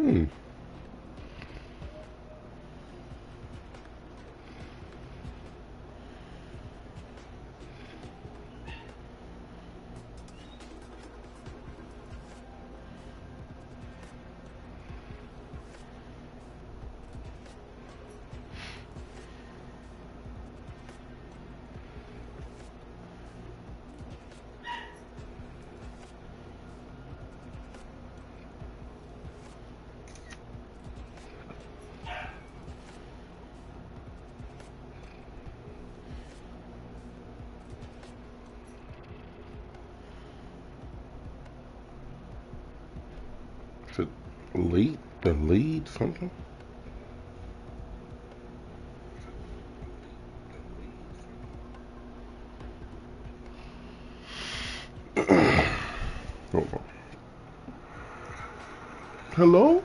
Hmm. Is it lead? The lead something? Hold on. Hello?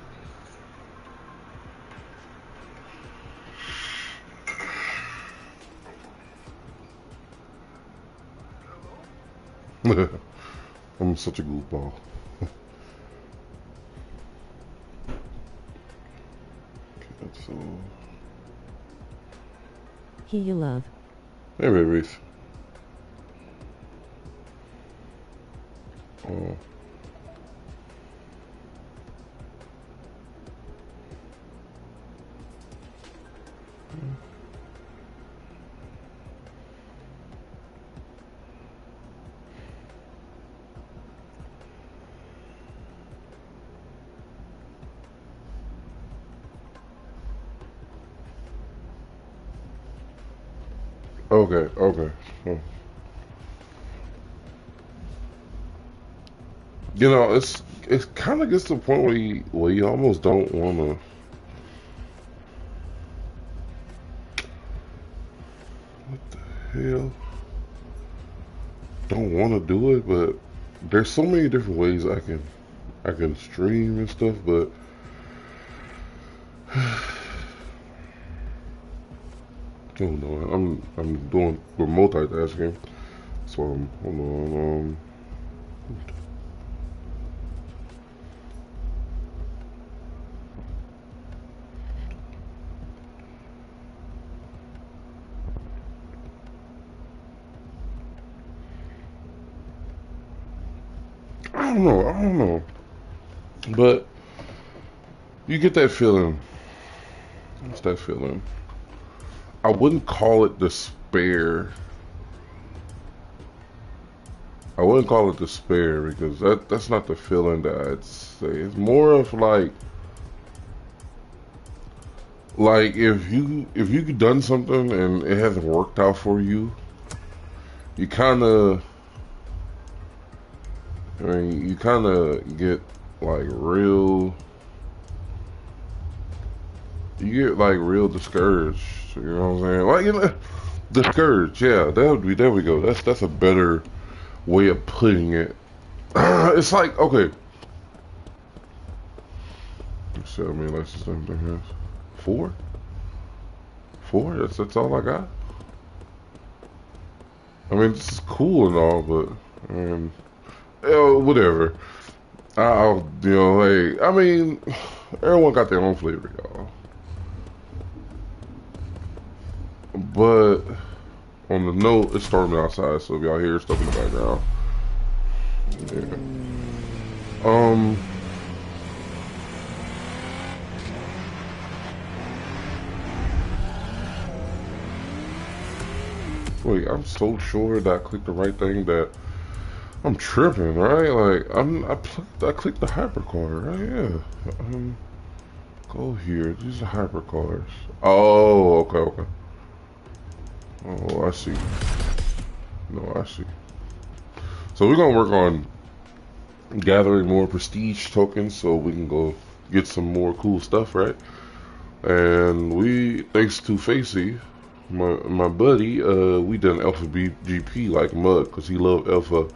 I'm such a goofball. So, He you love. hey, babies. Oh. Okay, okay. Oh. You know, it's kind of gets to the point where you almost don't want to. What the hell? Don't want to do it, but there's so many different ways I can stream and stuff, but oh no, I'm doing we're multitasking. So hold on. I don't know, but you get that feeling. What's that feeling? I wouldn't call it despair. I wouldn't call it despair because that's not the feeling that I'd say. It's more of like if you done something and it hasn't worked out for you, you kind of you kind of get like real you get like real discouraged. You know what I'm saying? Like discouraged. Yeah, there we go. That's a better way of putting it. It's like okay. So I mean, let's just four. Four. That's all I got. I mean, this is cool and all, but whatever. I'll hey, I mean, everyone got their own flavor, y'all. But on the note, it's storming outside, so if y'all hear stuff in the background, yeah. Wait, I'm so sure that I clicked the right thing that I'm tripping, right? Like I clicked the hypercar, right? Yeah. Go here. These are hypercars. Oh, okay. Oh, I see. No, I see. So we're gonna work on gathering more prestige tokens so we can go get some more cool stuff, right? And thanks to Facey, my buddy, we done Alpha GP like mud because he loved Alpha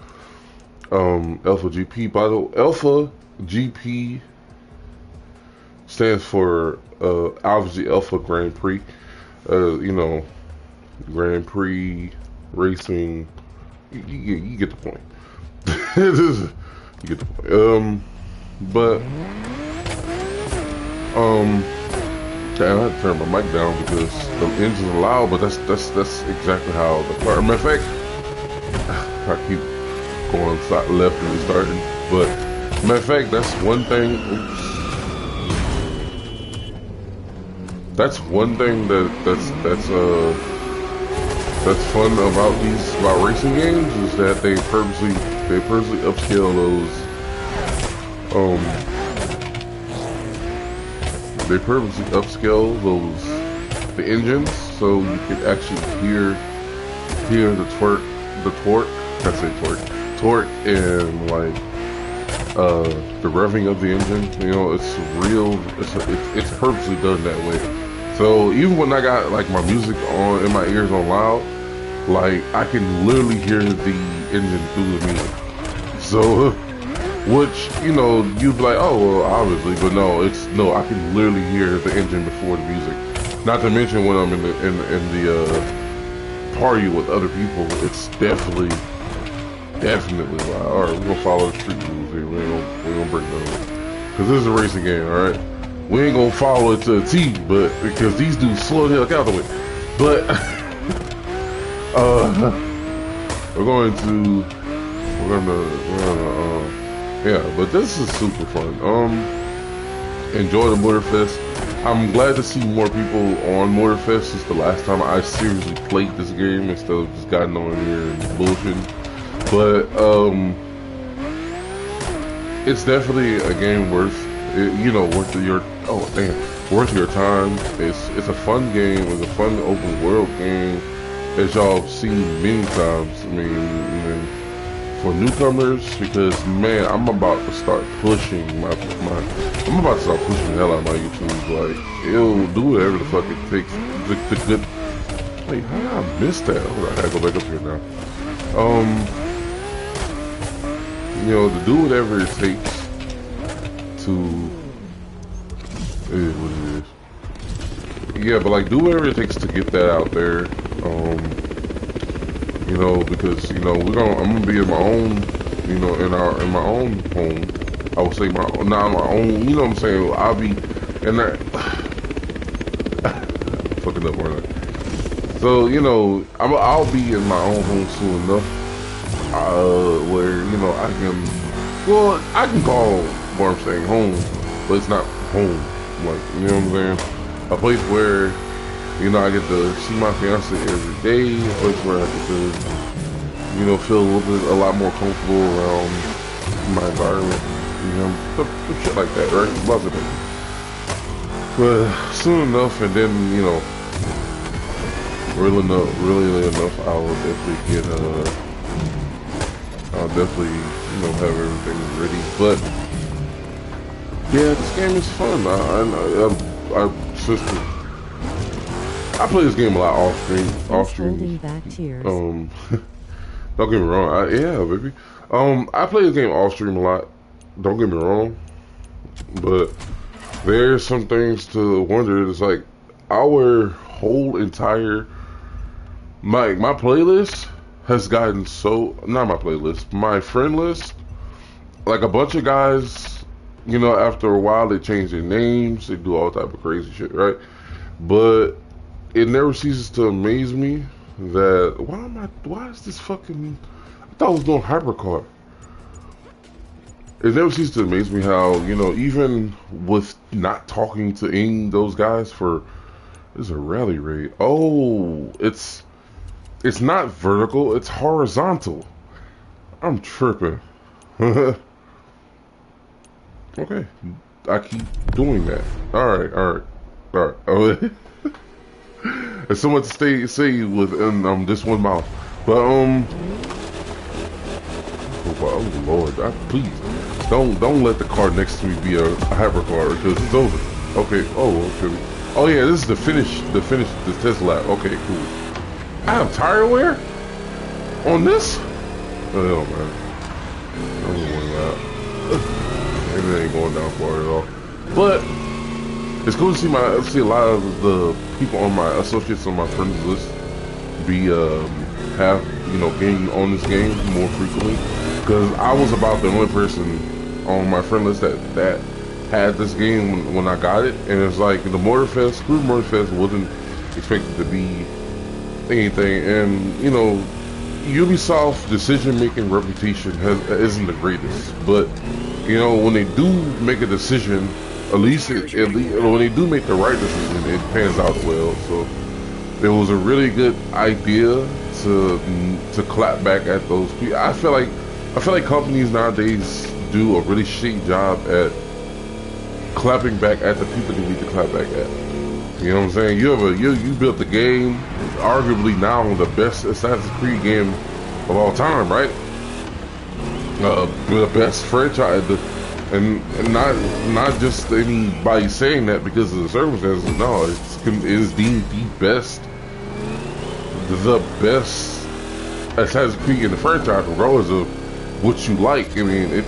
GP. By the way, Alpha GP stands for obviously Alpha Grand Prix. Grand Prix racing. You get the point. You get the point. But Um, damn, I had to turn my mic down because the engines are loud, but that's exactly how the car. Matter of fact, I keep going left and restarting, but matter of fact, that's one thing. Oops. That's one thing that's fun about racing games is that they purposely upscale those the engines so you can actually hear the torque and like the revving of the engine. You know, it's purposely done that way. So even when I got like my music on in my ears on loud, like I can literally hear the engine through the music. So, which you know you'd be like, oh well, obviously, but no, I can literally hear the engine before the music. Not to mention when I'm in the party with other people, it's definitely loud. All right, we're gonna follow the street rules here. We're gonna break those because this is a racing game. All right. We ain't gonna follow it to a T, but because these dudes slow the hell out of it. But we're gonna yeah. But this is super fun. Enjoy the MOTORFEST. I'm glad to see more people on MOTORFEST since the last time I seriously played this game instead of just gotten on here and bullshitting. But it's definitely a game worth worth your time. It's a fun game. It's a fun open world game, as y'all have seen many times. I mean, for newcomers, because man, I'm about to start pushing the hell out of my YouTube. Like, it'll do whatever the fuck it takes. The good. Wait, how did I miss that? Oh, I gotta go back up here now. You know, to do whatever it takes to. It is what it is. Yeah, but like, do whatever it takes to get that out there. You know, because you know I'm gonna be in my own, you know, in my own home. I would say not my own. You know what I'm saying? I'll be in that. Fucking up, right? So you know, I'll be in my own home soon enough, where you know I can call what I'm saying home, but it's not home. Like, you know what I'm saying? A place where, you know, I get to see my fiance every day. A place where I get to, you know, feel a lot more comfortable around my environment. You know, shit like that, right? Lots of things. But soon enough, and then, you know, really enough, I'll definitely, you know, have everything ready. But yeah, this game is fun. I play this game a lot off stream. Don't get me wrong. Yeah, baby. I play this game off stream a lot. Don't get me wrong, but there's some things to wonder. It's like our whole entire my playlist has gotten so, not my playlist, my friend list. Like a bunch of guys. You know, after a while, they change their names. They do all type of crazy shit, right? But it never ceases to amaze me that why is this fucking? I thought I was doing hypercar. It never ceases to amaze me how, you know, even with not talking to any of those guys for, there's a rally rate. Oh, it's not vertical. It's horizontal. I'm tripping. Okay, I keep doing that. All right. Oh, it's so much to say within this one mouth. But oh Lord, please don't let the car next to me be a hypercar because it's over. Okay. Okay. Oh yeah, this is the finish. The test lap. Okay, cool. I have tire wear on this. Oh man, I don't want that. Maybe it ain't going down far at all. But it's cool to see a lot of the people on my associates on my friends list be getting on this game more frequently. Because I was about the only person on my friend list that had this game when I got it, and it's like the MOTORFEST wasn't expected to be anything, and you know, Ubisoft's decision-making reputation isn't the greatest, but you know, when they do make a decision, at least when they do make the right decision, it pans out well. So it was a really good idea to clap back at those people. I feel like companies nowadays do a really shitty job at clapping back at the people they need to clap back at. You know what I'm saying? You built the game, arguably now the best Assassin's Creed game of all time, right? The best franchise, and not just anybody saying that because of the circumstances. No, it is deemed the best Assassin's Creed in the franchise, regardless of what you like. I mean, it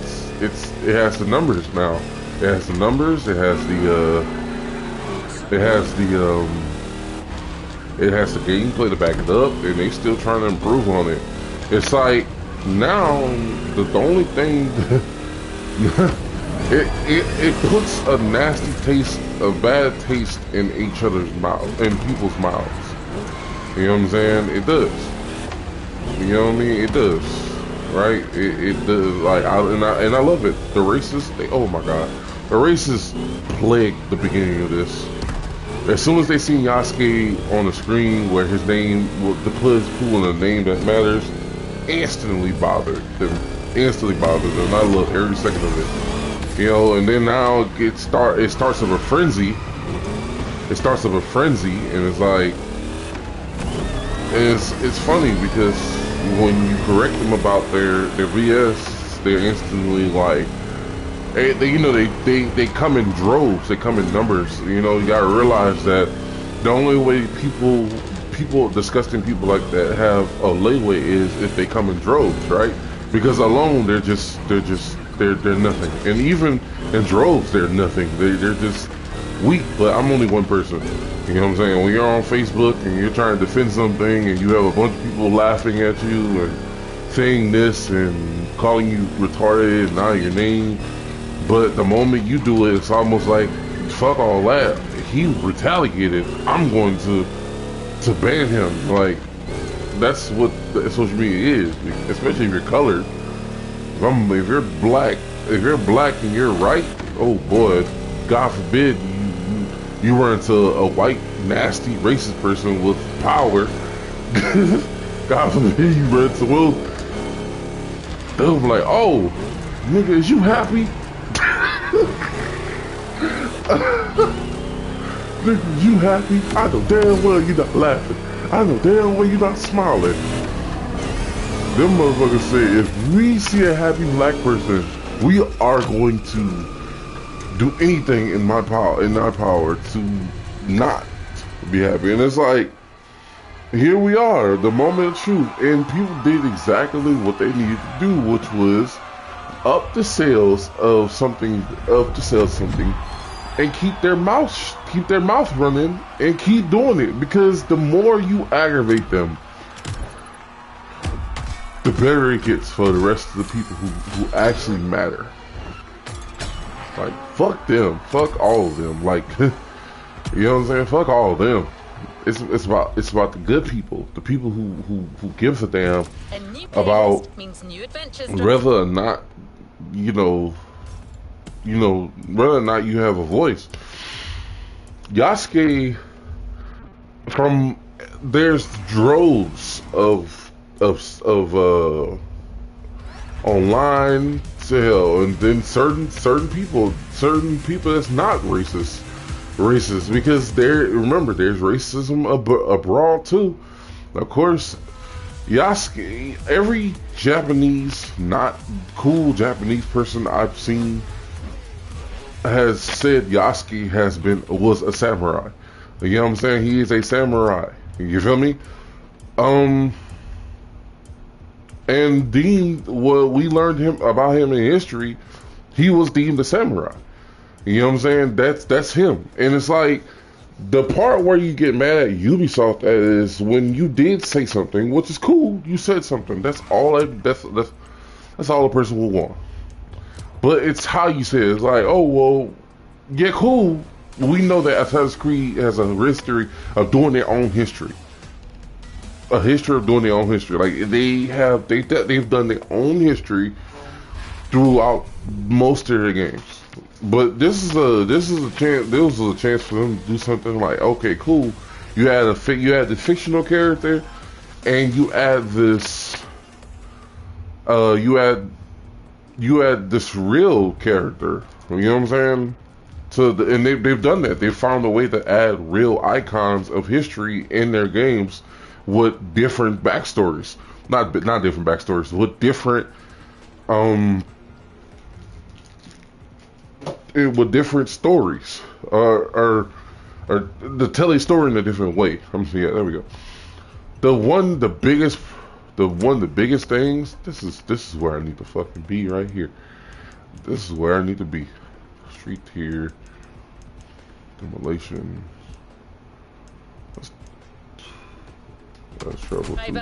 has the numbers now. It has the numbers. It has the gameplay to back it up, and they still trying to improve on it. It's like now the only thing it puts a nasty taste, a bad taste in each other's mouth, in people's mouths. You know what I'm saying? It does. You know what I mean? It does. Right? It does. Like I love it. The racists, oh my god, the racists plagued the beginning of this. As soon as they seen Yasuke on the screen where his name, the put in a name that matters, instantly bothered them. I love every second of it. You know, and then now it starts of a frenzy. It starts of a frenzy, and it's like, it's funny because when you correct them about their BS, they're instantly like, they come in droves, they come in numbers. You know, you gotta realize that the only way disgusting people like that have a leeway is if they come in droves, right? Because alone they're nothing, and even in droves they're nothing. They're just weak. But I'm only one person. You know what I'm saying? When you're on Facebook and you're trying to defend something, and you have a bunch of people laughing at you and saying this and calling you retarded and out of your name. But the moment you do it, it's almost like, fuck all that. He retaliated. I'm going to ban him. Like, that's what social media is, especially if you're colored. If you're black and you're right, oh boy, God forbid you run into a white, nasty, racist person with power. God forbid you run into, well, they'll be like, oh, nigga, is you happy? Nigga, you happy? I know damn well you're not laughing. I know damn well you're not smiling. Them motherfuckers say, if we see a happy black person, we are going to do anything in our power to not be happy. And it's like, here we are, the moment of truth, and people did exactly what they needed to do, which was up the sales of something, and keep their mouth running and keep doing it, because the more you aggravate them, the better it gets for the rest of the people who actually matter. Like, fuck them, fuck all of them. Like, you know what I'm saying? Fuck all of them. It's about the good people, the people who gives a damn about whether or not whether or not you have a voice. Yasuke, there's droves of online to hell, and then certain people that's not racist, because remember, there's racism abroad too. Of course, Yasuke, every Japanese, not cool Japanese person I've seen has said Yasuke was a samurai. You know what I'm saying? He is a samurai. You feel me? And deemed, well, we learned about him in history, he was deemed a samurai. You know what I'm saying? That's him. And it's like, the part where you get mad at Ubisoft is when you did say something, which is cool. You said something. That's all a person will want. But it's how you say it. It's like, oh well, Yeah, cool. We know that Assassin's Creed has a history of doing their own history. A history of doing their own history. Like they've done their own history throughout most of their games. But this is a chance. This was a chance for them to do something like, okay, cool. You had the fictional character, and you add this. You had this real character. You know what I'm saying? And they've done that. They've found a way to add real icons of history in their games with different backstories. Not different backstories. With different stories, or to tell a story in a different way. Yeah, there we go. One of the biggest things. This is where I need to fucking be right here. This is where I need to be. Street here. Demolition. That's trouble too.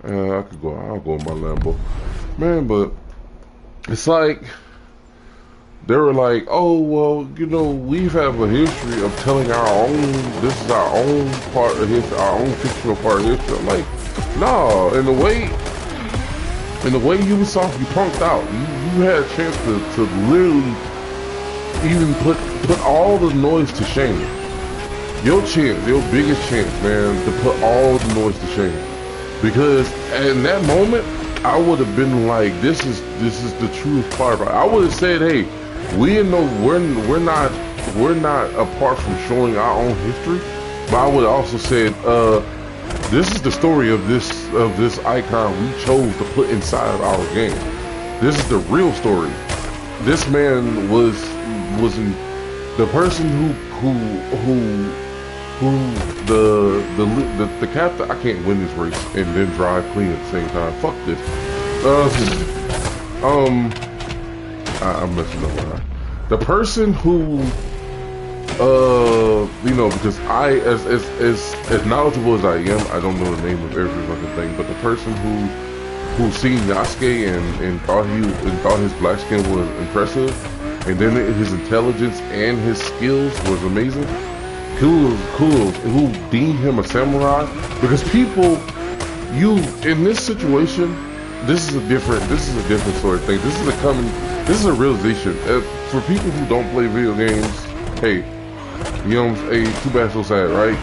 I'll go in my Lambo. Man, but it's like they were like, oh well, you know, we have a history of telling our own. This is our own part of history, our own fictional part of history. I'm like, no, in the way Ubisoft, you punked out. You had a chance to literally even put all the noise to shame. Your biggest chance, man, to put all the noise to shame. Because in that moment, I would have been like, this is the truest part about it. I would have said, hey, we're not apart from showing our own history. But I would have also said, this is the story of this icon we chose to put inside of our game. This is the real story. This man was the person who the captain. I can't win this race and then drive clean at the same time. Fuck this. I'm messing up. Right? The person who, you know, because I, as knowledgeable as I am, I don't know the name of every fucking thing. But the person who seen Yasuke and thought his black skin was impressive, and then his intelligence and his skills was amazing. Who deemed him a samurai? Because people, in this situation, this is a different sort of thing. This is a realization. For people who don't play video games, hey, you know, hey, too bad, so sad, right?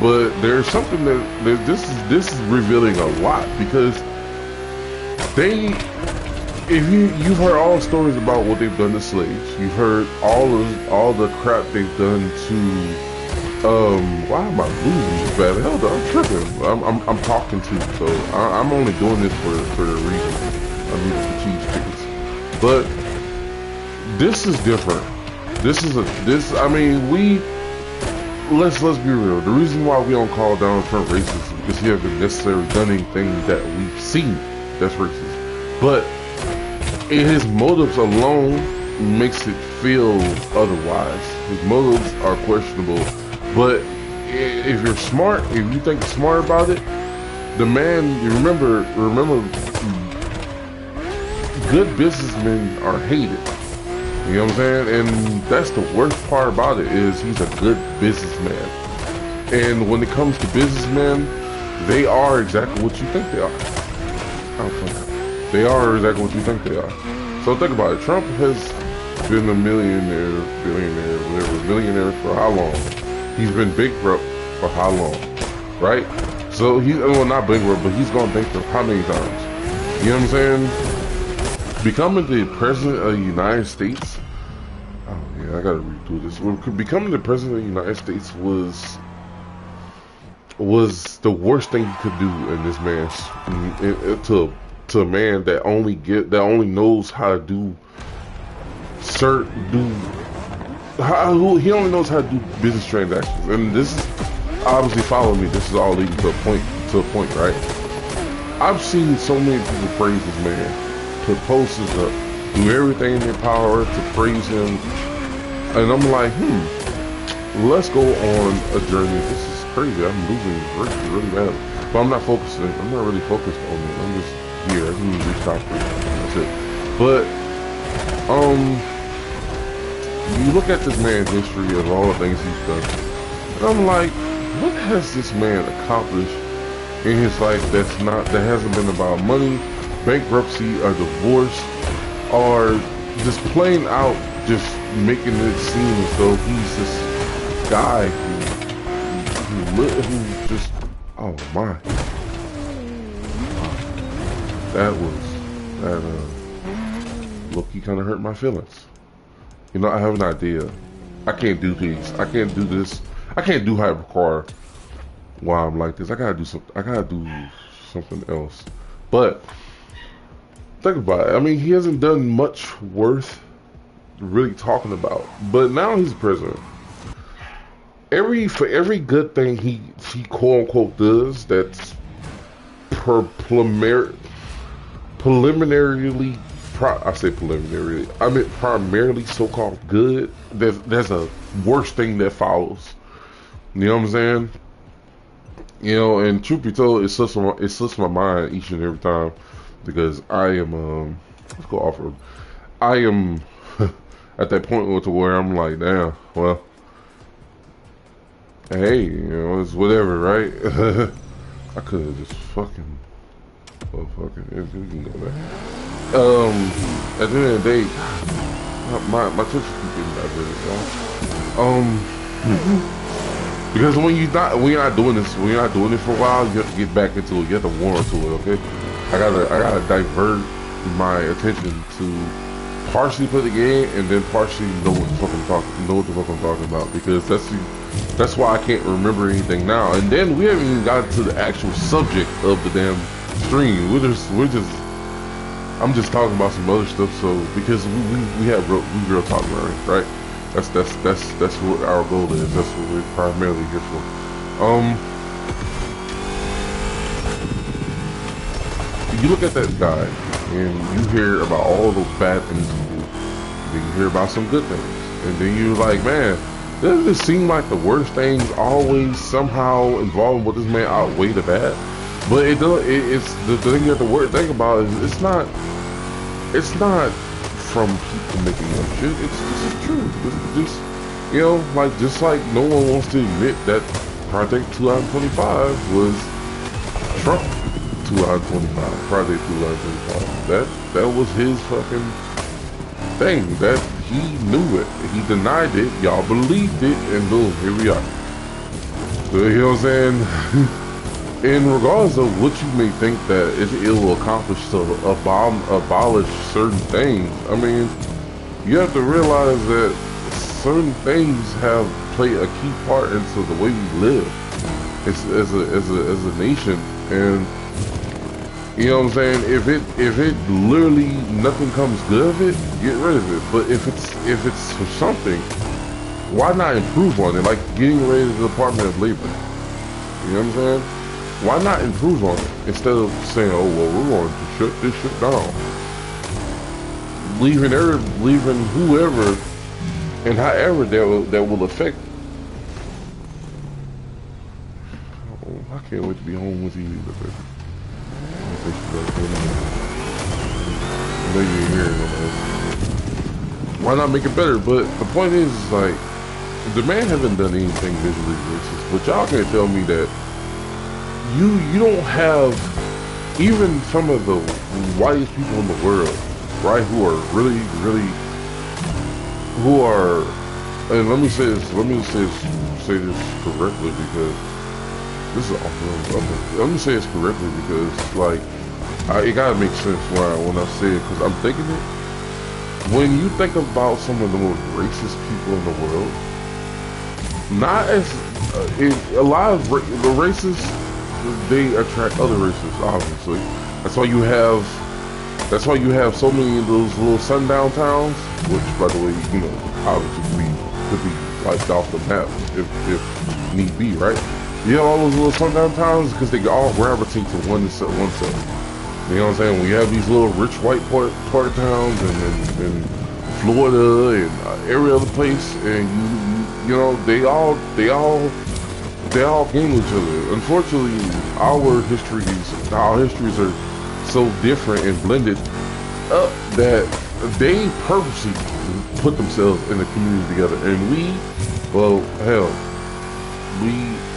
But there's something this is revealing a lot, because if you've heard all the stories about what they've done to slaves, you've heard all the crap they've done to. Why am I losing this bad? Hell, I'm tripping. I'm talking too, so I'm only doing this for a reason. I need the cheese tickets, but this is different. I mean, let's be real. The reason why we don't call Donald Trump racist is because he hasn't necessarily done anything that we've seen that's racist. But his motives alone makes it feel otherwise. His motives are questionable. But if you're smart, if you think smart about it, the man, you remember, good businessmen are hated. You know what I'm saying? And that's the worst part about it, is he's a good businessman. And when it comes to businessmen, they are exactly what you think they are. They are exactly what you think they are. So think about it. Trump has been a billionaire, whatever, for how long? He's been bankrupt for how long, right? So not bankrupt, but he's gone bankrupt how many times? You know what I'm saying? Becoming the president of the United States. Oh yeah, I gotta redo this. Becoming the president of the United States was the worst thing you could do in this man's to a man that only knows how to do he only knows how to do business transactions. And this is obviously, follow me, this is all leading to a point, right? I've seen so many people praise this man, put posters up, do everything in their power to praise him, and I'm like, let's go on a journey. This is crazy. I'm losing this race really bad. But I'm not focusing. I'm not really focused on it. I'm just here. I can reach out for it. That's it. But you look at this man's history of all the things he's done, and I'm like, what has this man accomplished in his life that hasn't been about money, bankruptcy, or divorce, or just plain out just making it seem as though he's this guy who just, oh my, that look-y kind of hurt my feelings. You know, I have an idea. I can't do things. I can't do this. I can't do hypercar while I'm like this. I gotta do something. I gotta do something else. But think about it. I mean, he hasn't done much worth really talking about. But now he's president. For every good thing he quote unquote does that's preliminarily. I say preliminary. I mean primarily so-called good. There's a worse thing that follows. You know what I'm saying? You know, and truth be told, it slips my mind each and every time because I am let's go off road. I am at that point to where I'm like, damn, well, hey, you know, it's whatever, right? I could have just fucking, well, fucking, we can go back. At the end of the day, my Twitch keep getting better, because when you're not doing this for a while, you have to get back into it. You have to warm to it, okay? I gotta divert my attention to partially play the game and then partially know what the fuck I'm talking about, because that's why I can't remember anything now. And then we haven't even gotten to the actual subject of the damn stream. I'm just talking about some other stuff. So because we real talk, right? That's what our goal is. That's what we're primarily here for. You look at that guy and you hear about all those bad things he do. Then you hear about some good things, and then you're like, man, doesn't it seem like the worst things always somehow involving what this man outweigh the bad? But it does. It's the thing you have to think about is it's not from people making up shit. This is true. It's just, you know, just like no one wants to admit that Project 2025 was Trump 2025. Project 2025. That was his fucking thing. That he knew it. He denied it. Y'all believed it, and boom, here we are. So, you know what I'm saying? In regards of what you may think that it will accomplish to abolish certain things, I mean, you have to realize that certain things have played a key part into the way we live as a nation. And you know what I'm saying? If it literally nothing comes good of it, get rid of it. But if it's for something, why not improve on it? Like getting rid of the Department of Labor. You know what I'm saying? Why not improve on it instead of saying, oh well, we're going to shut this shit down, leaving whoever and however that will affect. Oh, I can't wait to be home with you. I know you're here. Why not make it better? But the point is like, the man hasn't done anything visually racist, but y'all can't tell me that you don't have even some of the whitest people in the world, right, who are really and let me say this correctly, because this is awful. Let me say this correctly because like it gotta make sense when I say it, because I'm thinking it. When you think about some of the most racist people in the world, not as a lot of the racists, they attract other races, obviously. That's why you have so many of those little sundown towns, which, by the way, you know, obviously could be wiped off the map if need be, right? You have all those little sundown towns because they all gravitate to one set. You know what I'm saying? When you have these little rich white part towns and Florida and every other place, and you know they all they all game with each other. Unfortunately, our histories are so different and blended up that they purposely put themselves in the community together. And we, well, hell,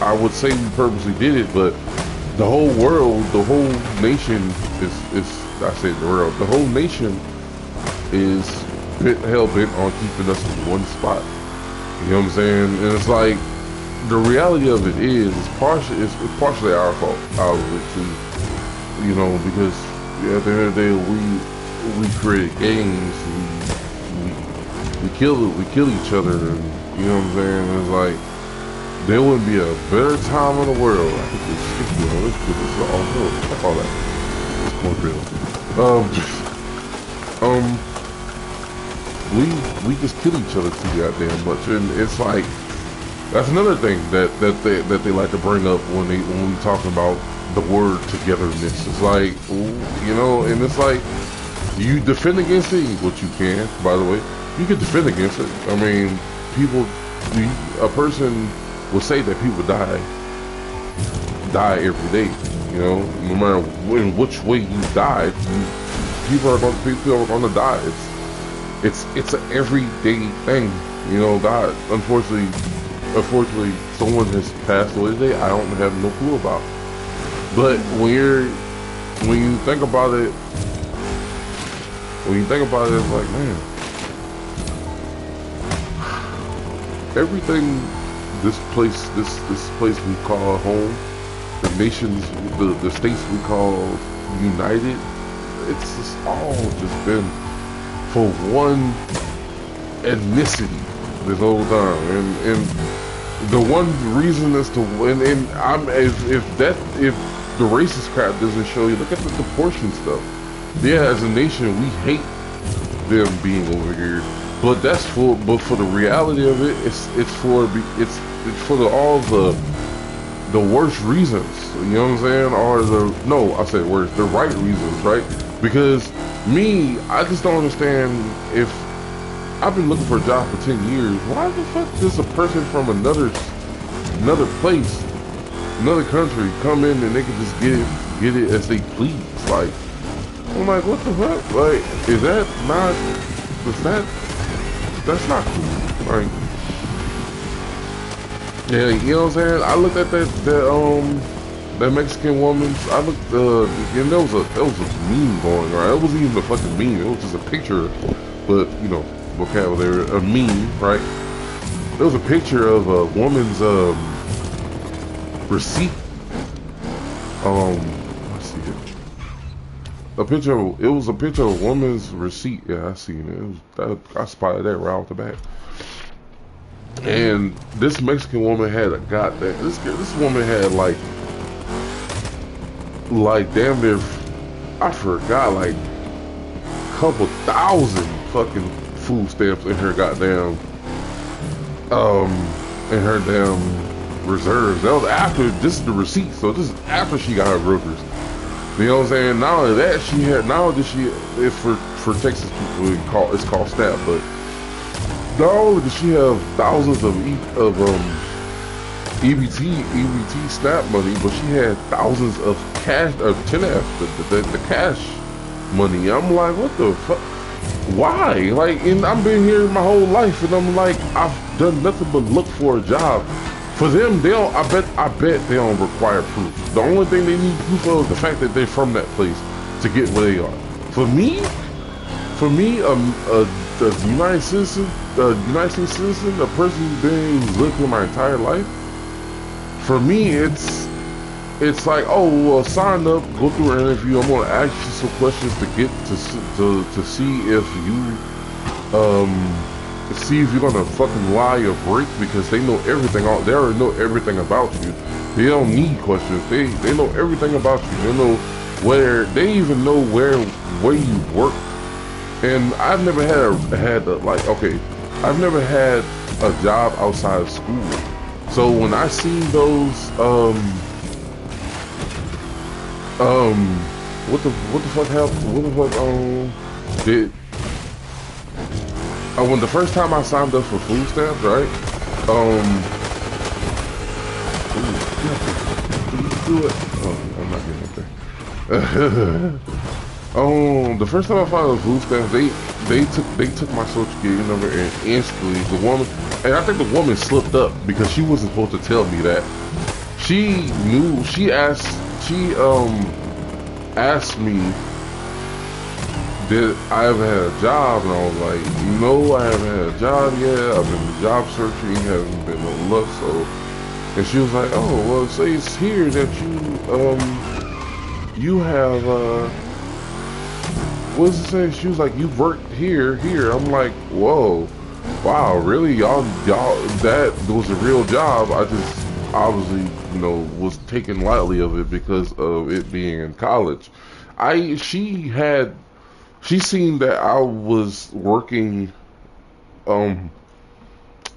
I would say we purposely did it, but the whole world, the whole nation I said the world, the whole nation is hell-bent on keeping us in one spot. You know what I'm saying? And it's like, the reality of it is, it's partially our fault out of it too. You know, because at the end of the day, we create gangs, we kill each other, and you know what I'm saying? And it's like, there wouldn't be a better time in the world. I think it's sticky on this because it's all good. Fuck all that. It's more real. We just kill each other too goddamn much, and it's like, that's another thing that they like to bring up when we talk about the word togetherness. It's like, you know, and it's like, you defend against it, which you can, by the way. You can defend against it. I mean, a person will say that people die every day. You know, no matter in which way you died, people are going to die. It's an everyday thing. You know, God, unfortunately, someone has passed away today. I don't have no clue about. But when you think about it, it's like, man, everything, this place we call home, the nations, the states we call united, it's just all just been for one ethnicity this whole time, and the one reason is to win. And if the racist crap doesn't show you, look at the portion stuff. Yeah, as a nation, we hate them being over here, but for the reality of it, it's for all the worst reasons. You know what I'm saying? Or I said worse, the right reasons, right? Because I just don't understand. If I've been looking for a job for 10 years, why the fuck does a person from another place, another country, come in and they can just get it as they please? Like, I'm like, what the fuck? Like, that's not cool. Like, yeah, you know what I'm saying? I looked at that Mexican woman. I looked, and there was a meme going around. It wasn't even a fucking meme. It was just a picture, but you know, vocabulary, a meme, right? There was a picture of a woman's receipt. Let's see it. It was a picture of a woman's receipt. Yeah, I seen it. I spotted that right off the bat. And this Mexican woman had this woman had like damn near, I forgot, like a couple thousand fucking food stamps in her goddamn reserves. That was after, this is the receipt, so this is after she got her brokers. You know what I'm saying? Not only that, it's for Texas people, it's called SNAP, but not only did she have thousands of EBT SNAP money, but she had thousands of cash, of 10F, the cash money. I'm like, what the fuck? Why? Like, and I've been here my whole life, and I'm like, I've done nothing but look for a job. For them, I bet they don't require proof. The only thing they need proof of is the fact that they're from that place to get where they are. For me, a United States citizen, a person who's lived here my entire life, for me, it's like, oh, well, sign up, go through an interview. I'm gonna ask you some questions to get to see if you're gonna fucking lie or break, because they know everything. They already know everything about you. They don't need questions. They know everything about you. They know they even know where you work. And I've never I've never had a job outside of school. So when I seen those, what the fuck happened? What the fuck, when the first time I signed up for food stamps, right? Please do it. Oh, I'm not getting up there. The first time I found the food stamps, they took my social security number and instantly the woman, and I think the woman slipped up because she wasn't supposed to tell me that. She knew. She asked me did I ever had a job, and I was like, no, I haven't had a job yet. I've been job searching, haven't been no luck. So, and she was like, oh, well, it says here that you have what does it say? She was like, you've worked here. I'm like, whoa, wow, really, y'all, that was a real job. I just obviously, was taking lightly of it because of it being in college. She seen that I was working, what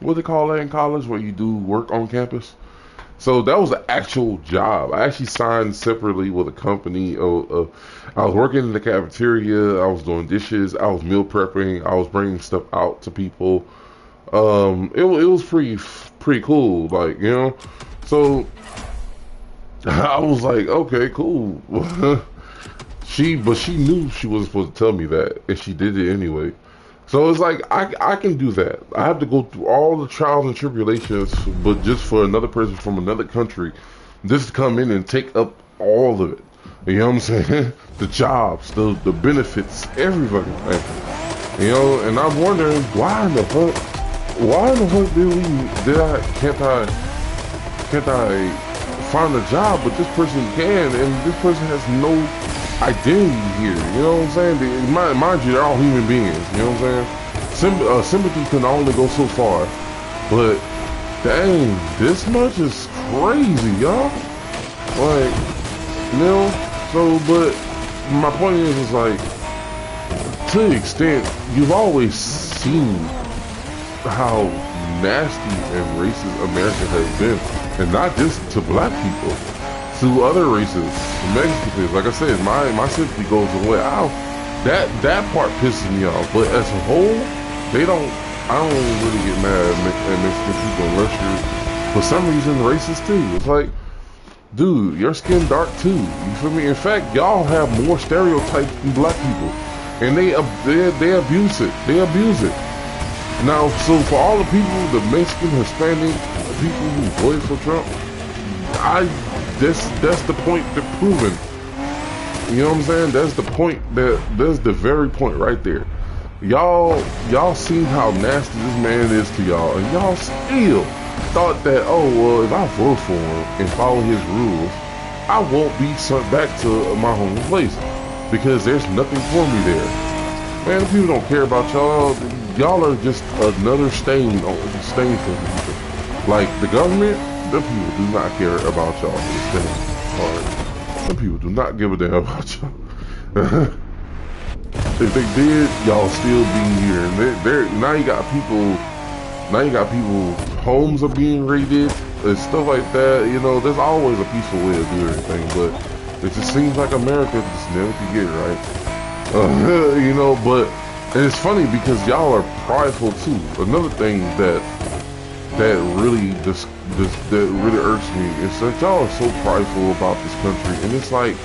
do they call that in college, where you do work on campus? So that was an actual job. I actually signed separately with a company. I was working in the cafeteria. I was doing dishes. I was meal prepping. I was bringing stuff out to people. It was pretty cool, like, So I was like, okay, cool. But she knew she wasn't supposed to tell me that, and she did it anyway. So it's like, I can do that. I have to go through all the trials and tribulations, but just for another person from another country, just to come in and take up all of it. You know what I'm saying? The jobs, the benefits, everybody. Like, and I'm wondering, why in the fuck can't I find a job, but this person can, and this person has no identity here, you know what I'm saying? Mind you, they're all human beings, you know what I'm saying? Sympathy can only go so far, but dang, this much is crazy, y'all. Like, so, but my point is like, to the extent, you've always seen how nasty and racist America has been, and not just to black people, to other races, Mexicans. Like I said, my sympathy goes away. That part pisses me off. But as a whole, I don't really get mad at Mexican people unless you're, for some reason, racist too. It's like, dude, your skin dark too. You feel me? In fact, y'all have more stereotypes than black people, and they abuse it. They abuse it. Now, so for all the people, the Mexican, Hispanic people who voted for Trump, that's the point they're proving. You know what I'm saying? That's the point. That's the very point right there. Y'all seen how nasty this man is to y'all, and y'all still thought that, oh well, if I vote for him and follow his rules, I won't be sent back to my home place because there's nothing for me there. Man, the people don't care about y'all. Y'all are just another stain for people. Like the government, the people do not care about y'all. Some people do not give a damn about y'all. If they did, y'all still be here. And now you got people. Homes are being raided and stuff like that. There's always a peaceful way to do everything, but it just seems like America just never can get it right. But and it's funny because y'all are prideful too. Another thing that really irks me is that y'all are so prideful about this country, and it's like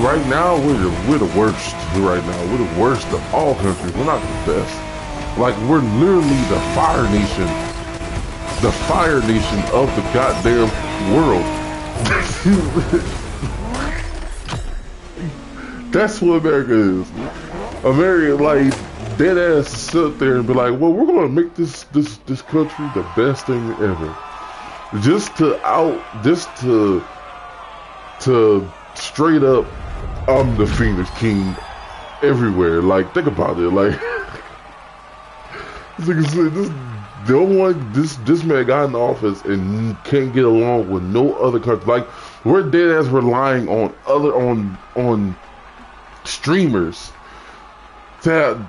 right now we're the worst. Right now we're the worst of all countries. We're not the best. Like we're literally the fire nation of the goddamn world. That's what America is. America, like, dead ass sit there and be like, well, we're gonna make this country the best thing ever. Just to straight up, I'm the Phoenix King everywhere. Like, think about it. Like, this man got in office and can't get along with no other country. Like, we're dead ass relying on streamers.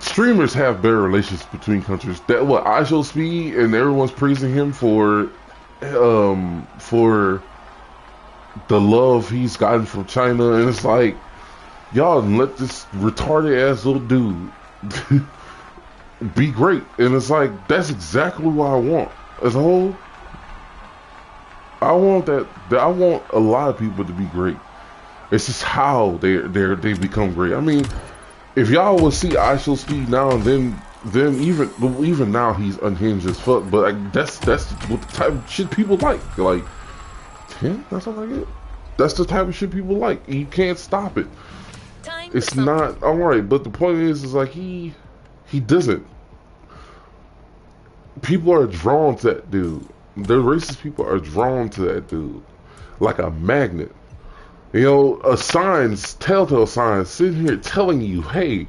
Streamers have better relations between countries. That what ISO Speed and everyone's praising him for the love he's gotten from China, and it's like, y'all let this retarded ass little dude be great, and it's like that's exactly what I want as a whole. I want that. I want a lot of people to be great. It's just how they become great. I mean, if y'all would see ISO Speed now and then even now he's unhinged as fuck. But like, that's what the type of shit people like. Like 10, that's all I get. That's the type of shit people like. You can't stop it. It's not alright. But the point is like he doesn't. People are drawn to that dude. The racist people are drawn to that dude like a magnet. You know, telltale signs sitting here telling you, hey,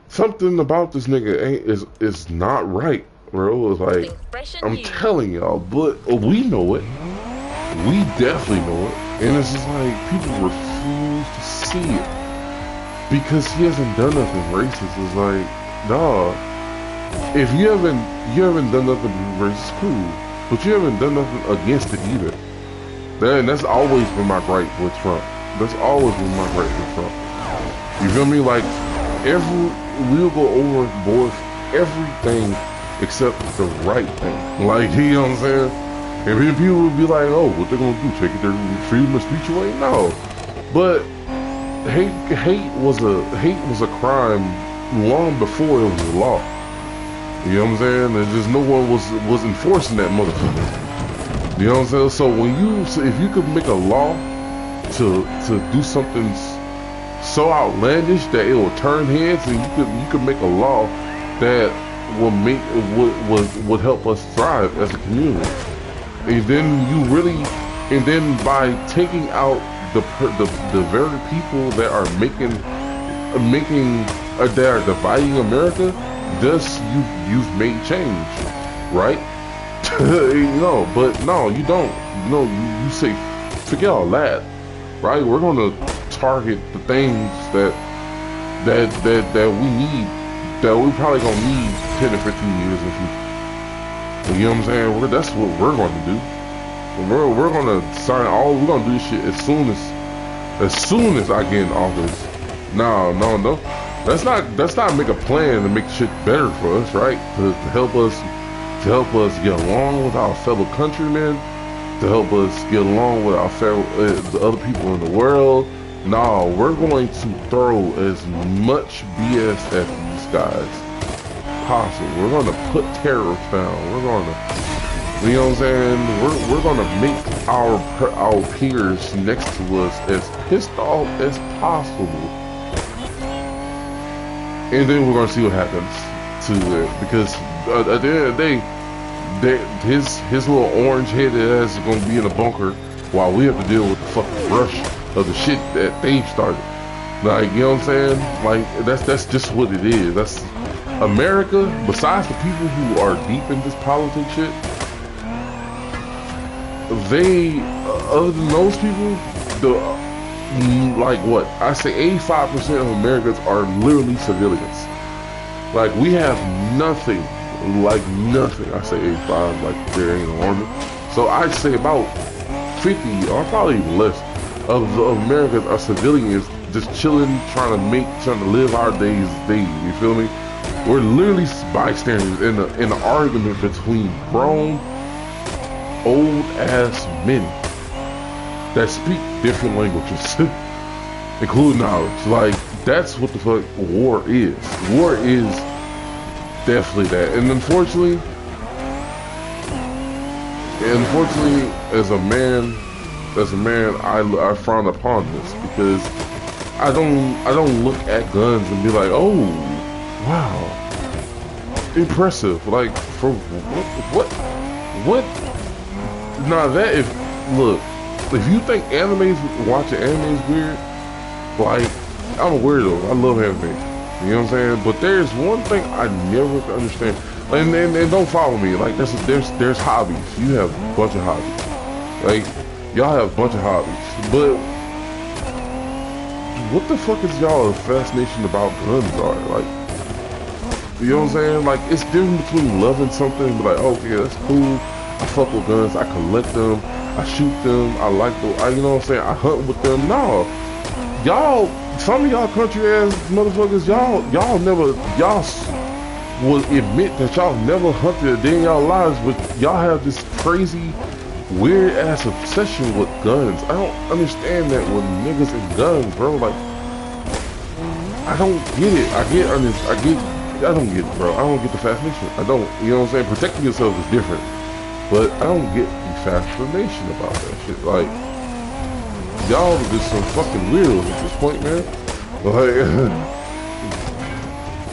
something about this nigga is not right, bro. It's like, I'm telling y'all, but we know it. We definitely know it. And it's just like, people refuse to see it. Because he hasn't done nothing racist. It's like, dawg, if you haven't done nothing racist, cool. But you haven't done nothing against it either. And that's always been my gripe with Trump. That's always been my gripe with Trump. You feel me? Like, we'll go overboard everything except the right thing. Like, you know what I'm saying? And then people would be like, oh, what they're gonna do? Take their freedom of speech away? No. But hate was a crime long before it was a law. You know what I'm saying? And just no one was enforcing that motherfucker. You know what I'm saying? So if you could make a law to do something so outlandish that it will turn heads, and you could make a law that would help us thrive as a community. And then by taking out the very people that are that are dividing America, thus you've made change, right? No, but no, you don't. No, you say, forget all that, right? We're gonna target the things that we need, that we probably gonna need 10 or 15 years in future. You know what I'm saying? That's what we're gonna do. We're gonna we're gonna do this shit as soon as I get in office. No. Let's not make a plan to make shit better for us, right? To help us get along with our fellow countrymen, to help us get along with our the other people in the world. No, we're going to throw as much BS at these guys possible. We're going to put terrorists down. We're going to, you know what I'm saying? We're going to make our peers next to us as pissed off as possible. And then we're gonna see what happens to it, because at the end of the day, his little orange headed ass is gonna be in a bunker while we have to deal with the fucking rush of the shit that they've started. Like, you know what I'm saying? Like, that's just what it is. That's America. Besides the people who are deep in this politics shit, other than those people, like what? I say 85% of Americans are literally civilians. Like, we have nothing. Like, nothing. I say 85, like there ain't an army. So I'd say about 50, or probably even less, of Americans are civilians just chilling, trying to live our days. You feel me? We're literally bystanders in an argument between grown, old ass men that speak different languages, including ours. Like, that's what the fuck war is. War is definitely that. And unfortunately, as a man, I frown upon this, because I don't look at guns and be like, oh, wow, impressive. Like, for what? Nah, if you think watching anime is weird, like, I'm a weirdo. I love anime. You know what I'm saying? But there's one thing I never understand. And don't follow me. Like, there's hobbies. You have a bunch of hobbies. Like, y'all have a bunch of hobbies. But what the fuck is y'all fascination about guns are? Like, you know what I'm saying? Like, it's different between loving something and be like, okay, that's cool. I fuck with guns. I collect them. I shoot them. I like them. You know what I'm saying? I hunt with them. No, some of y'all country ass motherfuckers, y'all will admit that y'all never hunted a day in y'all lives, but y'all have this crazy weird ass obsession with guns. I don't understand that with niggas and guns, bro. Like, I don't get it. I don't get it, bro. I don't get the fascination. I don't, you know what I'm saying? Protecting yourself is different. But I don't get the fascination about that shit. Like, y'all are just some fucking weirdos at this point, man. Like,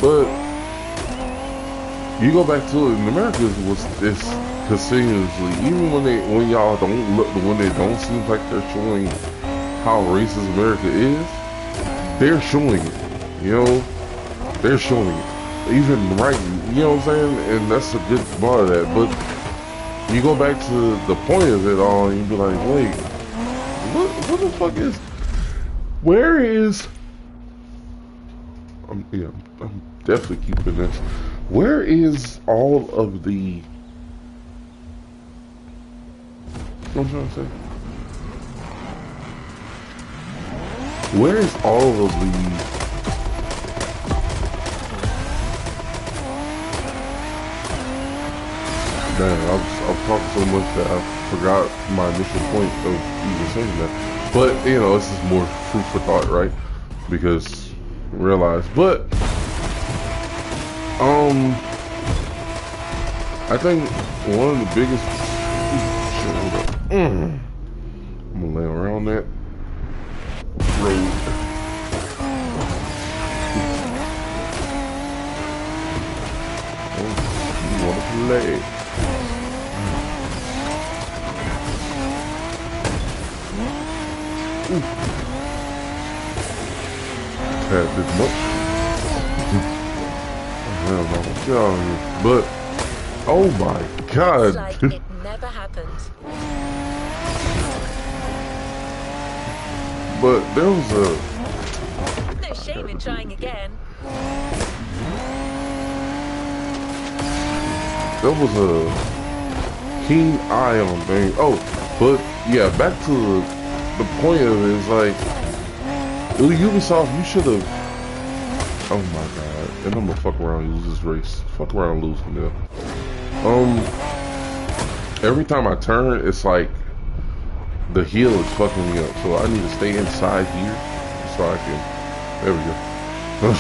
but you go back to it in America was this continuously, even when y'all don't look, when they don't seem like they're showing how racist America is, they're showing it. You know, they're showing it. Even right, you know what I'm saying? And that's a good part of that. But you go back to the point of it all and you be like, wait, what the fuck is, where is, I'm definitely keeping this. Where is all of the, you know what I'm trying to say? Where is all of the, damn, I was talking so much that I forgot my initial point of even saying that. But, you know, this is more food for thought, right? Because, realize, but, I think one of the biggest, I'm gonna lay around that road. Oh, you wanna play? Had this much. Hell no, get out of here. But, oh my god. Like it never happened. But there was No shame in trying again. there was a keen eye on things. Oh, but yeah, back to the point of it is like, Ubisoft, you should have. Oh my god! And I'm gonna fuck around and lose this race. Fuck around and lose from there. Every time I turn, it's like the heel is fucking me up. So I need to stay inside here so I can. There we go.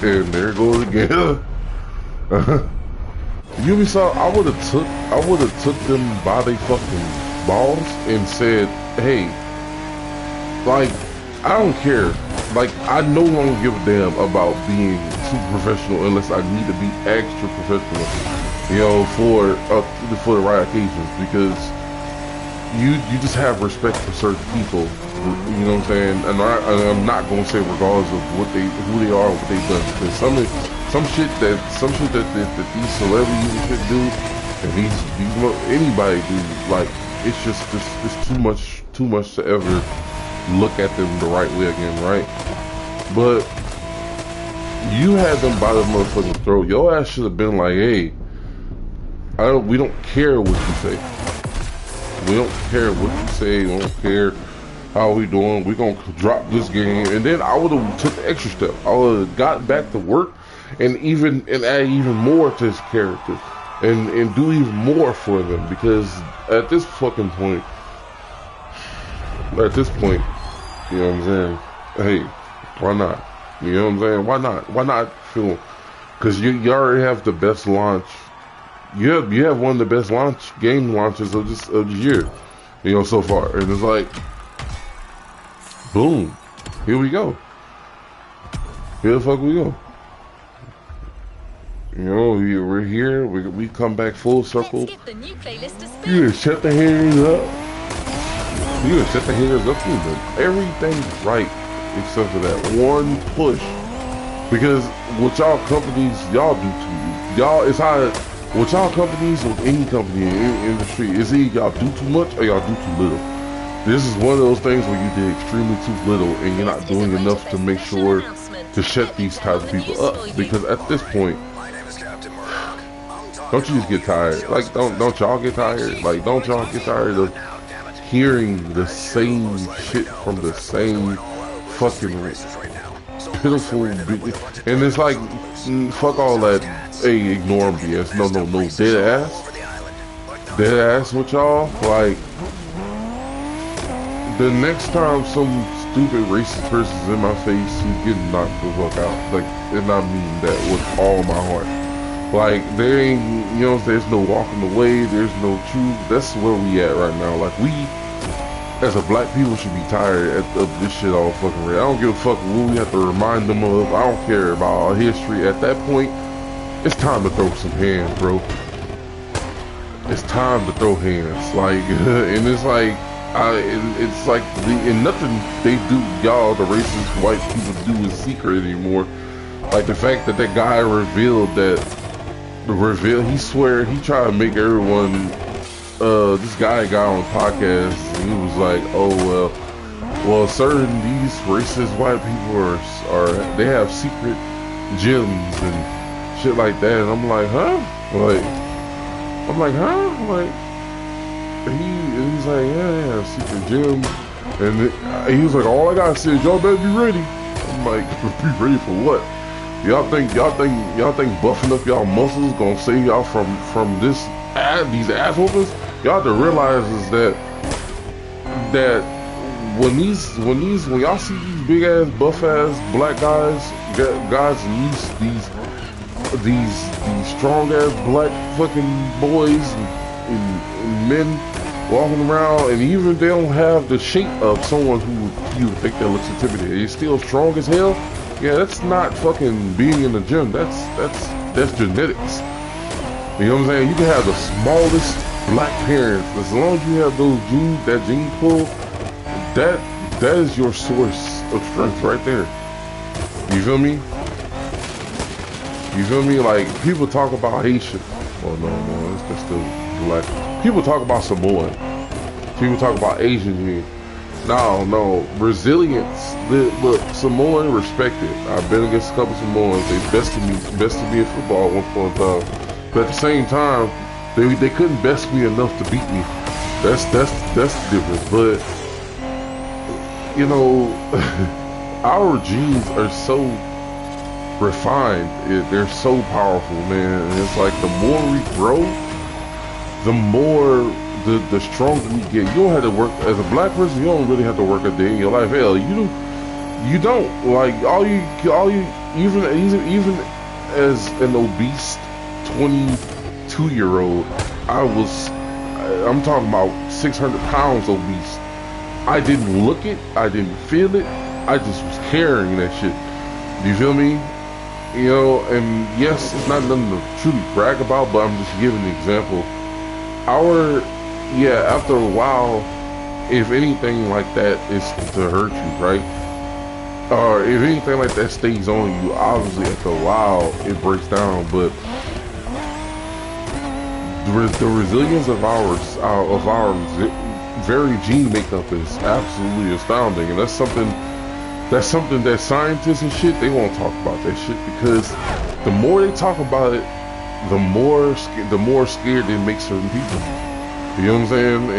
And there it goes again. Ubisoft, I would have took them by their fucking balls and said, hey, like, I don't care. Like, I no longer give a damn about being too professional unless I need to be extra professional, you know, for the right occasions, because you just have respect for certain people, you know what I'm saying? And I'm not gonna say regardless of who they are, what they've done, because some shit that these celebrities and shit do, and these anybody do, like, it's just it's too much to ever look at them the right way again, right? But you had them by the motherfucking throat. Your ass should have been like, hey, we don't care what you say. We don't care what you say. We don't care how we doing. We gonna drop this game, and then I would have took the extra step. I would have got back to work and add even more to his character, and do even more for them, because at this fucking point, you know what I'm saying? Hey, why not? You know what I'm saying? Why not? Why not film? Because you already have the best launch. You have one of the best game launches of the year, you know, so far. And it's like, boom, here we go. Here the fuck we go. You know, we're here. We come back full circle. Let's give the new playlist a spin. You gonna shut the haters up. You gonna shut the haters up. You done everything right except for that one push. Because what y'all companies, y'all do to y'all, it's how what y'all companies, with any company in the industry, is either y'all do too much or y'all do too little. This is one of those things where you did extremely too little and you're not doing enough to make sure to shut these type of people up. Because at this point, don't you just get tired? Like, don't y'all get tired? Like, don't y'all get tired of hearing the same shit from the same fucking pitiful? And it's like, fuck all that Hey, ignore them BS. No, no, no. Dead ass. Dead ass with y'all. Like, the next time some stupid racist person's in my face, he's getting knocked the fuck out. Like, and I mean that with all my heart. Like, there ain't, you know, there's no walking away, there's no truth. That's where we at right now. Like, we, as a black people, should be tired of this shit all fucking real. I don't give a fuck what we have to remind them of. I don't care about our history. At that point, it's time to throw some hands, bro. It's time to throw hands. Like, and it's like, it's like, and nothing they do, y'all, the racist white people do is secret anymore. Like, the fact that that guy revealed that, he swear, he tried to make everyone, this guy got on a podcast, and he was like, oh, well, certain, these racist white people are, they have secret gyms and shit like that, and I'm like, huh? And he's like, yeah, secret gym, and he was like, all I gotta say is y'all better be ready. I'm like, be ready for what? Y'all think buffing up y'all muscles gonna save y'all from these ass whoopers? Y'all have to realize is that when y'all see these big ass buff ass black guys and these strong ass black fucking boys and men walking around, and even if they don't have the shape of someone who you would think that looks intimidating, they're still strong as hell. Yeah, that's not fucking being in the gym. That's genetics. You know what I'm saying? You can have the smallest black parents, as long as you have those genes, that gene pool, that is your source of strength right there. You feel me? You feel me? Like, people talk about Haitian. Oh no, that's still black. People talk about Samoan. People talk about Asian gene. No, Brazilians, look, Samoan respected. I've been against a couple Samoans. They bested me in football at one point in time. But at the same time, they couldn't best me enough to beat me. That's the difference. But you know, our genes are so refined. They're so powerful, man. And it's like the more we grow, the more the stronger we get. You don't have to work as a black person. You don't really have to work a day in your life. Hell, you don't. Like all you even as an obese 22-year-old, I'm talking about 600 pounds obese. I didn't look it. I didn't feel it. I just was carrying that shit. Do you feel me? You know, and yes, it's not nothing to truly brag about, but I'm just giving an example. After a while, if anything like that is to hurt you, right? Or if anything like that stays on you, obviously after a while it breaks down. But the resilience of our very gene makeup is absolutely astounding, and that's something that scientists and shit, they won't talk about that shit, because the more they talk about it, the more scared it makes certain people. You know what I'm saying?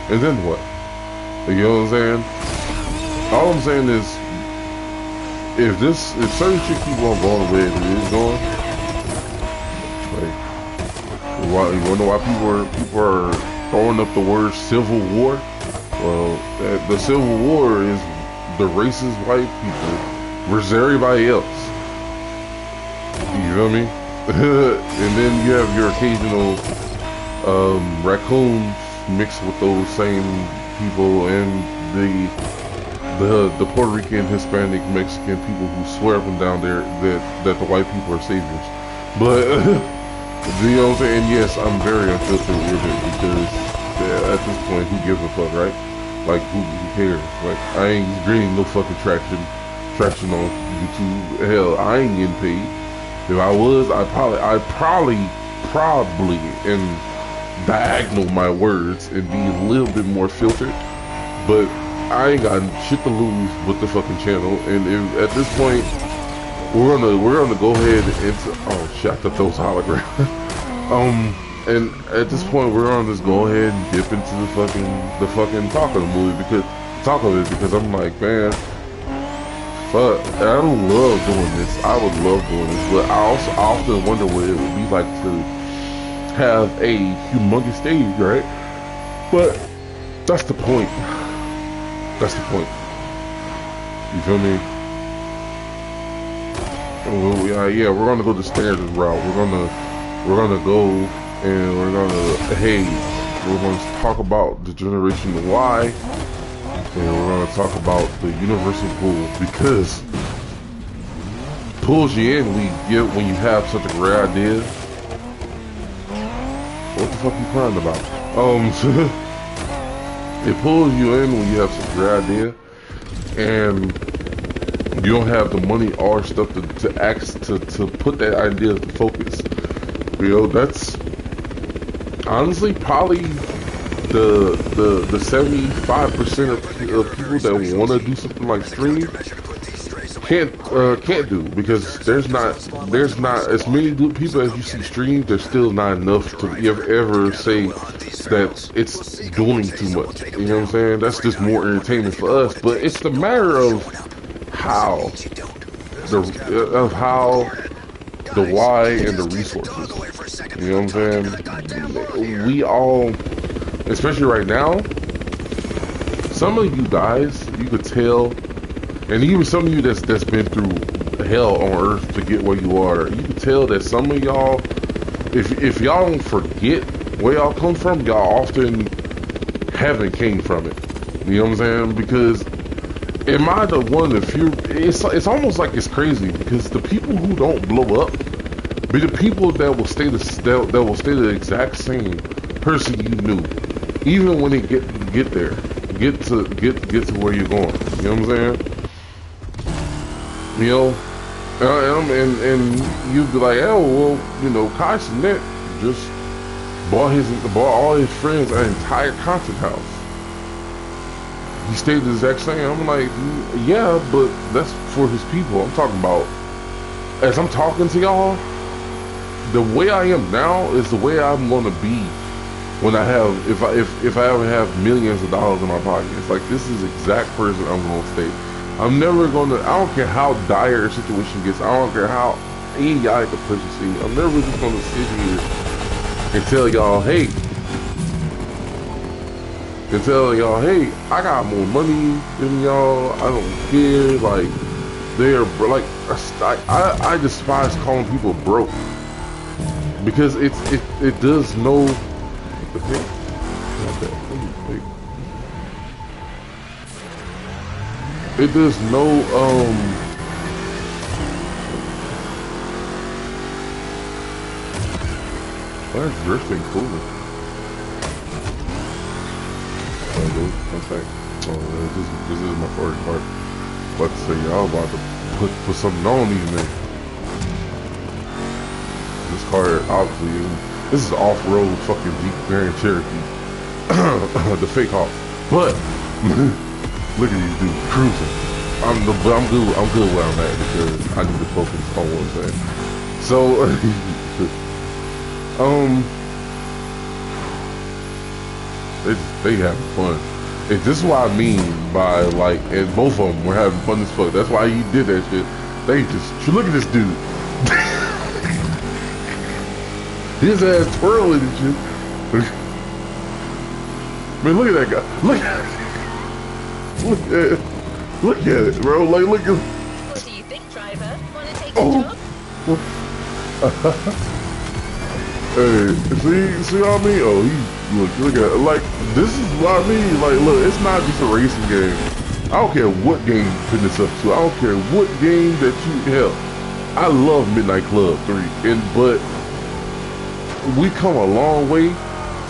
And then what? You know what I'm saying? All I'm saying is, if certain shit keep on going the way it is going, like, you wanna know why people are throwing up the word Civil War? Well, the Civil War is the racist white people versus everybody else. You feel me? And then you have your occasional raccoons mixed with those same people, and the Puerto Rican, Hispanic, Mexican people who swear up and down there that the white people are saviors. But you know what I'm saying? Yes, I'm very unfiltered with it, because at this point, who gives a fuck, right? Like, who cares? Like, I ain't getting no fucking traction on YouTube. Hell, I ain't getting paid. If I was, I probably and diagonal my words and be a little bit more filtered. But I ain't got shit to lose with the fucking channel. And at this point, we're gonna go ahead into, oh shit, I thought those holograms. And at this point, we're gonna just go ahead and dip into the fucking talk of the movie, because I'm like, man, I don't love doing this. I would love doing this, but I often wonder what it would be like to have a humongous stage, right? But that's the point. That's the point. You feel me? Well, yeah, we're gonna go the standard route. We're gonna go and we're gonna talk about the Generation Y, and we're gonna talk about the universal pull, because pulls you in when you have such a great idea. What the fuck are you crying about? It pulls you in when you have such a great idea, and you don't have the money or stuff to put that idea to focus. You know, that's honestly probably the 75% of people that want to do something like stream can't do, because there's not as many good people as you see stream. There's still not enough to ever say that it's doing too much. You know what I'm saying? That's just more entertainment for us. But it's the matter of how the why and the resources. You know what I'm saying? We all, especially right now, some of you guys, you could tell. And even some of you that's been through hell on earth to get where you are, you can tell that some of y'all, if y'all don't forget where y'all come from, y'all often haven't came from it. You know what I'm saying? Because am I the one that few? It's almost like it's crazy, because the people who don't blow up be the people that will stay the exact same person you knew, even when they get there, get to where you're going. You know what I'm saying? You know, and you'd be like, oh, well, you know, Kai Cenat just bought all his friends an entire concert house. He stayed the exact same. I'm like, yeah, but that's for his people. I'm talking about, as I'm talking to y'all, the way I am now is the way I'm gonna be when I have, if I ever have millions of dollars in my pocket. It's like, this is the exact person I'm gonna stay. I'm never gonna, I don't care how dire a situation gets, I don't care how idiotic the person seems, I'm never just gonna sit here and tell y'all, hey, I got more money than y'all, I don't care, like, they're, like, I despise calling people broke, because it does no, it does no, why is drifting cooler? Okay. Oh, this is my first part. About to say, y'all about to put something on these niggas. This car, obviously, this is off-road fucking Jeep Grand Cherokee. The fake Hawk. But, look at these dudes cruising. I'm good where I'm at, because I need to focus on one thing. So, they having fun. And this is what I mean by, like, and both of them were having fun as fuck. That's why he did that shit. They just, look at this dude. His ass twirling and shit. Man, look at that guy. Look at it, bro. Like, look at. What do you think, driver? Want to take the job? Hey, see what I mean? Oh, look at it. Like, this is what I mean. Like, look, it's not just a racing game. I don't care what game you put this up to. I don't care what game that you, hell, I love Midnight Club 3, but we come a long way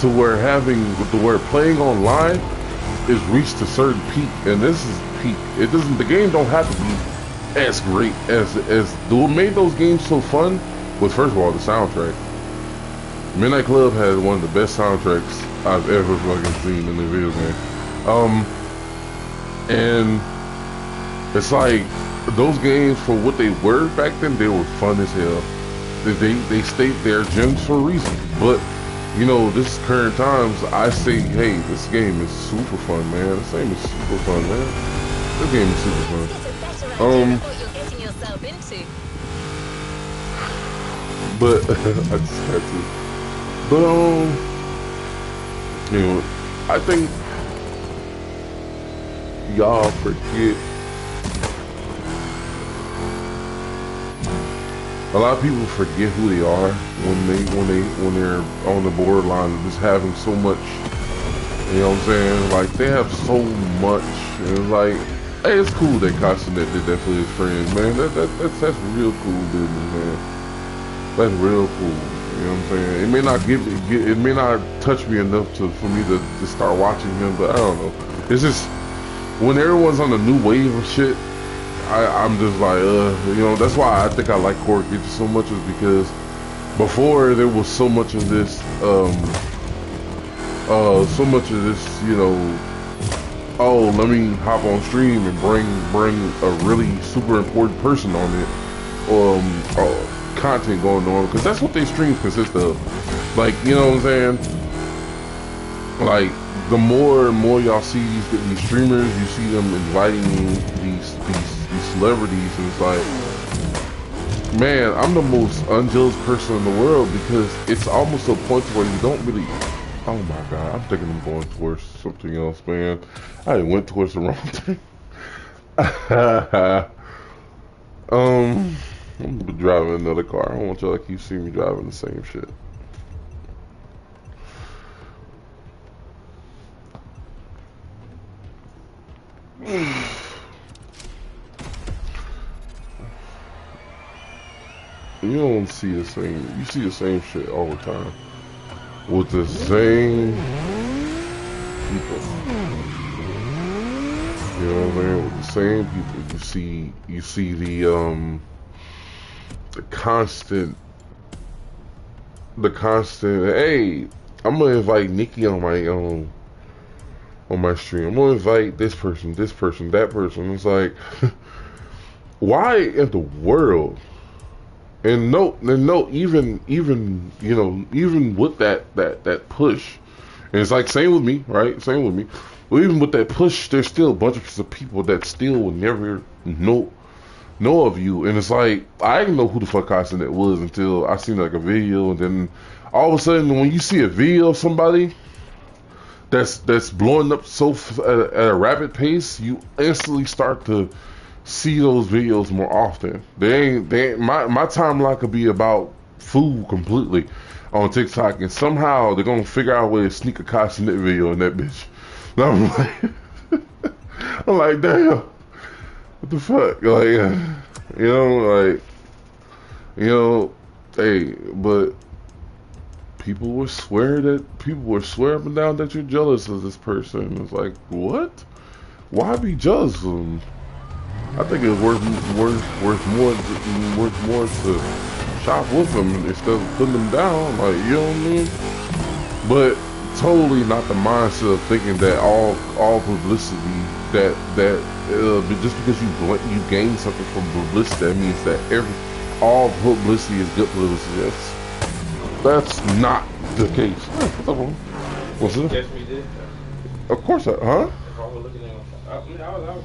to where playing online is reached a certain peak, and this is peak. The game don't have to be as great as what made those games so fun was, first of all, the soundtrack. Midnight Club had one of the best soundtracks I've ever fucking seen in a video game. And it's like, those games, for what they were back then, they were fun as hell. They stayed there gems for a reason. But, you know, this current times, I say, hey, this game is super fun, man. This game is super fun, man. This game is super fun. Um, what you're getting yourself into. but I just had to. But you know, I think y'all forget. A lot of people forget who they are when they're on the borderline of just having so much. You know what I'm saying? Like they have so much, and it's like, hey, it's cool that Castanet did that for his friends, man. That's real cool business, man. That's real cool. You know what I'm saying? It may not it may not touch me enough for me to start watching him, but I don't know. It's just when everyone's on the new wave of shit, I'm just like, you know, that's why I think I like Corey Gidget so much, is because before there was so much of this, you know, oh, let me hop on stream and bring a really super important person on it, content going on, because that's what they streams consist of. Like, you know what I'm saying? Like, the more and more y'all see these streamers, you see them inviting these celebrities, and it's like, man, I'm the most unjealous person in the world, because it's almost to a point where you don't really. Oh my god, I'm thinking I'm going towards something else, man. I went towards the wrong thing. I'm gonna be driving another car. I don't want y'all to keep seeing me driving the same shit. You don't see the same. You see the same shit all the time with the same people. You know what I mean? With the same people. You see the constant. Hey, I'm gonna invite Nikki on my stream. I'm gonna invite this person, that person. It's like, why in the world? And even you know, even with that push, and it's like same with me, right? Same with me. But even with that push, there's still a bunch of people that still will never know of you. And it's like, I didn't know who the fuck Castanet was until I seen like a video, and then all of a sudden when you see a video of somebody that's blowing up at a rapid pace, you instantly start to see those videos more often. My timeline could be about food completely on TikTok, and somehow they're gonna figure out a way to sneak a Castanet video in that bitch. And I'm like, I'm like, damn, what the fuck? Like, you know, like, you know, hey, but people will swear up and down that you're jealous of this person. It's like, what? Why be jealous of them? I think it's worth more to shop with them instead of putting them down. Like, you know what I mean? But totally not the mindset of thinking that all publicity that just because you gain something from publicity, that means that all publicity is good publicity. That's not the case. What's it? Guess we did. Of course, huh? If I was looking at, I was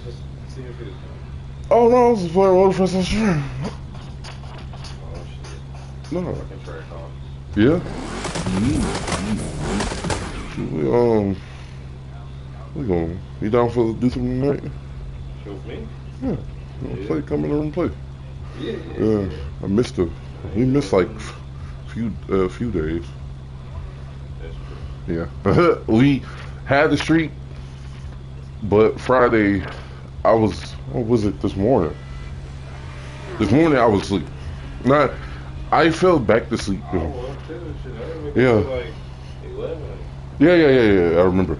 just seeing if it was. Oh no, I was playing MOTORFEST on stream. Oh shit. No. Fucking track off. Yeah. We going. You down for do something tonight? Shows me? Yeah. Play, come in the room and play. Yeah. I missed it. We missed like few days. That's true. Yeah. We had the streak, but Friday what was it this morning? This morning I was asleep. I fell back to sleep. I was too. Shit, Yeah. Like 11. Yeah. I remember.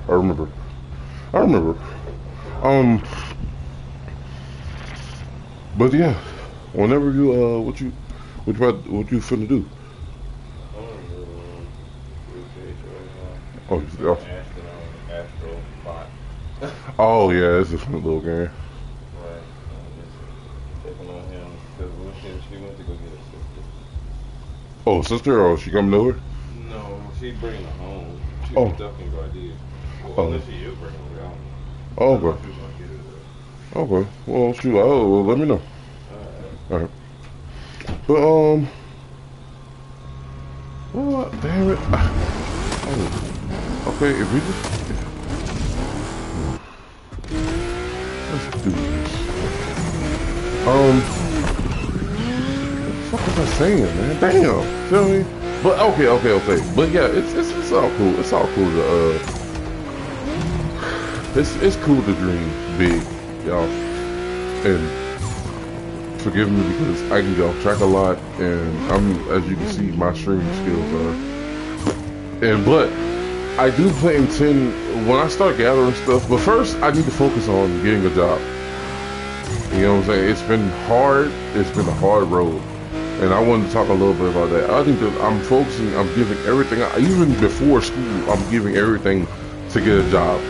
But yeah, whenever you what you finna do? Oh, yeah. Astro bot. Oh yeah, it's just a little game. Right. Taking on him because she went to go get her sister. Oh, sister, or she coming over? No, she bringing her home. She Oh. was stuck in Gardea. Well, Oh. unless she is bringing her out. Oh, I don't know okay. if she was gonna get her there. Okay. Well, shoot. Oh, well, let me know. All right. But well, damn it. Oh, okay. If we just let's do this. What the fuck was I saying, man? Damn. Feel me? But okay. But yeah, it's all cool. It's all cool to it's cool to dream big, y'all. And forgive me because I can get off track a lot, and as you can see, my streaming skills are. But I do intend when I start gathering stuff. But first, I need to focus on getting a job. You know what I'm saying? It's been hard. It's been a hard road, and I wanted to talk a little bit about that. I think that I'm focusing. I'm giving everything. Even before school, I'm giving everything to get a job.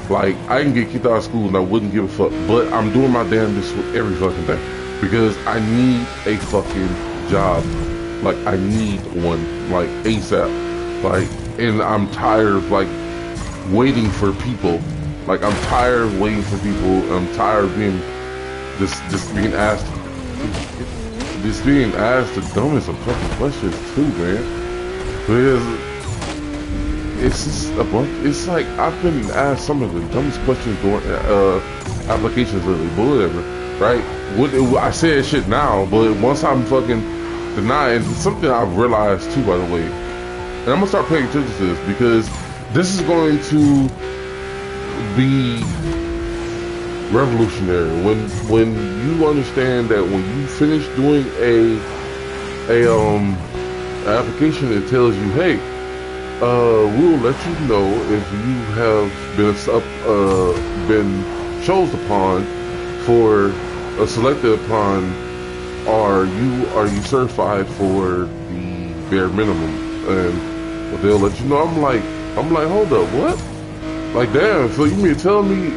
Like, I can get kicked out of school and I wouldn't give a fuck, but I'm doing my damnedest with every fucking thing because I need a fucking job. Like, I need one, like, ASAP. Like, and I'm tired of, like, waiting for people. Like, I'm tired of waiting for people. I'm tired of being just being asked the dumbest of fucking questions too, man. Because it's just a bunch. It's like I've been asked some of the dumbest questions during applications lately, but whatever, right? I say shit now, but once I'm fucking denied, it's something I've realized too, by the way, and I'm gonna start paying attention to this because this is going to be revolutionary when you understand that when you finish doing a application, it tells you, hey. We'll let you know if you have been chosen upon for selected upon. Are you certified for the bare minimum? And they'll let you know. I'm like, hold up, what? Like, damn. So you mean tell me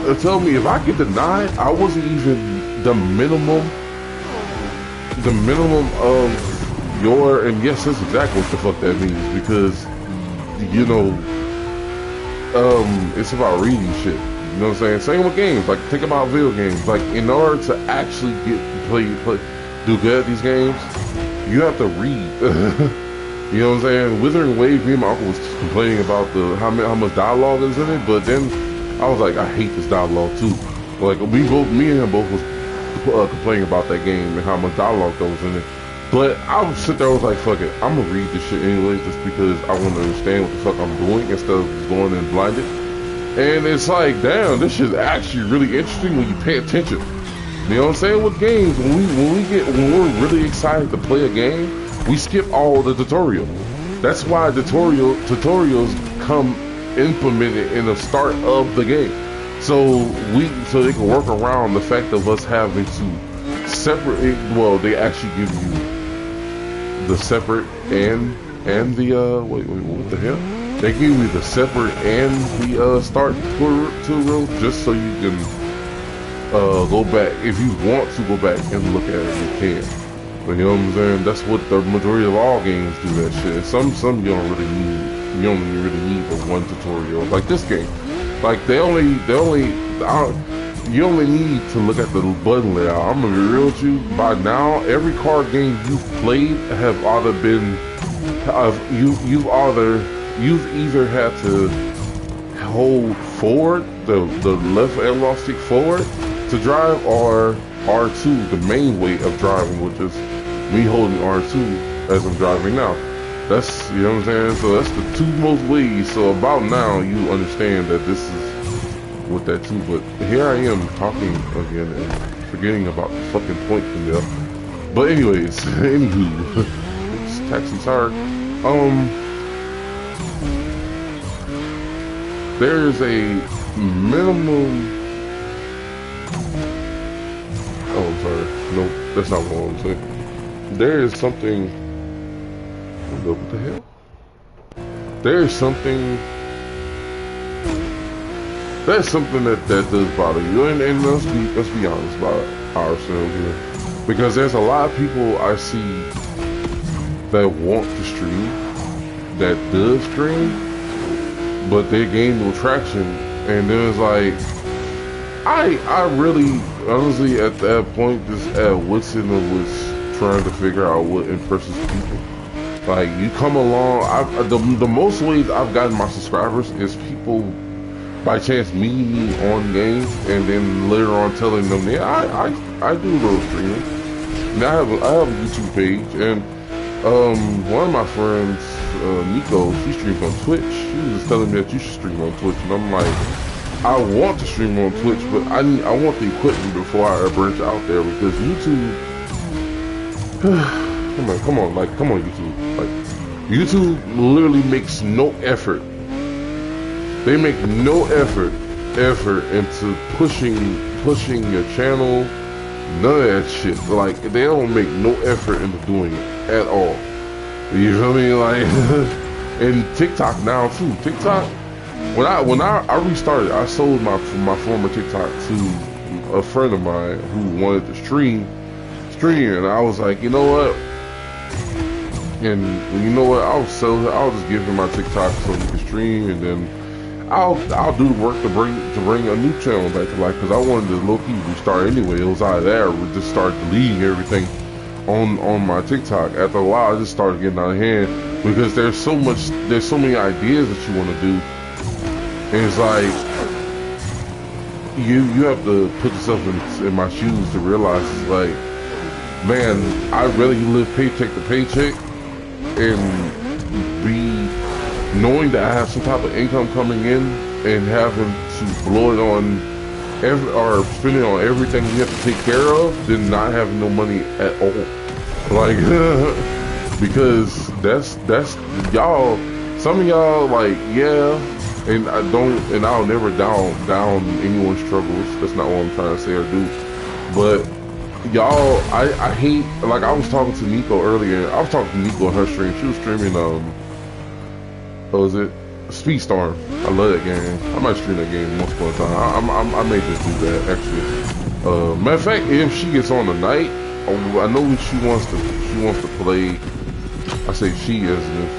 if I get denied, I wasn't even the minimum of your. And yes, that's exactly what the fuck that means because. You know, it's about reading shit. You know what I'm saying? Same with games. Like, think about video games. Like, in order to actually do good at these games, you have to read. You know what I'm saying? Withering Wave, me and my uncle was complaining about how much dialogue is in it, but then I was like, I hate this dialogue too. Like, me and him both was complaining about that game and how much dialogue that was in it. But I would sit there, I was like, fuck it, I'm gonna read this shit anyway, just because I want to understand what the fuck I'm doing instead of just going in blinded. And it's like, damn, this shit's actually really interesting when you pay attention. You know what I'm saying? With games, when we're really excited to play a game, we skip all the tutorial. That's why tutorials come implemented in the start of the game. So they can work around the fact of us having to separate. Well, they actually give you the separate and the wait, what the hell? They give you the separate and the start tutorial just so you can go back. If you want to go back and look at it, you can. But you know what I'm saying? That's what the majority of all games do, that shit. Some you don't really need. You don't really need the one tutorial like this game. Like you only need to look at the button layout. I'm gonna be real with you. By now, every card game you've played have either been, you've either had to hold forward, the left analog stick forward to drive, or R2, the main way of driving, which is me holding R2 as I'm driving now. That's, you know what I'm saying? So that's the two most ways. So about now, you understand that this is with that too, but here I am talking again and forgetting about the fucking point from there. But anyways, anywho, it's taxi tired. There's a minimum. Oh, I'm sorry. No, that's not what I'm saying. There is something. What the hell? There is something. That's something that does bother you, and let's be honest about ourselves here, because there's a lot of people I see that want to stream, that does stream, but they gain no traction, and then it's like, I really, honestly, at that point, just at Woodson was trying to figure out what impresses people. Like, you come along, the most ways I've gotten my subscribers is people by chance meeting me on games, and then later on telling them, yeah, I do a little streaming. And I have a YouTube page, and one of my friends, Nico, she streams on Twitch. She was just telling me that you should stream on Twitch, and I'm like, I want to stream on Twitch, but I want the equipment before I branch out there, because YouTube. come on, YouTube. Like, YouTube literally makes no effort. They make no effort into pushing your channel. None of that shit. Like, they don't make no effort into doing it at all. You feel me? Like, and TikTok now too. TikTok. When I restarted, I sold my former TikTok to a friend of mine who wanted to stream, and I was like, you know what? And you know what? I'll just give him my TikTok so he can stream, and then I'll do the work to bring a new channel back to life, because I wanted to low-key restart anyway. It was out of there. We just started deleting everything on my TikTok. After a while, I just started getting out of hand, because there's so many ideas that you want to do, and it's like you have to put yourself in my shoes to realize, it's like, man, I really live paycheck to paycheck, and knowing that I have some type of income coming in and having to blow it on or spend it on everything you have to take care of, than not having no money at all. Like, because that's y'all. Some of y'all, like, yeah, and I'll never down anyone's struggles. That's not what I'm trying to say or do. But y'all, I hate, like, I was talking to Nico earlier. I was talking to Nico on her stream. She was streaming what was it? Speedstorm. I love that game. I might stream that game once upon a time. I may just do that, actually. Matter of fact, if she gets on tonight, I know she wants to play. I say she as if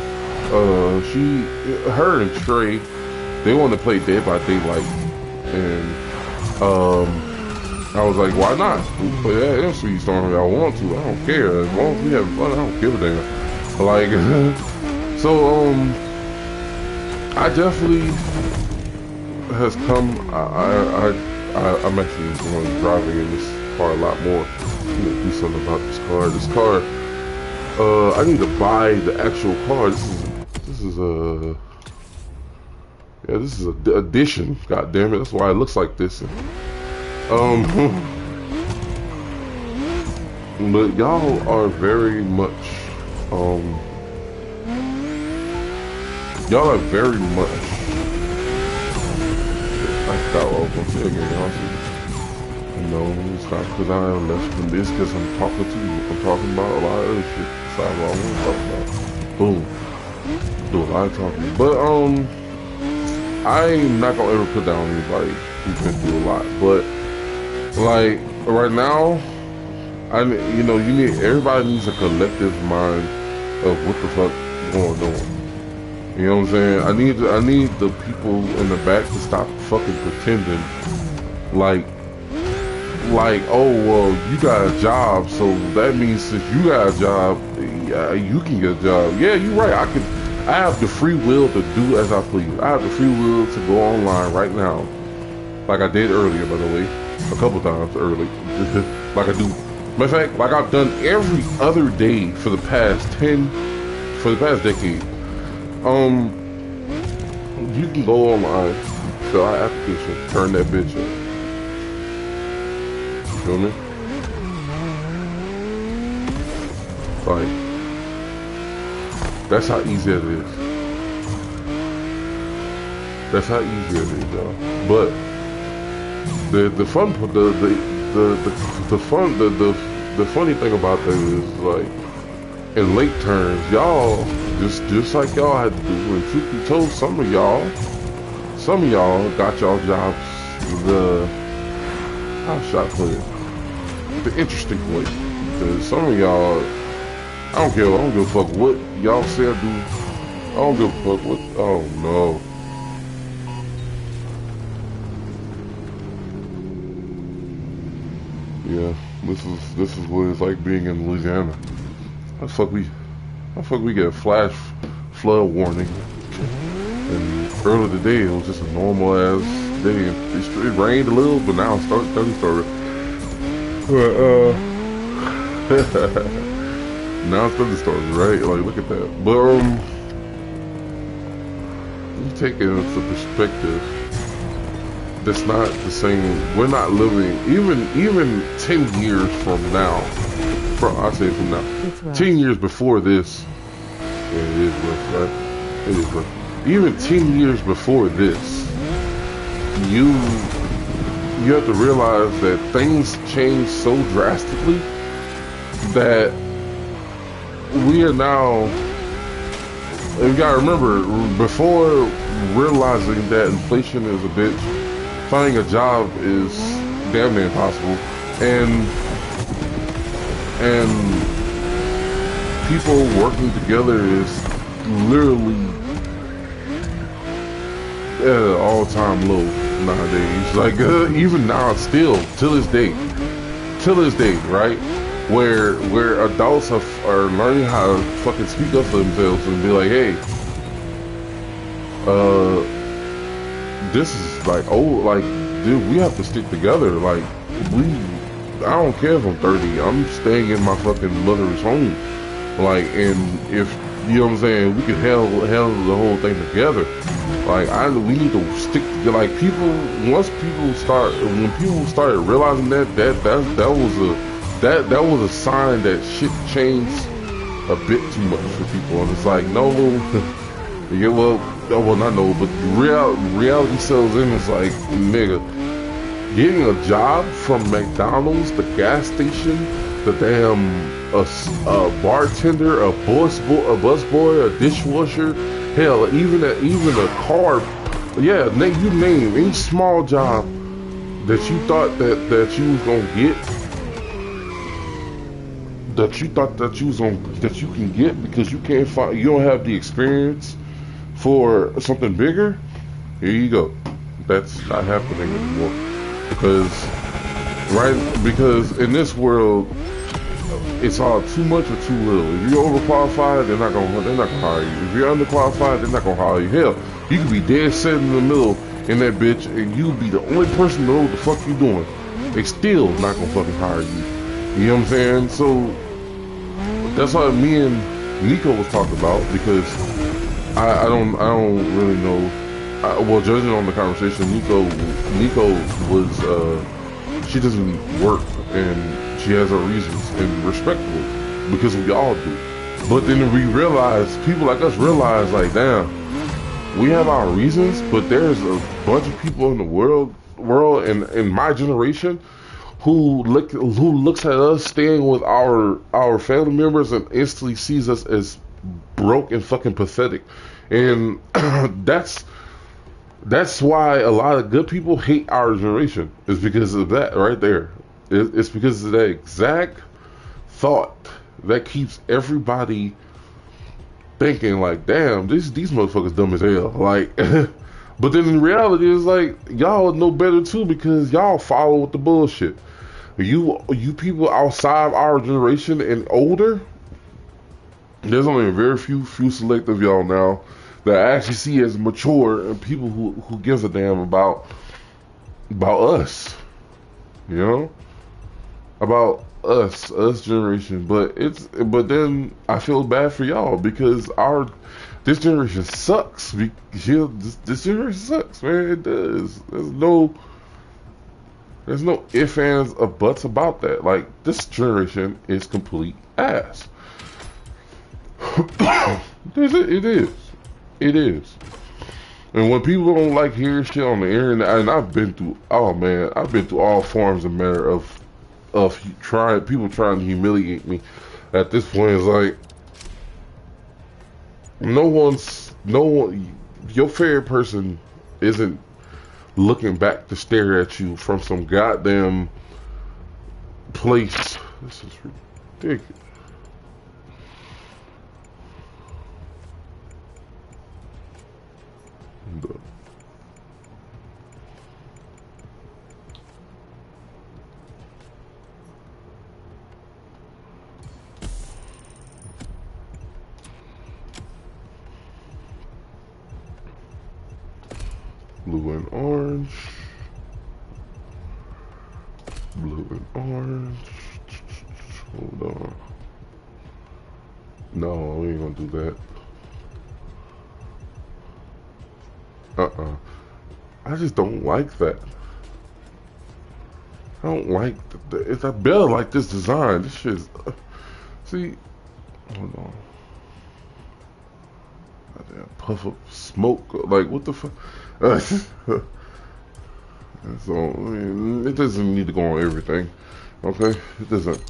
her and Trey, they want to play Dead by Daylight, and I was like, why not? We play that in Speedstorm if y'all want to. I don't care. As long as we have fun, I don't give a damn. Like, so I definitely has come. I'm actually going to be driving in this car a lot more. I need to do something about this car. This car, I need to buy the actual car. This is a addition. God damn it! That's why it looks like this. But y'all are very much y'all are very much. I forgot what I was gonna say again, honestly. No, it's not because I am less than this, because I'm talking to you. I'm talking about a lot of other shit besides what I want to talk about. Boom. Do a lot of talking. But I'm not gonna ever put down anybody who's been through a lot. But like right now, everybody needs a collective mind of what the fuck going on. You know what I'm saying? I need the people in the back to stop fucking pretending like, oh, well, you got a job, so that means since you got a job, yeah, you can get a job. Yeah, you're right. I have the free will to do as I please. I have the free will to go online right now, like I did earlier, by the way, a couple times early, like I do. Matter of fact, like I've done every other day for the past decade. You can go online, fill out an application, turn that bitch in. You feel me? Like, that's how easy it is. That's how easy it is, y'all. But the funny thing about that is, like, in late turns, y'all just like y'all had to do. And truth be told, some of y'all got y'all jobs how should I put it? The interesting way. Because some of y'all, I don't give a fuck what y'all say or do. I don't give a fuck what. Oh no. Yeah, this is what it's like being in Louisiana. How the fuck we get a flash flood warning? And earlier today it was just a normal ass day. It rained a little, but now it's started. But now it's thunderstorms, right? Like look at that. But you take it into perspective. That's not the same. We're not living even 10 years from now. I say from now. 10 years before this. Yeah, it is rough, right? It is rough. Even 10 years before this, you have to realize that things change so drastically that we are now. You gotta remember, before realizing that inflation is a bitch, finding a job is damn near impossible, and people working together is literally at an all-time low nowadays. Like even now, still to this day, right? Where adults are learning how to fucking speak up for themselves and be like, hey, this is like, oh, like, dude, we have to stick together. Like, I don't care if I'm 30, I'm staying in my fucking mother's home. Like, and if, you know what I'm saying, we could handle the whole thing together. Like, we need to stick together. Like, when people started realizing that was a sign that shit changed a bit too much for people. And it's like, no, yeah, well, not no, but reality sells in. It's like, nigga, getting a job from McDonald's, the gas station, the damn a bartender, a busboy, a dishwasher, hell, even a car. Yeah, you name any small job that you thought that you was gonna get, that you thought that you can get because you don't have the experience for something bigger. Here you go. That's not happening anymore because in this world it's all too much or too little. If you're overqualified, they're not gonna hire you. If you're underqualified, they're not gonna hire you. Hell, you could be dead set in the middle in that bitch, and you be the only person to know what the fuck you doing. They still not gonna fucking hire you. You know what I'm saying? So that's what me and Nico was talking about, because I don't really know. Well, judging on the conversation, Nico was she doesn't work and she has her reasons, and respectable, because we all do. But then we realize, people like us realize, like, damn, we have our reasons, but there's a bunch of people in the world and in my generation who looks at us staying with our family members and instantly sees us as broke and fucking pathetic. And that's why a lot of good people hate our generation, is because of that right there. It's because of that exact thought that keeps everybody thinking like, damn, these motherfuckers dumb as hell. Like, but then in reality, it's like, y'all know better too, because y'all follow with the bullshit. You people outside of our generation and older, there's only a very few select of y'all now that I actually see as mature and people who gives a damn about us, you know, about us generation. But then I feel bad for y'all, because this generation sucks. This generation sucks, man. It does. There's no ifs, ands, or buts about that. Like, this generation is complete ass. It is. And when people don't like hearing shit on the internet, and I've been through all forms of manner of people trying to humiliate me. At this point, it's like, no one, your favorite person isn't looking back to stare at you from some goddamn place. This is ridiculous. Blue and orange. Blue and orange. Hold on. No, we ain't gonna do that. I just don't like that. I don't like it's I better like this design. This shit's see. Hold on. Goddamn puff up smoke. Like what the fuck? So I mean, it doesn't need to go on everything. Okay, it doesn't.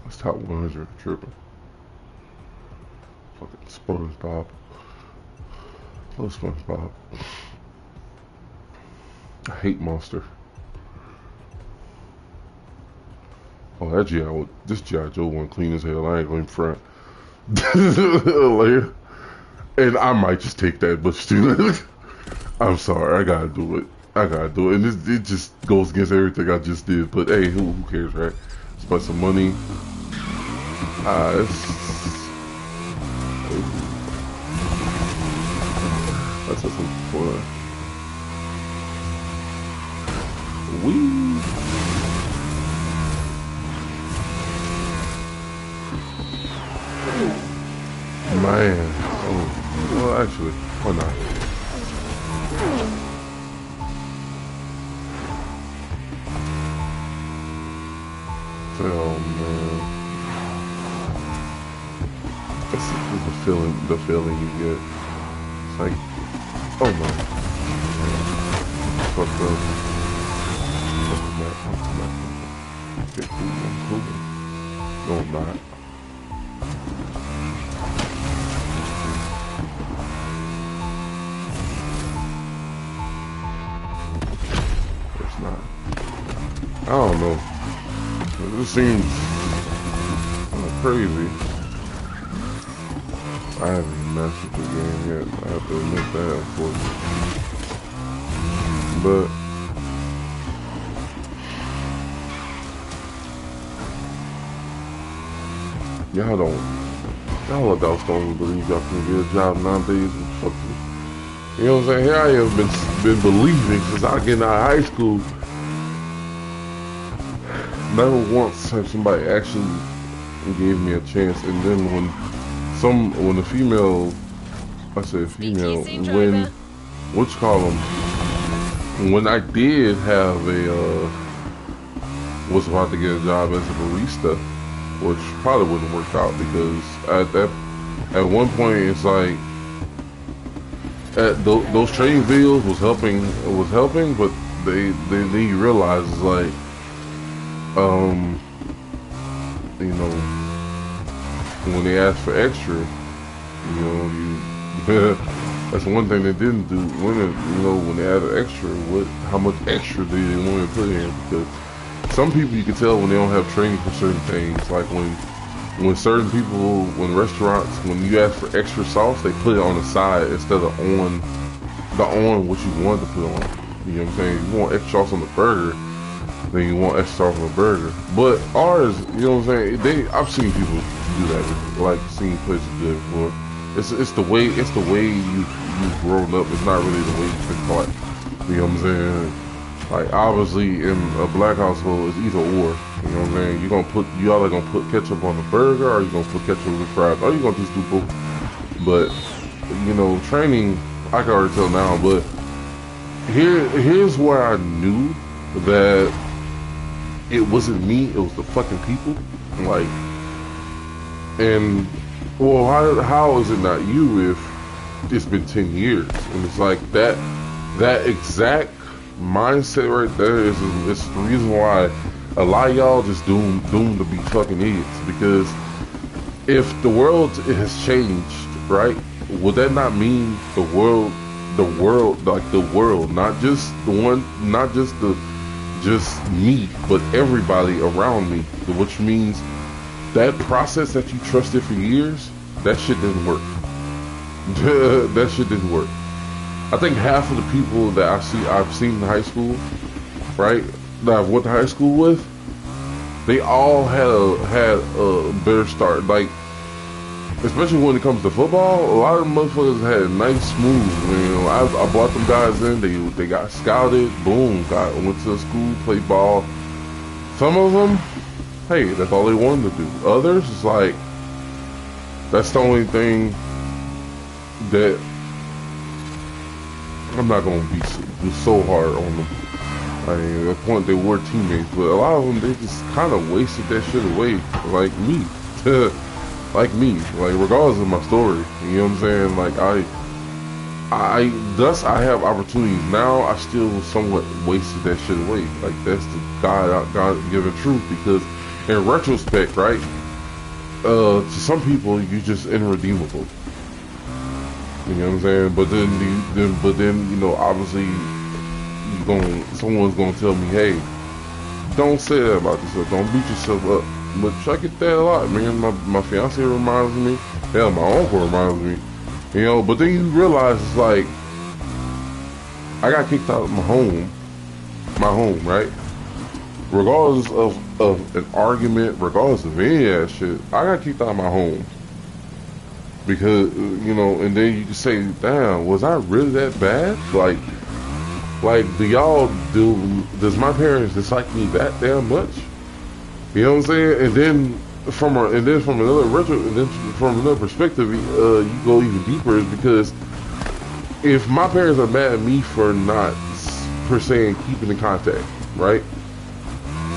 Let's top 100 tripping. Fucking SpongeBob. Love SpongeBob. I hate Monster. Oh, that this G.I. Joe one clean as hell. I ain't going front. Like, and I might just take that butch too. I'm sorry, I gotta do it. And it just goes against everything I just did. But hey, who cares, right? Spend some money. That's just some fun. Man. Oh, well, actually, why not? Oh man, this is the feeling you get. It's like, oh my, fucked up. Okay, cool, I'm cool. No, I'm not. It's not. I don't know. It seems crazy. I haven't even mastered the game yet. I have to admit that, unfortunately. But y'all adults don't believe y'all can get a job nowadays. You know what I'm saying? Here I have been believing since I get out of high school. Never once have somebody actually gave me a chance, and then when a female, I said female, when I did have was about to get a job as a barista, which probably wouldn't work out because at one point it's like those training videos was helping, but then you realize it's like. You know, when they ask for extra, you know, that's one thing they didn't do. When they added extra, how much extra do they want to put in? Because some people you can tell when they don't have training for certain things. Like when certain people, when restaurants, when you ask for extra sauce, they put it on the side instead of on what you want to put on. You know what I'm saying? You want extra sauce on the burger. Then you want extra sauce on a burger. But ours, you know what I'm saying? I've seen people do that. Like seen places do it before. It's the way you've grown up. It's not really the way you've been taught. You know what I'm saying? Like obviously in a black household, it's either or. You know what I'm saying? You either gonna put ketchup on the burger, or you gonna put ketchup on the fries, or you gonna just do both. But you know, training, I can already tell now. But here's where I knew that. It wasn't me, it was the fucking people. Like, and, well, how is it not you if it's been 10 years? And it's like that exact mindset right there is the reason why a lot of y'all just doomed to be fucking idiots. Because if the world has changed, right, would that not mean the world, like the world, not just me, but everybody around me, which means that process that you trusted for years, that shit didn't work. That shit didn't work. I think half of the people that I've seen in high school, right, that I went to high school with, they all had a better start. Like, especially when it comes to football, a lot of them motherfuckers had nice moves. You know, I brought them guys in. They got scouted. Boom, went to school, played ball. Some of them, hey, that's all they wanted to do. Others, it's like that's the only thing that I'm not gonna be so hard on them. I mean, at the point they were teammates, but a lot of them, they just kind of wasted that shit away, like me. Like me, like regardless of my story, you know what I'm saying? Like thus I have opportunities now. I still somewhat wasted that shit away. Like that's the God given truth, because in retrospect, right? To some people, you just irredeemable. You know what I'm saying? But then you know, obviously, someone's gonna tell me, hey, don't say that about yourself. Don't beat yourself up. But I get that a lot, man. My fiance reminds me. Hell, my uncle reminds me. You know, but then you realize it's like I got kicked out of my home, right? Regardless of an argument, regardless of any of that shit, I got kicked out of my home. Because, you know, and then you can say, damn, was I really that bad? Like, does my parents dislike me that damn much? You know what I'm saying? And then from another perspective, you go even deeper, is because if my parents are mad at me for not per se keeping in contact, right?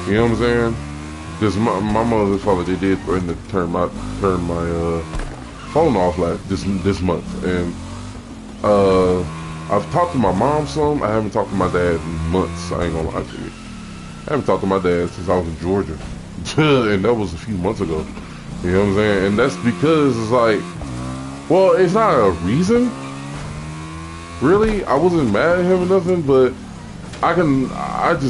You know what I'm saying? Because my mother and father, they did threaten to turn my phone off this month, and I've talked to my mom some. I haven't talked to my dad in months. I ain't gonna lie to you. I haven't talked to my dad since I was in Georgia. And that was a few months ago. You know what I'm saying? And that's because it's like, well, it's not a reason. Really, I wasn't mad at him or nothing, but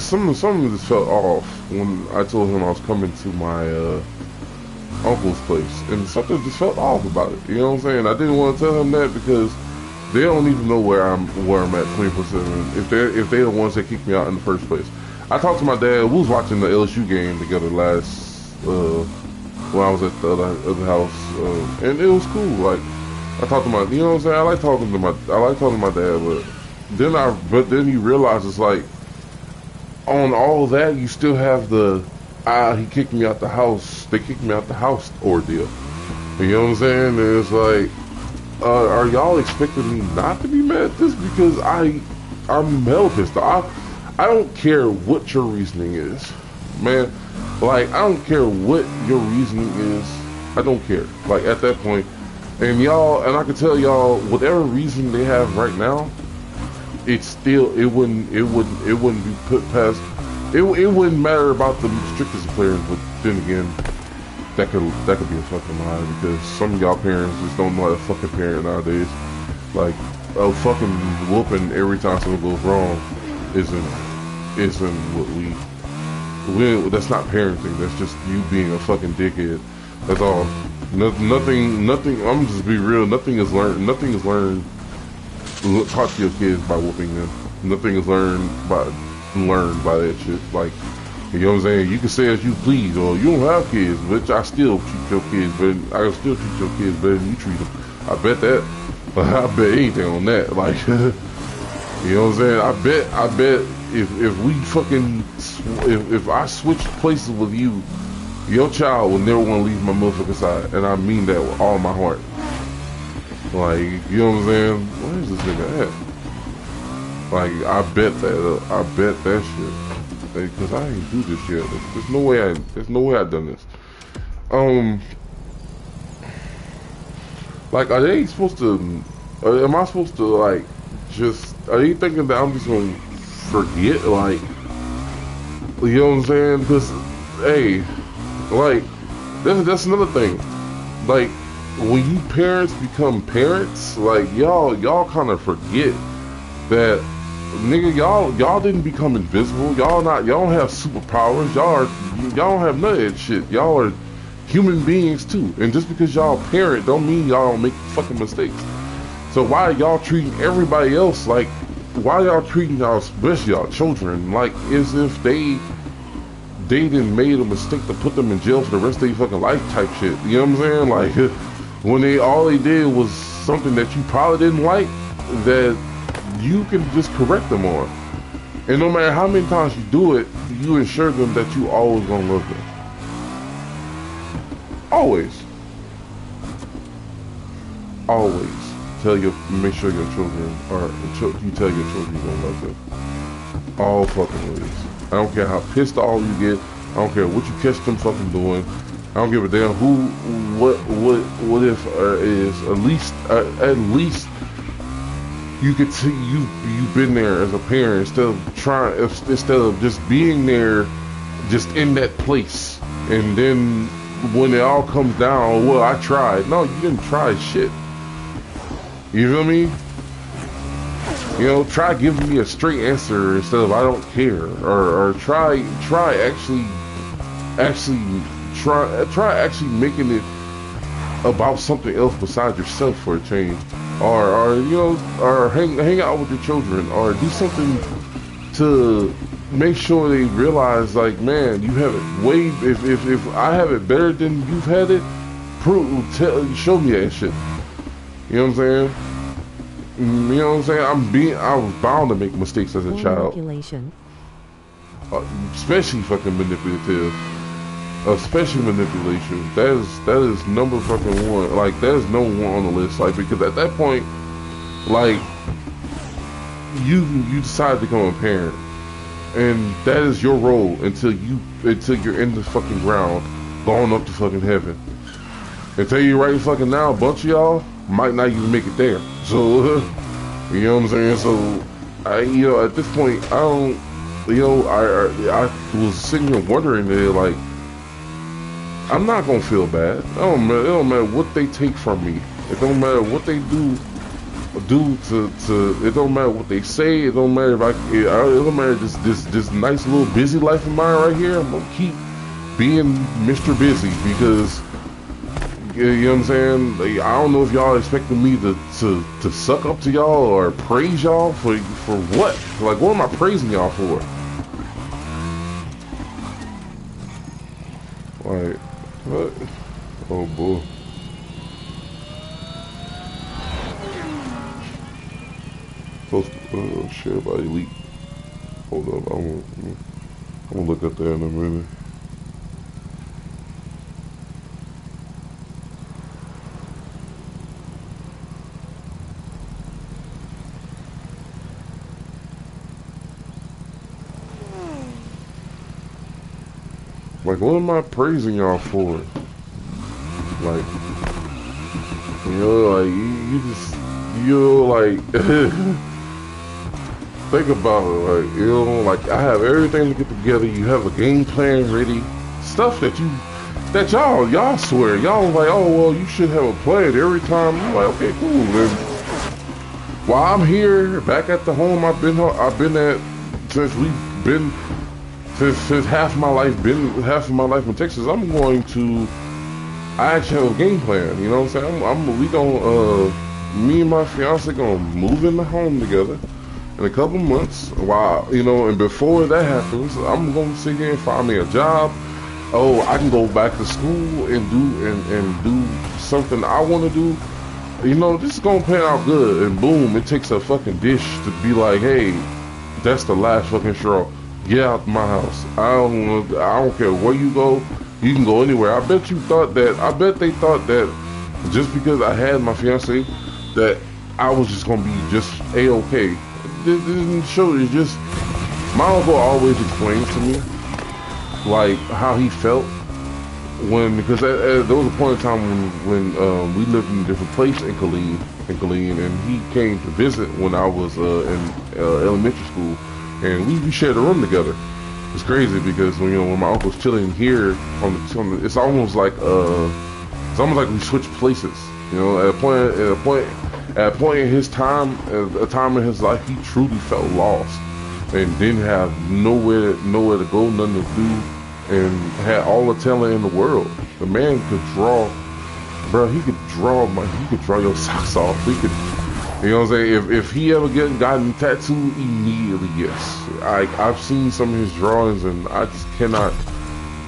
something just felt off when I told him I was coming to my uncle's place, and something just felt off about it. You know what I'm saying? I didn't want to tell him that because they don't even know where I'm at 24/7. If they're the ones that kicked me out in the first place. I talked to my dad. We was watching the LSU game together last when I was at the other house, and it was cool. Like, I talked to my, you know what I'm saying? I like talking to my dad, but then you realize it's like, on all that, you still have the he kicked me out the house. They kicked me out the house ordeal. You know what I'm saying? And it's like, are y'all expecting me not to be mad at this? Because I'm hell pissed off. I don't care what your reasoning is, man. Like, I don't care what your reasoning is. I don't care. Like, at that point, and I can tell y'all, whatever reason they have right now, it wouldn't be put past. It wouldn't matter about the strictest of players, but then again, that could be a fucking lie, because some of y'all parents just don't know how to fucking parent nowadays. Like, a fucking whooping every time something goes wrong isn't what we that's not parenting. That's just you being a fucking dickhead. That's all. Nothing. I'm just be real. Nothing is learned. Taught to your kids by whooping them. Nothing is learned by that shit. Like, you know what I'm saying? You can say as you please, or you don't have kids, but I still treat your kids better. I can still treat your kids better than you treat them. I bet that. I bet anything on that. Like, you know what I'm saying? I bet if we fucking if I switch places with you, your child will never want to leave my motherfucking side, and I mean that with all my heart. Like, you know what I'm saying? Where is this nigga at? Like, I bet that shit, because I ain't do this yet. There's no way I done this. Like, are they supposed to? Am I supposed to, like, just? Are they thinking that I'm just gonna forget? Like, you know what I'm saying? Because, hey, like, that's another thing. Like, when you parents become parents, like, y'all kind of forget that, nigga, y'all didn't become invisible. Y'all don't have superpowers. Y'all don't have none of that shit. Y'all are human beings too. And just because y'all parent don't mean y'all don't make fucking mistakes. So why are y'all treating everybody else like why y'all treating y'all, especially y'all children, like as if they didn't made a mistake to put them in jail for the rest of their fucking life type shit. You know what I'm saying? Like when all they did was something that you probably didn't like, that you can just correct them on. And no matter how many times you do it, you ensure them that you always gonna love them. Always. Always. Make sure your children you tell your children you're gonna love them. All fucking ways. I don't care how pissed off you get. I don't care what you catch them fucking doing. I don't give a damn what if is at least you could see you've been there as a parent instead of just being there, just in that place, and then when it all comes down, well, I tried. No, you didn't try shit. You feel me? You know, try giving me a straight answer instead of I don't care, or try actually making it about something else besides yourself for a change, or you know, or hang out with your children, or do something to make sure they realize, like, man, you have it way. If I have it better than you've had it, show me that shit. You know what I'm saying? You know what I'm saying? I was bound to make mistakes as a child. Manipulation. Especially fucking manipulative. Especially manipulation. That is number fucking one. Like, that is no one on the list. Like, because at that point, like, you decide to become a parent, and that is your role until you're in the fucking ground, going up to fucking heaven. And tell you right fucking now, a bunch of y'all might not even make it there. So, you know what I'm saying? So, at this point, I don't, I was sitting here wondering that, like, I'm not gonna feel bad. It don't matter what they take from me. It don't matter what they do to. It don't matter what they say. It don't matter it don't matter this nice little busy life of mine right here. I'm gonna keep being Mr. Busy, because. You know what I'm saying? Like, I don't know if y'all expecting me to suck up to y'all or praise y'all for what? Like, what am I praising y'all for? Like, what? Oh boy. Supposed to share by elite. Hold up, I'm gonna look at that in a minute. Like, what am I praising y'all for? Like, you know, like, like, think about it, like, you know, like, I have everything to get together, you have a game plan ready, stuff that y'all swear, y'all like, oh, well, you should have a plan every time. I'm like, okay, cool, man. While I'm here, back at the home I've been at since half of my life in Texas, I actually have a game plan, you know what I'm saying? Me and my fiance gonna move in the home together in a couple months, while, you know, and before that happens, I'm gonna sit here and find me a job. Oh, I can go back to school and do something I wanna do. You know, this is gonna pan out good, and boom, it takes a fucking dish to be like, hey, that's the last fucking straw. Get out my house. I don't care where you go. You can go anywhere. I bet they thought that just because I had my fiance, that I was just gonna be just A-okay. This didn't show. It's just, my uncle always explained to me, like, how he felt because there was a point in time when we lived in a different place in Killeen, and he came to visit when I was in elementary school. And we shared a room together. It's crazy because when my uncle's chilling here it's almost like we switched places. You know, at a point in his time, a time in his life, he truly felt lost and didn't have nowhere to go, nothing to do, and had all the talent in the world. The man could draw, bro. He could draw your socks off. You know what I'm saying? If he ever gotten tattooed, immediately yes. I've seen some of his drawings and I just cannot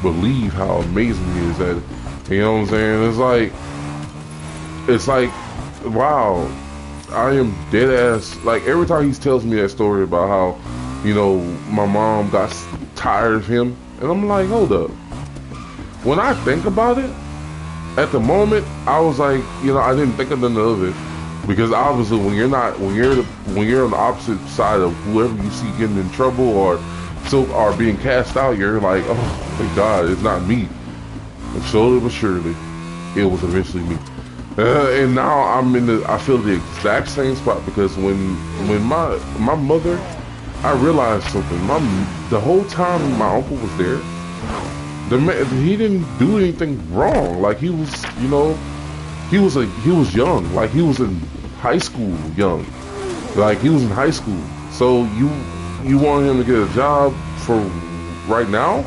believe how amazing he is at it. You know what I'm saying? It's like, wow, I am dead ass. Like every time he tells me that story about how, you know, my mom got tired of him, and I'm like, hold up. When I think about it, at the moment, I was like, you know, I didn't think of none of it. Because obviously, when you're on the opposite side of whoever you see getting in trouble or being cast out, you're like, oh, thank God, it's not me. And slowly but surely, it was eventually me. And now I feel the exact same spot because when my mother, I realized something. The whole time my uncle was there, he didn't do anything wrong. Like he was, you know. He was young, like he was in high school young, like he was in high school. So you wanted him to get a job for right now,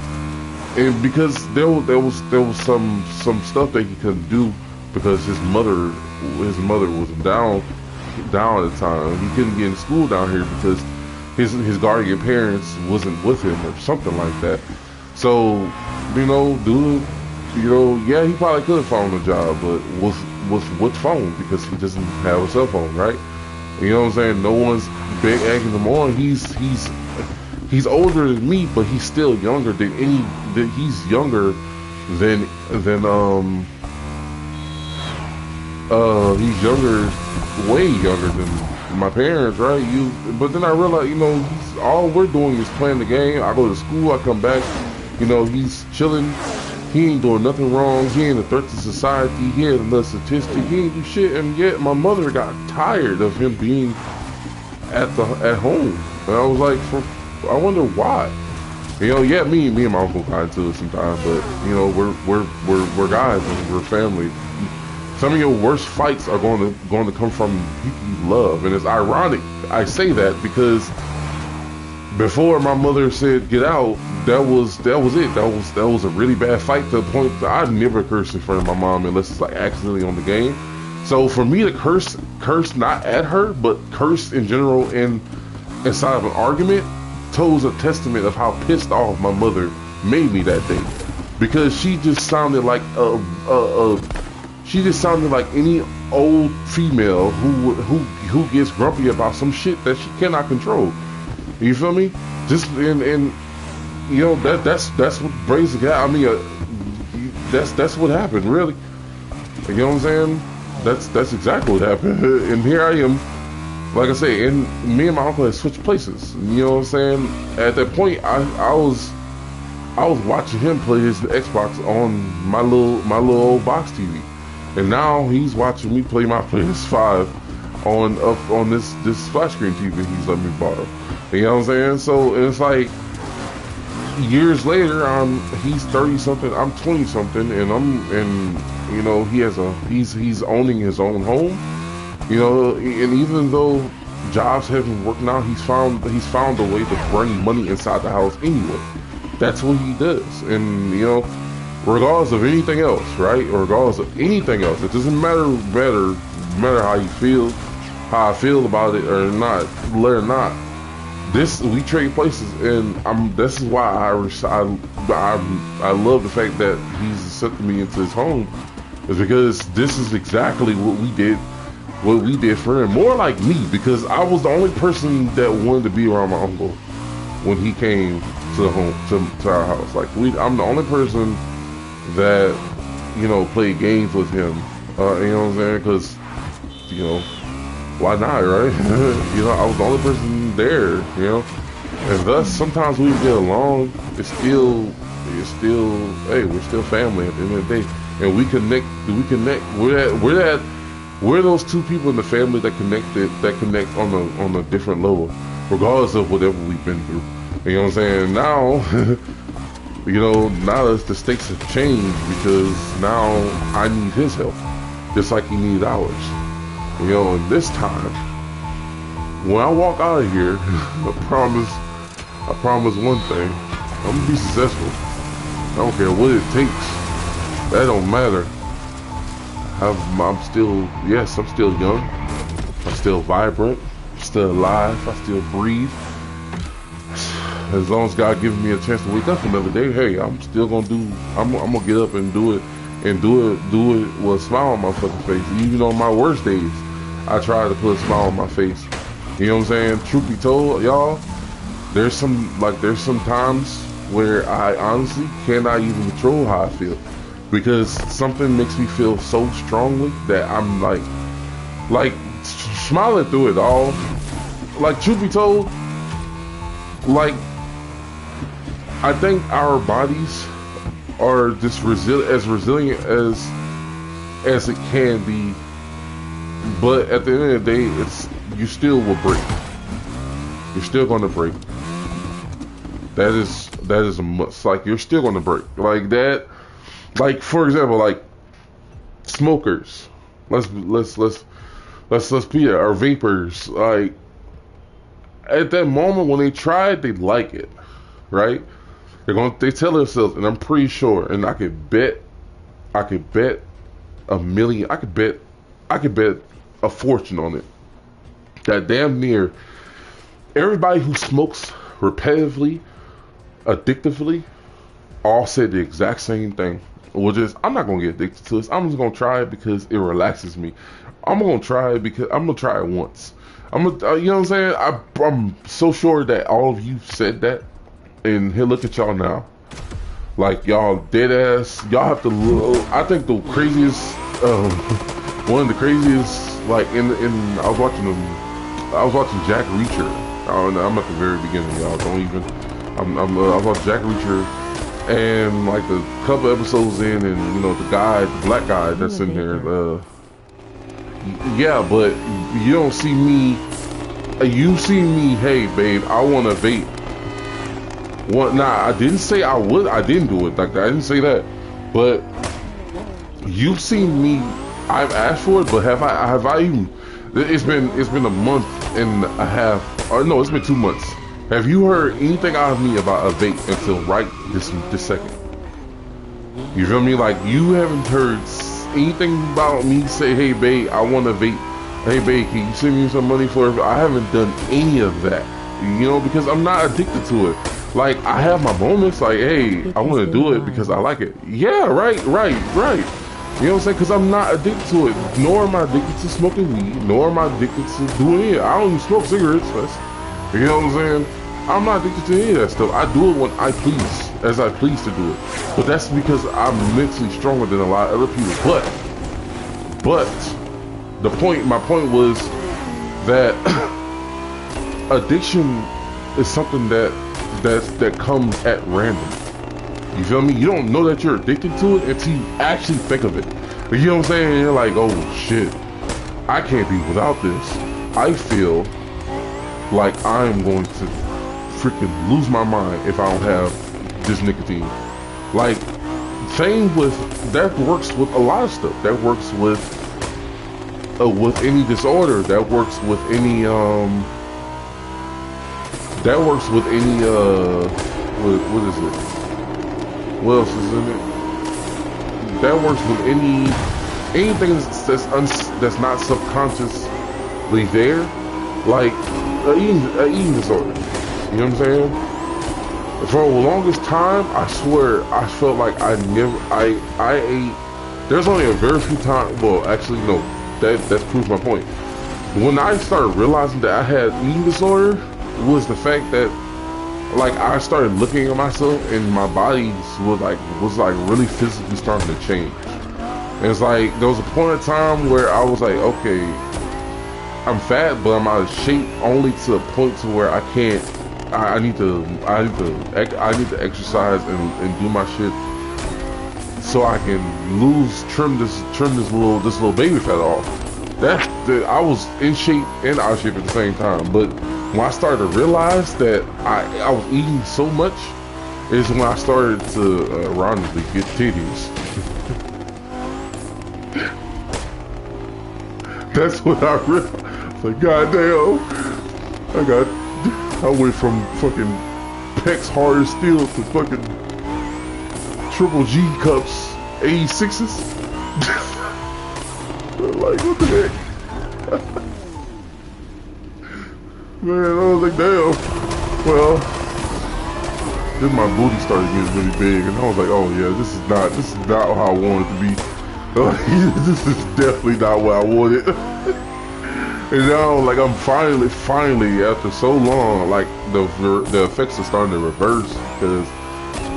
and because there was some stuff that he couldn't do because his mother was down at the time. He couldn't get in school down here because his guardian parents wasn't with him or something like that. So you know, dude. You know, yeah, he probably could have found a job, but with what phone? Because he doesn't have a cell phone, right? You know what I'm saying? No one's big egging him on. He's older than me, but he's still younger than he's younger than he's younger, way younger than my parents, right? But then I realized, you know, all we're doing is playing the game. I go to school, I come back, you know, he's chilling. He ain't doing nothing wrong. He ain't a threat to society. He ain't another statistic. He ain't do shit. And yet my mother got tired of him being at home. And I was like, I wonder why. You know, yeah, me and my uncle got into it sometimes, but you know, we're guys and we're family. Some of your worst fights are going to come from people you love, and it's ironic I say that because before my mother said get out, that was it. That was a really bad fight to the point that I'd never curse in front of my mom unless it's like accidentally on the game. So for me to curse not at her, but curse in general inside of an argument, told a testament of how pissed off my mother made me that day, because she just sounded like any old female who gets grumpy about some shit that she cannot control. You feel me? Just and you know that's what brings the guy. I mean, that's what happened, really. You know what I'm saying? That's exactly what happened. And here I am, like I say, and me and my uncle had switched places. You know what I'm saying? At that point, I was watching him play his Xbox on my little old box TV, and now he's watching me play my PS5 on this flat screen TV he's let me borrow. You know what I'm saying? So it's like years later, he's 30 something, I'm 20 something, and you know he's owning his own home. You know, and even though jobs haven't worked out, he's found a way to bring money inside the house anyway. That's what he does, and you know, regardless of anything else, right? Or regardless of anything else, it doesn't matter how you feel, how I feel about it or not. We trade places, and this is why I love the fact that he's accepted me into his home, is because this is exactly what we did for him. More like me, because I was the only person that wanted to be around my uncle when he came to the home to our house. Like I'm the only person that, you know, played games with him. You know what I'm saying? Because, you know, why not, right? You know, I was the only person there, you know, and thus sometimes we get along. It's still, hey, we're still family at the end of the day, and we connect. We're those two people in the family that connect on a different level, regardless of whatever we've been through. You know what I'm saying? Now, you know, now the stakes have changed, because now I need his help, just like he needed ours. You know, and this time, when I walk out of here, I promise one thing: I'm gonna be successful. I don't care what it takes. That don't matter. I'm still young, I'm still vibrant, still alive, I still breathe. As long as God gives me a chance to wake up another day, hey, I'm still gonna do. I'm gonna get up and do it, do it with a smile on my fucking face. Even on my worst days, I try to put a smile on my face. You know what I'm saying? Truth be told, y'all, there's some times where I honestly cannot even control how I feel, because something makes me feel so strongly that I'm like smiling through it all. Like, truth be told, like, I think our bodies are just resilient as it can be, but at the end of the day, you still will break. You're still gonna break. That is a must. Like, you're still gonna break. Like that. Like, for example, like smokers. Let's be it. Or vapors. Like, at that moment when they try it, they like it, right? They tell themselves, and I'm pretty sure, and I could bet a million, I could bet a fortune on it, that damn near everybody who smokes repetitively, addictively, all said the exact same thing. I'm not gonna get addicted to this. I'm just gonna try it because it relaxes me. I'm gonna try it because I'm gonna try it once. You know what I'm saying? I'm so sure that all of you said that. And here, look at y'all now. Like, y'all dead ass. Y'all have to look. I think the craziest, one of the craziest, like I was watching Jack Reacher. I'm at the very beginning, y'all. Don't even. I was watching Jack Reacher, and like a couple episodes in, and you know the black guy that's in there. Yeah, but you don't see me. You see me. Hey, babe, I want to vape. Well, nah, I didn't say I would. I didn't do it like that. I didn't say that. But you've seen me. I've asked for it, but have I even? It's been a month and a half. Or no, it's been 2 months. Have you heard anything out of me about a vape until right this second? You feel me? Like, you haven't heard anything about me say, "Hey, babe, I want to vape. Hey, babe, can you send me some money for it?" I haven't done any of that. You know, because I'm not addicted to it. Like, I have my moments, like, hey, I want to do it because I like it. Yeah, right. You know what I'm saying? Because I'm not addicted to it. Nor am I addicted to smoking weed. Nor am I addicted to doing it. I don't even smoke cigarettes. You know what I'm saying? I'm not addicted to any of that stuff. I do it when I please, as I please to do it. But that's because I'm mentally stronger than a lot of other people. But my point was that addiction is something that comes at random. You feel me? You don't know that you're addicted to it until you actually think of it. You know what I'm saying? You're like, oh shit, I can't be without this. I feel like I'm going to freaking lose my mind if I don't have this nicotine. Like, same with, that works with a lot of stuff. That works with any disorder. That works with any what is it? What else is in it? That works with anything that's not subconsciously there, like an eating disorder. You know what I'm saying? For the longest time, I swear, I felt like I ate. There's only a very few times. Well, actually, no. That proves my point. When I started realizing that I had eating disorder, was the fact that, like, I started looking at myself and my body was like really physically starting to change. And it's like, there was a point in time where I was like, okay, I'm fat, but I'm out of shape only to a point to where I can't. I need to exercise and do my shit so I can trim this little baby fat off. I was in shape and out of shape at the same time. But when I started to realize that I was eating so much, is when I started to ironically get titties. That's what I realized. Like, goddamn, I went from fucking pecs hard as steel to fucking triple G cups, 86s. Like, what the heck? Man, I was like, damn. Well, then my booty started getting really big, and I was like, oh yeah, this is not how I want it to be. This is definitely not what I wanted. And now, like, I'm finally, after so long, like the effects are starting to reverse because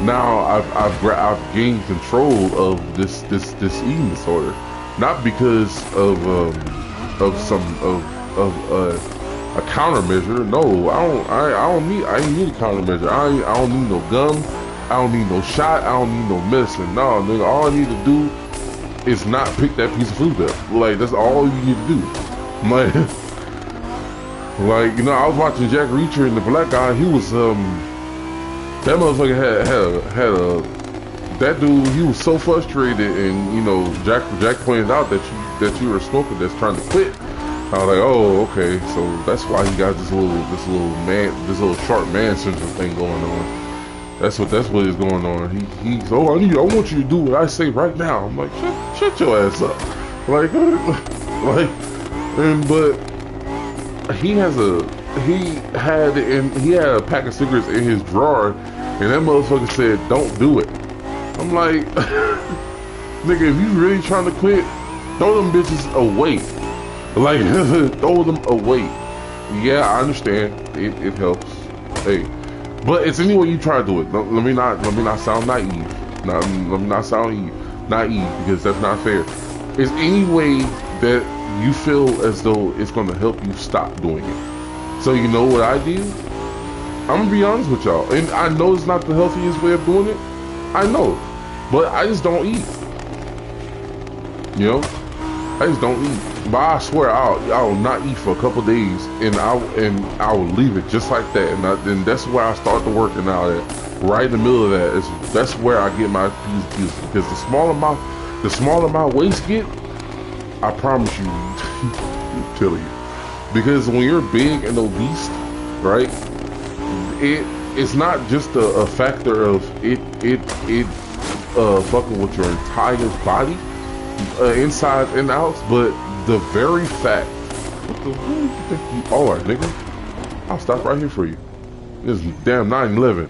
now I've gained control of this eating disorder, not because of a countermeasure. No, I ain't need a countermeasure. I don't need no gum. I don't need no shot. I don't need no medicine. No, nigga, all I need to do is not pick that piece of food up. Like, that's all you need to do. Like, you know, I was watching Jack Reacher and the black guy. He was that motherfucker had that dude. He was so frustrated, and you know, Jack pointed out that you were a smoker that's trying to quit. I was like, oh, okay, so that's why he got this little sharp man syndrome thing going on. That's what is going on. He's I want you to do what I say right now. I'm like, shut your ass up. Like, but he had a pack of cigarettes in his drawer, and that motherfucker said, don't do it. I'm like, nigga, if you really trying to quit, throw them bitches away. Like, throw them away. Yeah, I understand. It helps. Hey, but it's any way you try to do it. Let me not sound naive. Let me not sound naive because that's not fair. It's any way that you feel as though it's gonna help you stop doing it. So you know what I do? I'm gonna be honest with y'all, and I know it's not the healthiest way of doing it. I know, but I just don't eat. You know, I just don't eat. But I swear I will not eat for a couple days, and I will leave it just like that. And that's where I start to working out at. Right in the middle of that, that's where I get my peace because the smaller my waist get, I promise you, I'm telling you, because when you're big and obese, right, it's not just a factor of it fucking with your entire body, inside and out, but the very fact, what the hell do you think you are, nigga? I'll stop right here for you. This is damn 9/11.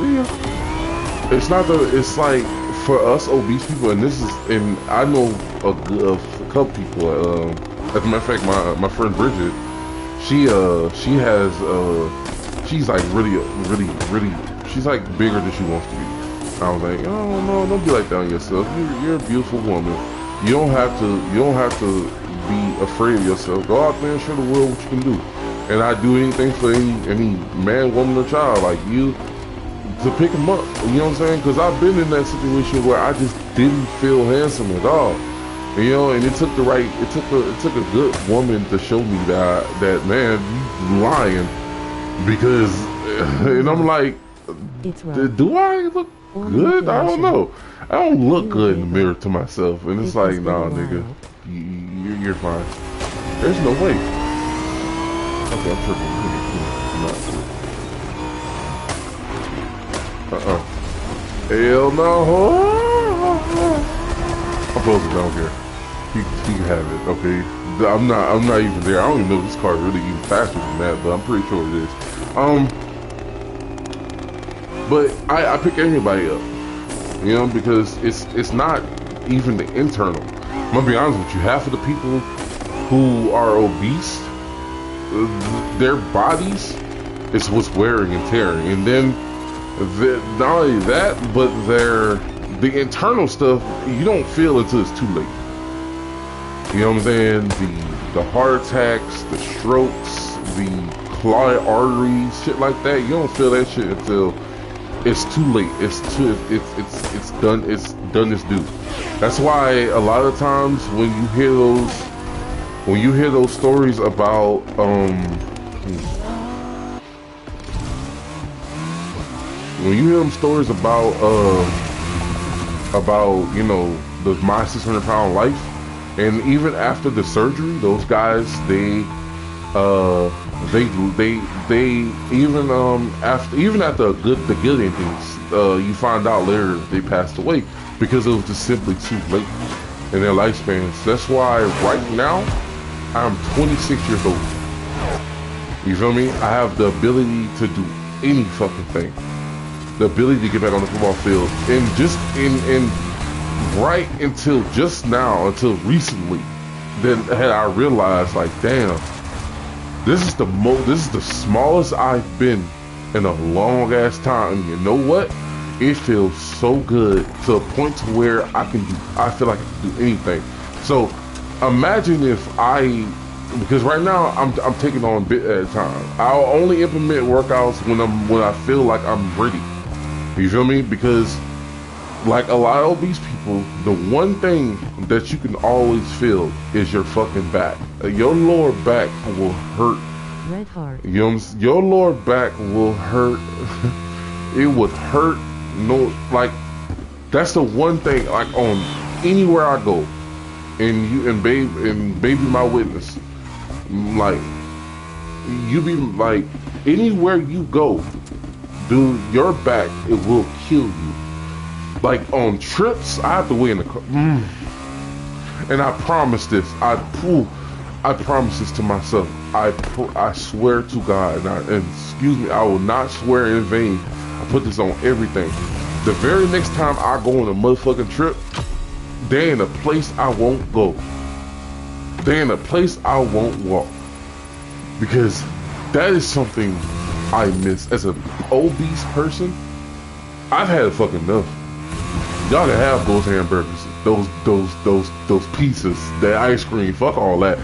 Yeah. It's not it's like for us obese people, and I know a couple people. As a matter of fact, my friend Bridget, she's like really, she's like bigger than she wants to be. I was like, oh no, don't be like that on yourself. You're a beautiful woman. You don't have to be afraid of yourself. Go out there and show the world what you can do. And I do anything for any man, woman, or child like you to pick them up. You know what I'm saying? Because I've been in that situation where I just didn't feel handsome at all. You know, and it took a good woman to show me that man, you lying, because, and I'm like, do I look good? I don't know. I don't look good in the mirror to myself, and it's like, nah, nigga, you're fine. There's no way. Okay, I'm tripping. Hell no. I'm closing down here. He can have it, okay? I'm not even there. I don't even know if this car is really even faster than that, but I'm pretty sure it is. But I pick anybody up, you know, because it's not even the internal. I'm gonna be honest with you. Half of the people who are obese, their bodies is what's wearing and tearing, and then not only that, but the internal stuff you don't feel until it's too late. You know what I'm saying? The heart attacks, the strokes, the clogged arteries, shit like that. You don't feel that shit until it's too late. It's done. It's done its due. That's why a lot of times when you hear those stories about when you hear them stories about you know, my 600-pound life, and even after the surgery, those guys they even after the good endings, you find out later they passed away because it was just simply too late. in their lifespans. That's why right now I'm 26 years old. You feel me? I have the ability to do any fucking thing. The ability to get back on the football field, and just in right until just now, until recently, then had I realized, like, damn, this is the smallest I've been in a long ass time. And you know what? It feels so good to a point to where I feel like I can do anything. So imagine if because right now I'm taking on a bit at a time. I'll only implement workouts when I feel like I'm ready. You feel me? Because like a lot of obese people, the one thing that you can always feel is your fucking back. Your lower back will hurt. Red heart. You know, your lower back will hurt. It would hurt. No, like that's the one thing. Like on anywhere I go, and baby, my witness. Like you be like anywhere you go, dude, your back, it will kill you. Like on trips, I have to wait in the car. And I promise this. I promise this to myself. I swear to God, and excuse me, I will not swear in vain. I put this on everything. The very next time I go on a motherfucking trip, there ain't a place I won't go. There ain't a place I won't walk. Because that is something I miss. As an obese person, I've had fucking enough. Y'all can have those hamburgers, those pizzas, that ice cream, fuck all that.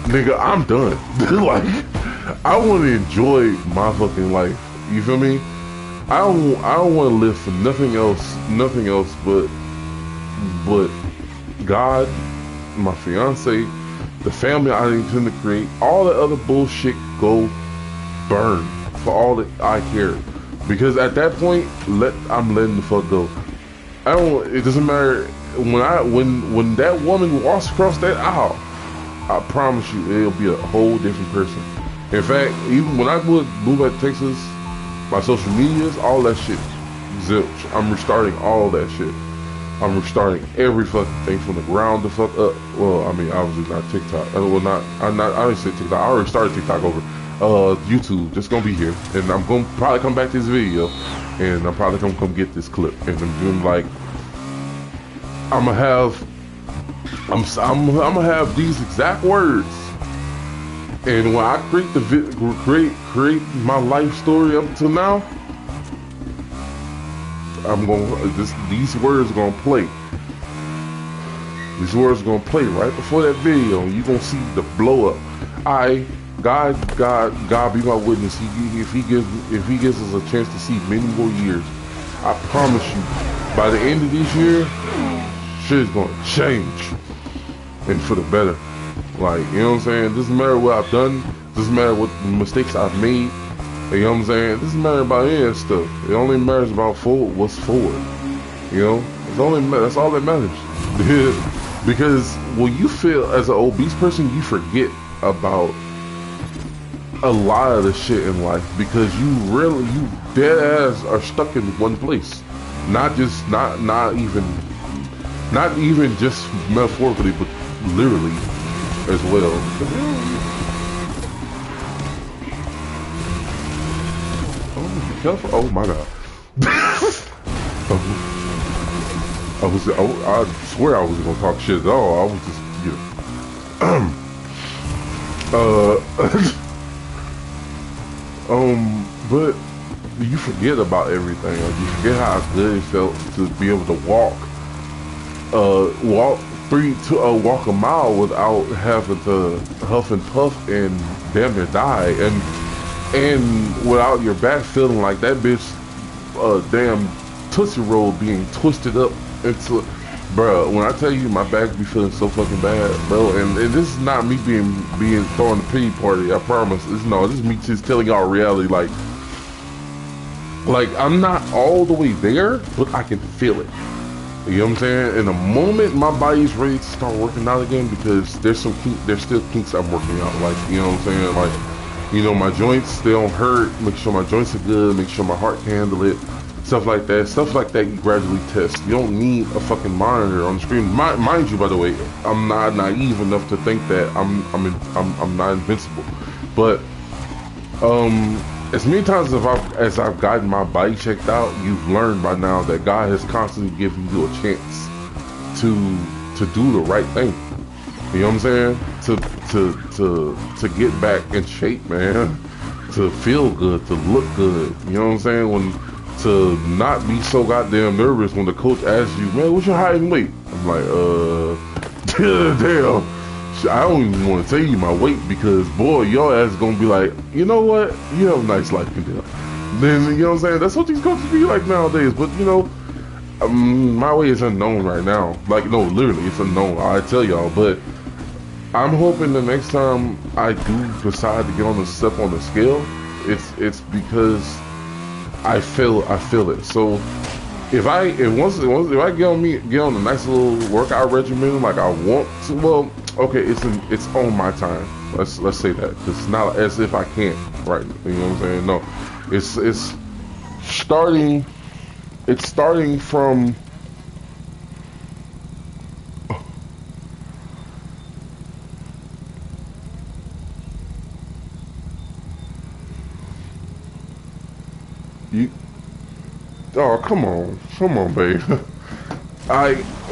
Nigga, I'm done. Like, I want to enjoy my fucking life. You feel me? I don't want to live for nothing else but God, my fiance, the family I intend to create. All the other bullshit go burn for all that I care. Because at that point, I'm letting the fuck go. It doesn't matter when that woman walks across that aisle. I promise you, it'll be a whole different person. In fact, even when I move back to Texas, my social medias, all that shit, zilch. I'm restarting all that shit. I'm restarting every fucking thing from the ground the fuck up. Well, I mean, obviously not TikTok. I didn't say TikTok. I already started TikTok over. YouTube, just gonna be here, and I'm gonna probably come back to this video, and I'm probably gonna come get this clip, and I'm like, I'm gonna have these exact words, and when I create create my life story up until now, these words are gonna play. These words are gonna play right before that video, and you're gonna see the blow up. God be my witness. If he gives us a chance to see many more years, I promise you, by the end of this year, shit is gonna change, and for the better. Like, you know what I'm saying? It doesn't matter what I've done. It doesn't matter what mistakes I've made. You know what I'm saying? It doesn't matter about any of that stuff. It only matters about what's forward. You know, that's all that matters. Because when you feel as an obese person, you forget about a lot of the shit in life, because you dead ass are stuck in one place. Not even just metaphorically, but literally as well. Oh, be careful. Oh my God. I swear I wasn't gonna talk shit at all. I was just, but you forget about everything. Like, you forget how good it felt to be able to walk a mile without having to huff and puff and damn near die, and without your back feeling like that bitch, damn Tootsie Roll being twisted up into. Bro, when I tell you my back be feeling so fucking bad, bro, and this is not me being throwing a pity party, I promise. This is me just telling y'all reality. Like I'm not all the way there, but I can feel it. You know what I'm saying? In the moment my body's ready to start working out again, because there's still kinks I'm working out. Like, you know what I'm saying? Like, you know, my joints, they don't hurt. Make sure my joints are good. Make sure my heart can handle it. stuff like that you gradually test. You don't need a fucking monitor on the screen. Mind you, by the way, I'm not naive enough to think that I'm not invincible. But as many times as I've gotten my body checked out, you've learned by now that God has constantly given you a chance to do the right thing. You know what I'm saying? To get back in shape, man. To feel good, to look good. You know what I'm saying? To not be so goddamn nervous when the coach asks you, man, what's your height and weight? I'm like, damn. I don't even want to tell you my weight because, boy, your ass is going to be like, you know what? You have a nice life, Kendall. Then, you know what I'm saying? That's what these coaches be like nowadays. But, you know, my weight is unknown right now. Like, no, literally, it's unknown. I tell y'all. But I'm hoping the next time I do decide to get on the step on the scale, it's because I feel it. So if I get on a nice little workout regimen like I want to, well, okay, it's on my time. Let's say that, 'cause it's not as if I can't, right? You know what I'm saying? No, it's starting. It's starting from. Oh, come on, babe.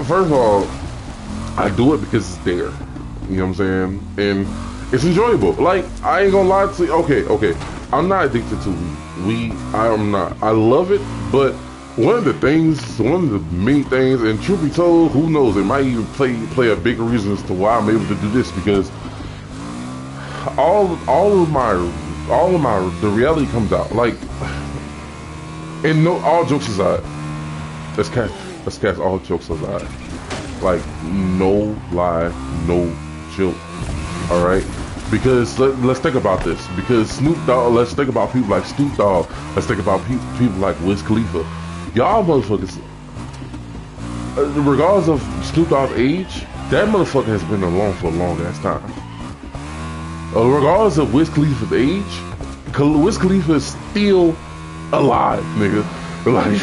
First of all, I do it because it's there. You know what I'm saying? And it's enjoyable. Like, I ain't gonna lie to you. Okay. I'm not addicted to weed. I'm not. I love it, but one of the main things, and truth be told, who knows, it might even play a bigger reason as to why I'm able to do this, because all of my the reality comes out. Like, and no, all jokes aside, let's cast all jokes aside. Like, no lie, no joke. All right, because let's think about this. Because Snoop Dogg, let's think about people like Snoop Dogg. Let's think about people like Wiz Khalifa. Y'all motherfuckers, regardless of Snoop Dogg's age, that motherfucker has been alone for a long ass time. Regardless of Wiz Khalifa's age, Wiz Khalifa is still alive, nigga. Like,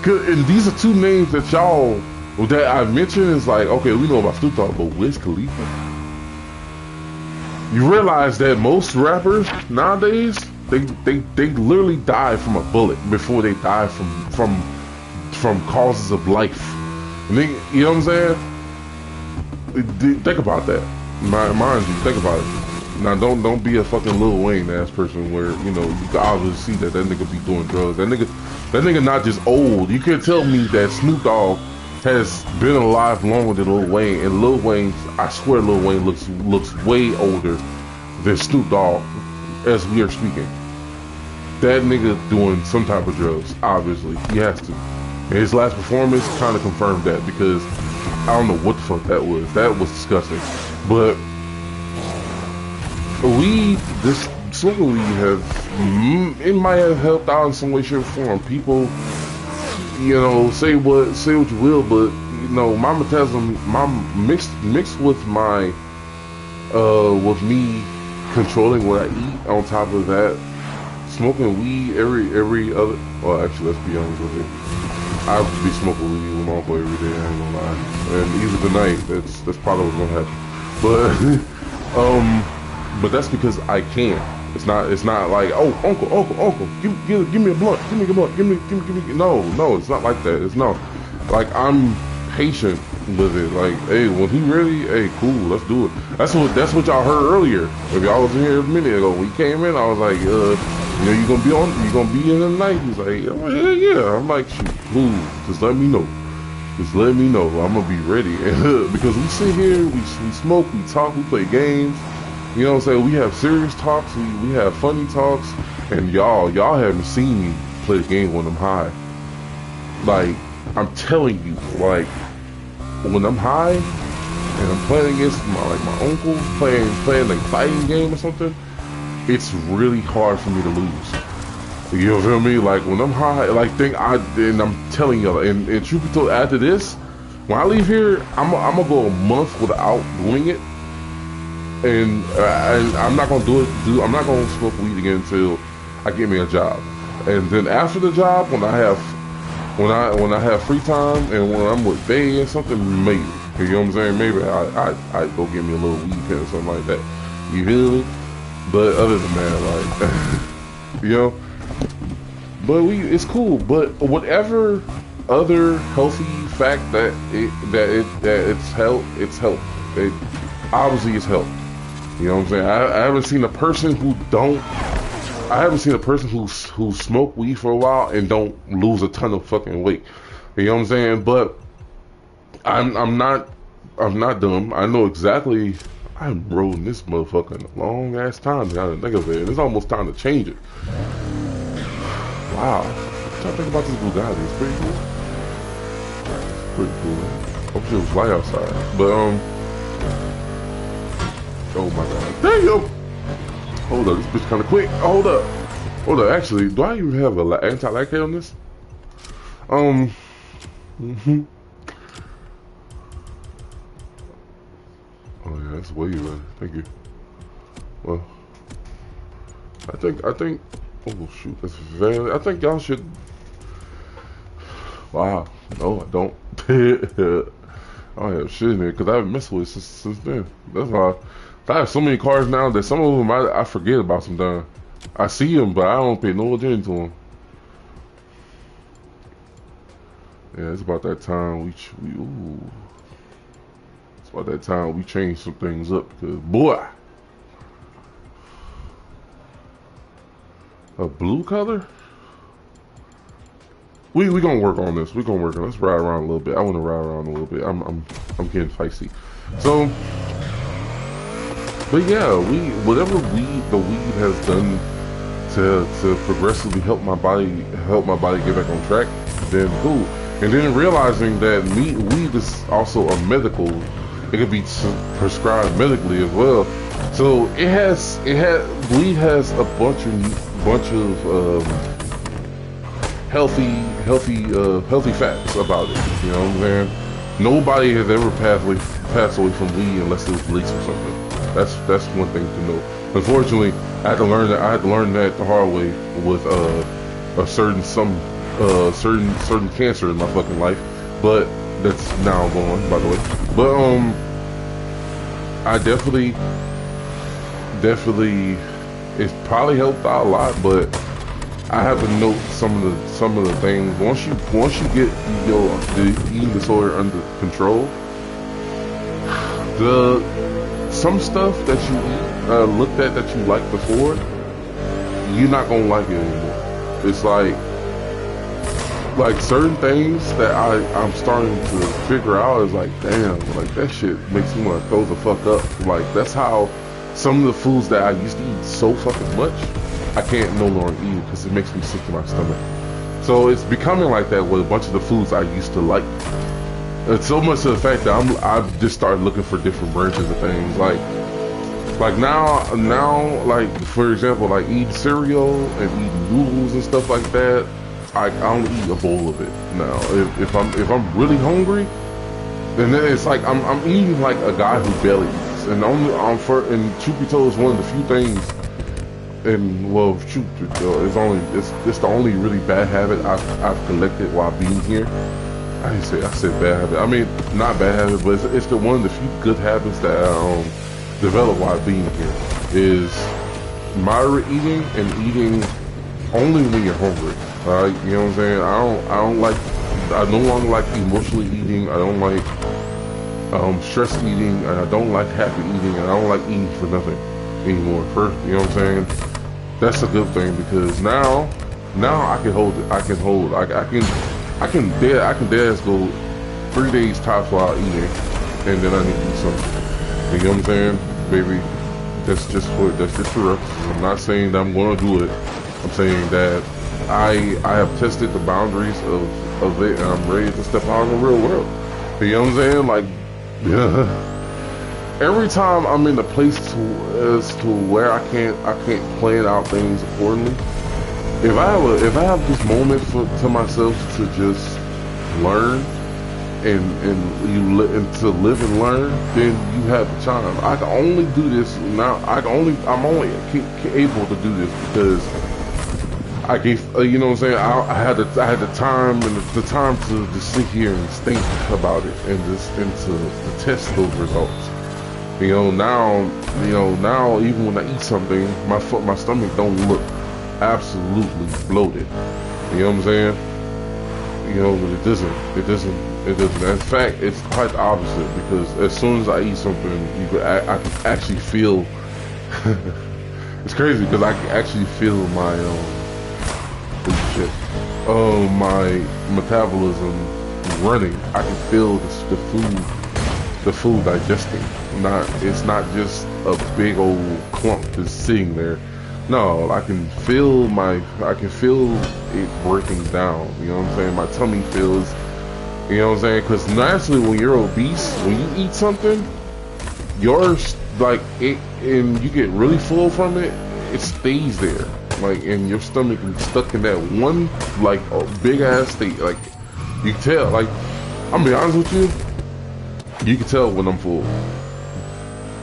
and these are two names that I mentioned. Is like, okay, we know about Snoop Dogg, but Wiz Khalifa. You realize that most rappers nowadays, they literally die from a bullet before they die from causes of life. And they, you know what I'm saying? Think about that. Mind you, think about it. Now, don't be a fucking Lil Wayne ass person where, you know, you can obviously see that nigga be doing drugs. That nigga not just old. You can't tell me that Snoop Dogg has been alive longer than Lil Wayne, and Lil Wayne, I swear Lil Wayne looks way older than Snoop Dogg as we are speaking. That nigga doing some type of drugs, obviously. He has to. And his last performance kind of confirmed that, because I don't know what the fuck that was. That was disgusting. But smoking weed it might have helped out in some way, shape, or form. People, you know, say what you will, but you know, my metabolism, mixed with my with me controlling what I eat. On top of that, smoking weed every other. Well, actually, let's be honest with you. I would be smoking weed with my uncle every day. I ain't gonna lie. And even tonight, that's probably what's gonna happen. But that's because I can. It's not like, oh, uncle, give me a blunt, give me a blunt, give me. No, it's not like that. It's no, like, I'm patient with it. Like, hey, when he ready, hey, cool, let's do it. That's what y'all heard earlier. If y'all was in here a minute ago, when he came in, I was like, you know, you gonna be in the night. He's like, oh, yeah. I'm like, shoot, cool, just let me know. Just let me know. I'm gonna be ready. Because we sit here, we smoke, we talk, we play games. You know what I'm saying? We have serious talks, we have funny talks, and y'all haven't seen me play the game when I'm high. Like, I'm telling you, like, when I'm high and I'm playing against my uncle, playing like fighting game or something, it's really hard for me to lose. You know what I mean? Like, when I'm high, like, and I'm telling y'all, and truth be told, after this, when I leave here, I'm gonna go a month without doing it. And I'm not gonna I'm not gonna smoke weed again until I get me a job. And then after the job, when I have free time and when I'm with Bay and something, maybe, you know what I'm saying? Maybe I go get me a little weed pen or something like that. You feel me? But other than that, like, you know, but it's cool. But whatever other healthy fact that it's health, It obviously it's health. You know what I'm saying? I haven't seen a person who smoked weed for a while and don't lose a ton of fucking weight. You know what I'm saying? But I'm not dumb. I know exactly. I'm rolling this motherfucker in a long ass time now to think of it. It's almost time to change it. Wow. What y'all think about this Bugatti? It's pretty cool. It's pretty cool. Hope it was light outside. But oh my god. Damn! Hold up, this bitch kinda quick. Hold up. Actually, do I even have an anti-lag on this? Oh yeah, that's way better. Thank you. Well, I think. Oh shoot, that's very. I think y'all should. Wow. No, I don't. I don't have shit in there because I haven't messed with it since then. That's why I have so many cars now that some of them I forget about sometimes. I see them, but I don't pay no attention to them. Yeah, it's about that time it's about that time we change some things up because boy, a blue color. We gonna work on this. Let's ride around a little bit. I want to ride around a little bit. I'm getting feisty. So, but yeah, whatever the weed has done to progressively help my body get back on track, then cool. And then realizing that weed is also a medical. It could be prescribed medically as well. So weed has a bunch of healthy facts about it. You know what I'm saying? Nobody has ever passed away from weed unless it was laced or something. That's one thing to know. Unfortunately, I had to learn that the hard way with a certain cancer in my fucking life. But that's now gone, by the way. But I definitely it's probably helped out a lot, but I have to note some of the things. Once you get the eating disorder under control, some stuff that you looked at that you liked before, you're not gonna like it anymore. It's like certain things that I'm starting to figure out is like, damn, like that shit makes me want to throw the fuck up. Like that's how some of the foods that I used to eat so fucking much, I can't no longer eat because it makes me sick to my stomach. So it's becoming like that with a bunch of the foods I used to like. It's so much to the fact that I've just started looking for different branches of things. Like now, like for example, like eating cereal and eating noodles and stuff like that. I only eat a bowl of it now. If I'm really hungry, then it's like I'm eating like a guy who barely eats. And and truth be told, it's one of the few things. And well, truth it's the only really bad habit I've collected while being here. I said bad habit. I mean, not bad habit, but it's the one of the few good habits that I developed while being here is moderate eating and eating only when you're hungry. Alright, you know what I'm saying? I no longer like emotionally eating. I don't like stress eating, and I don't like happy eating, and I don't like eating for nothing anymore. First, you know what I'm saying? That's a good thing because now I can hold it. I can dare go 3 days tops without eating, and then I need to eat something. You know what I'm saying, baby? That's just for us. I'm not saying that I'm gonna do it. I'm saying that I have tested the boundaries of it, and I'm ready to step out in the real world. You know what I'm saying? Like, every time I'm in a place to where I can't plan out things accordingly. If I have this moment to myself to just learn and to live and learn, then you have the time. I can only do this now. I'm only able to do this because I gave, you know what I'm saying? I had the time and the time to just sit here and think about it and to test those results. Now even when I eat something, my stomach don't look absolutely bloated. You know what I'm saying? But it doesn't. In fact, it's quite the opposite, because as soon as I eat something, I can actually feel. It's crazy because I can actually feel my my metabolism running. I can feel the food digesting. It's not just a big old clump that's sitting there. No, I can feel it breaking down. You know what I'm saying? My tummy feels, you know what I'm saying? Because naturally, when you're obese, when you eat something, yours like it, and you get really full from it, it stays there. Like, and your stomach is stuck in that one like a big ass state. Like, you can tell. Like, I'm gonna be honest with you. You can tell when I'm full.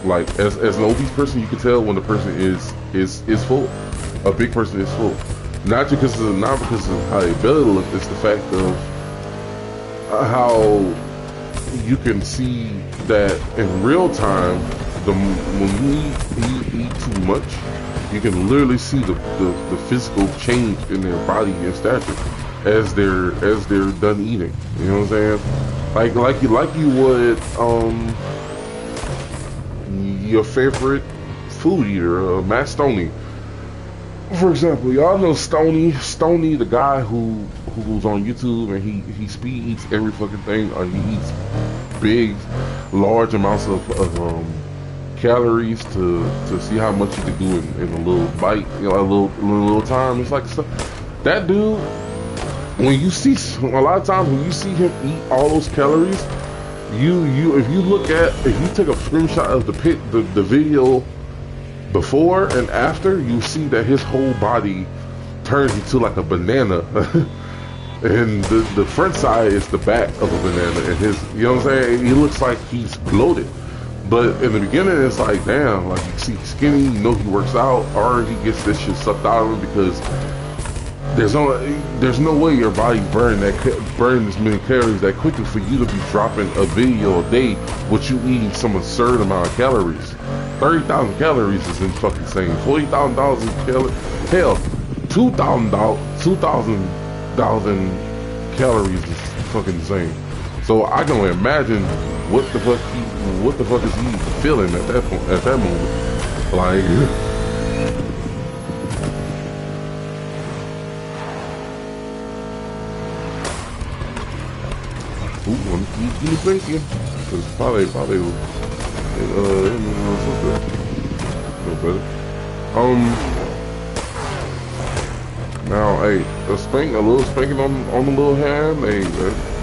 Like, as an obese person, you can tell when the person is full. A big person is full. Not because of how their belly looks. It's the fact of how you can see that in real time. When you eat too much, you can literally see the physical change in their body and stature as they're done eating. You know what I'm saying? Like you would your favorite food eater, Matt Stoney. For example, y'all know Stoney, the guy who's on YouTube and he speed eats every fucking thing, or he eats big, large amounts of calories to see how much you can do in a little bite, a little time. It's like stuff. That dude, when you see a lot of times when you see him eat all those calories, if you take a screenshot of the video before and after, you see that his whole body turns into like a banana. And the front side is the back of a banana, and you know what I'm saying? He looks like he's bloated. But in the beginning, it's like, damn, like you see he's skinny, you know he works out, or he gets this shit sucked out of him, because there's no way your body burn this many calories that quickly for you to be dropping a video a day with you eating some absurd amount of calories. 30,000 calories is fucking insane. $40,000 in calories. Hell, 2,000 calories is fucking insane. So I can only imagine what the fuck is he feeling at that point, at that moment. Like, ooh, I'm thinking, cause probably something no better. Now, hey, a little spanking on the little hand, hey,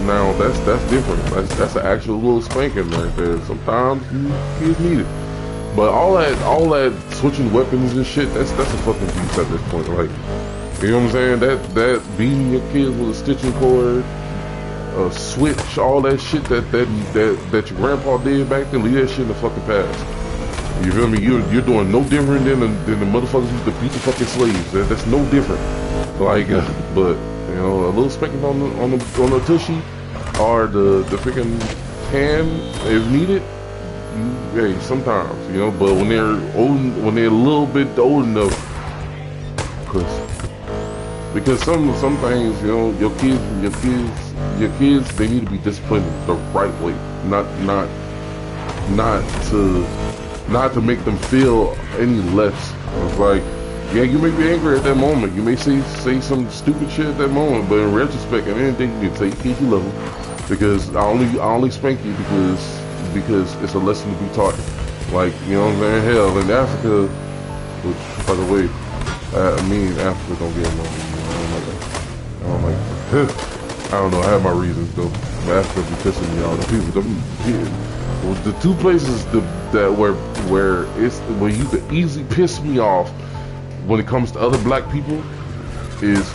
now that's different. That's an actual little spanking right there. Sometimes kids need it, but all that switching weapons and shit, that's a fucking beast at this point. Like, you know what I'm saying? That beating your kids with a stitching cord, a switch, all that shit that your grandpa did back then, leave that shit in the fucking past. You feel me? You're doing no different than the motherfuckers who used to beat the fucking slaves. That's no different. Like, but you know, a little spanking on the tushy or the freaking hand if needed. Hey, sometimes, you know. But when they're a little bit old enough, because some things, you know, your kids, they need to be disciplined the right way, not to make them feel any less. It's like, yeah, you may be angry at that moment. You may say some stupid shit at that moment, but in retrospect, and anything you can say, kids, you love them, because I only spank you because it's a lesson to be taught. Like, you know what I'm saying? Hell, in Africa, which, by the way, Africa don't get along. I don't know. I have my reasons though. But Africa be pissing me off. The two places where you could easily piss me off when it comes to other black people is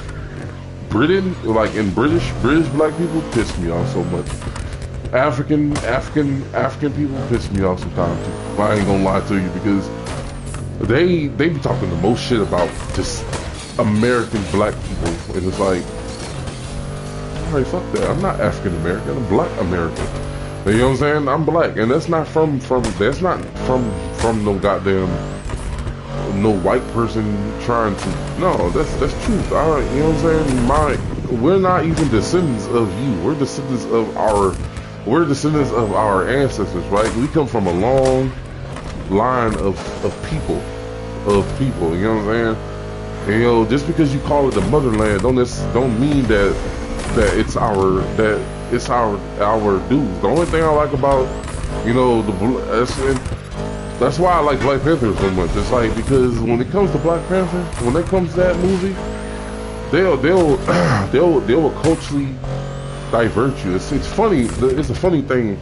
Britain. Like, in British black people piss me off so much. African people piss me off sometimes too. I ain't gonna lie to you, because they be talking the most shit about just American black people, and it's like, alright, fuck that. I'm not African American. I'm Black American. You know what I'm saying? I'm black, and that's not from no goddamn no white person trying to. No, that's truth. You know what I'm saying? We're not even descendants of you. We're descendants of our ancestors, right? We come from a long line of people. You know what I'm saying? And, you know, just because you call it the motherland, don't mean that it's our dues. The only thing I like about, you know, that's why I like Black Panther so much. It's like, because when it comes to Black Panther, when it comes to that movie, they'll culturally divert you. It's funny. It's a funny thing.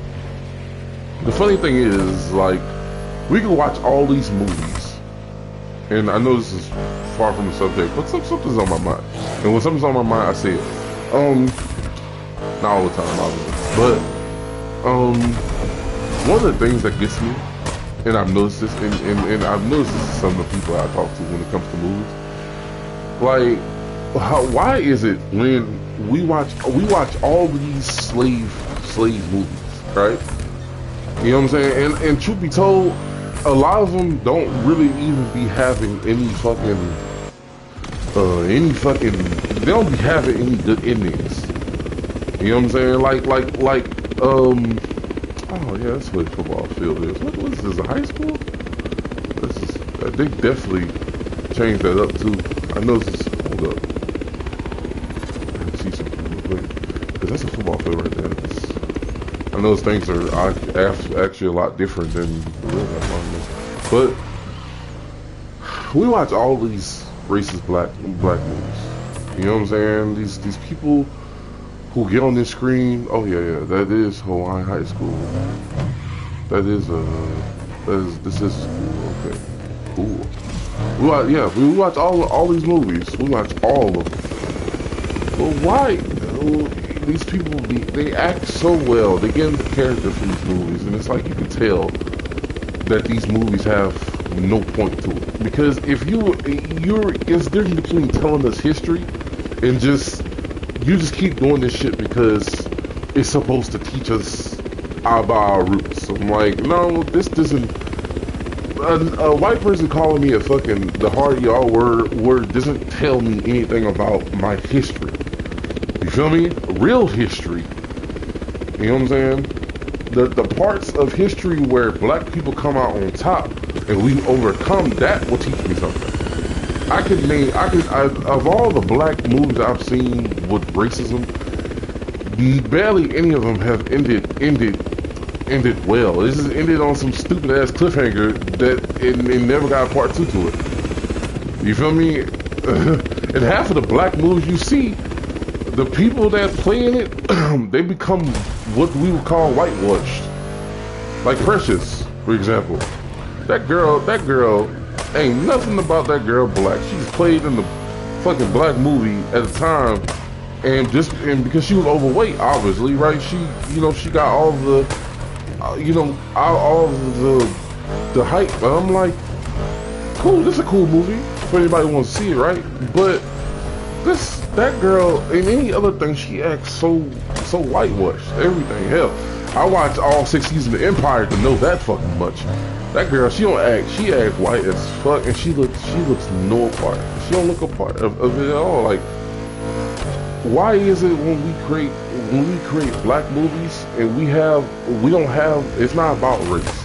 The funny thing is, like, we can watch all these movies, and I know this is far from the subject, but something's on my mind. And when something's on my mind, I say it. Not all the time, obviously, but one of the things that gets me, and I've noticed this, and I've noticed this in some of the people I talk to when it comes to movies, like, why is it when we watch all these slave movies, right? You know what I'm saying? And truth be told, a lot of them don't really even be having any fucking they don't be having any good endings. You know what I'm saying? Oh yeah, that's what the football field is. What is this, a high school? They definitely changed that up too. I know this is, hold up. I can see something real quick. Because that's a football field right there. I know those things are actually a lot different than the real life. But we watch all these racist black movies. You know what I'm saying? These people who get on this screen. Oh yeah, that is Hawaiian High School. This is school. Okay, cool. We watch all these movies. We watch all of them. But why these people? They act so well. They get into character for these movies, and it's like you can tell that these movies have no point to it. Because if it's different between telling us history and you just keep doing this shit because it's supposed to teach us about our roots. I'm like, no, this doesn't. A white person calling me a fucking the hard y'all word doesn't tell me anything about my history. You feel me? Real history. You know what I'm saying? The parts of history where black people come out on top and we overcome, that will teach me something. Of all the black movies I've seen with racism, barely any of them have ended well. This just ended on some stupid ass cliffhanger that it never got a part 2 to it. You feel me? And half of the black movies you see, the people that play in it, they become what we would call whitewashed. Like Precious, for example. That girl, ain't nothing about that girl black. She's played in the fucking black movie at the time, and because she was overweight, obviously, right? She got all the, all the hype. But I'm like, cool. This is a cool movie for anybody who wants to see it, right? But that girl, in any other thing, she acts so whitewashed. Everything, hell, I watched all 6 seasons of Empire to know that fucking much. That girl, she act white as fuck, and she looks no part. She don't look a part of it at all. Like, why is it when we create black movies and we don't have, it's not about race.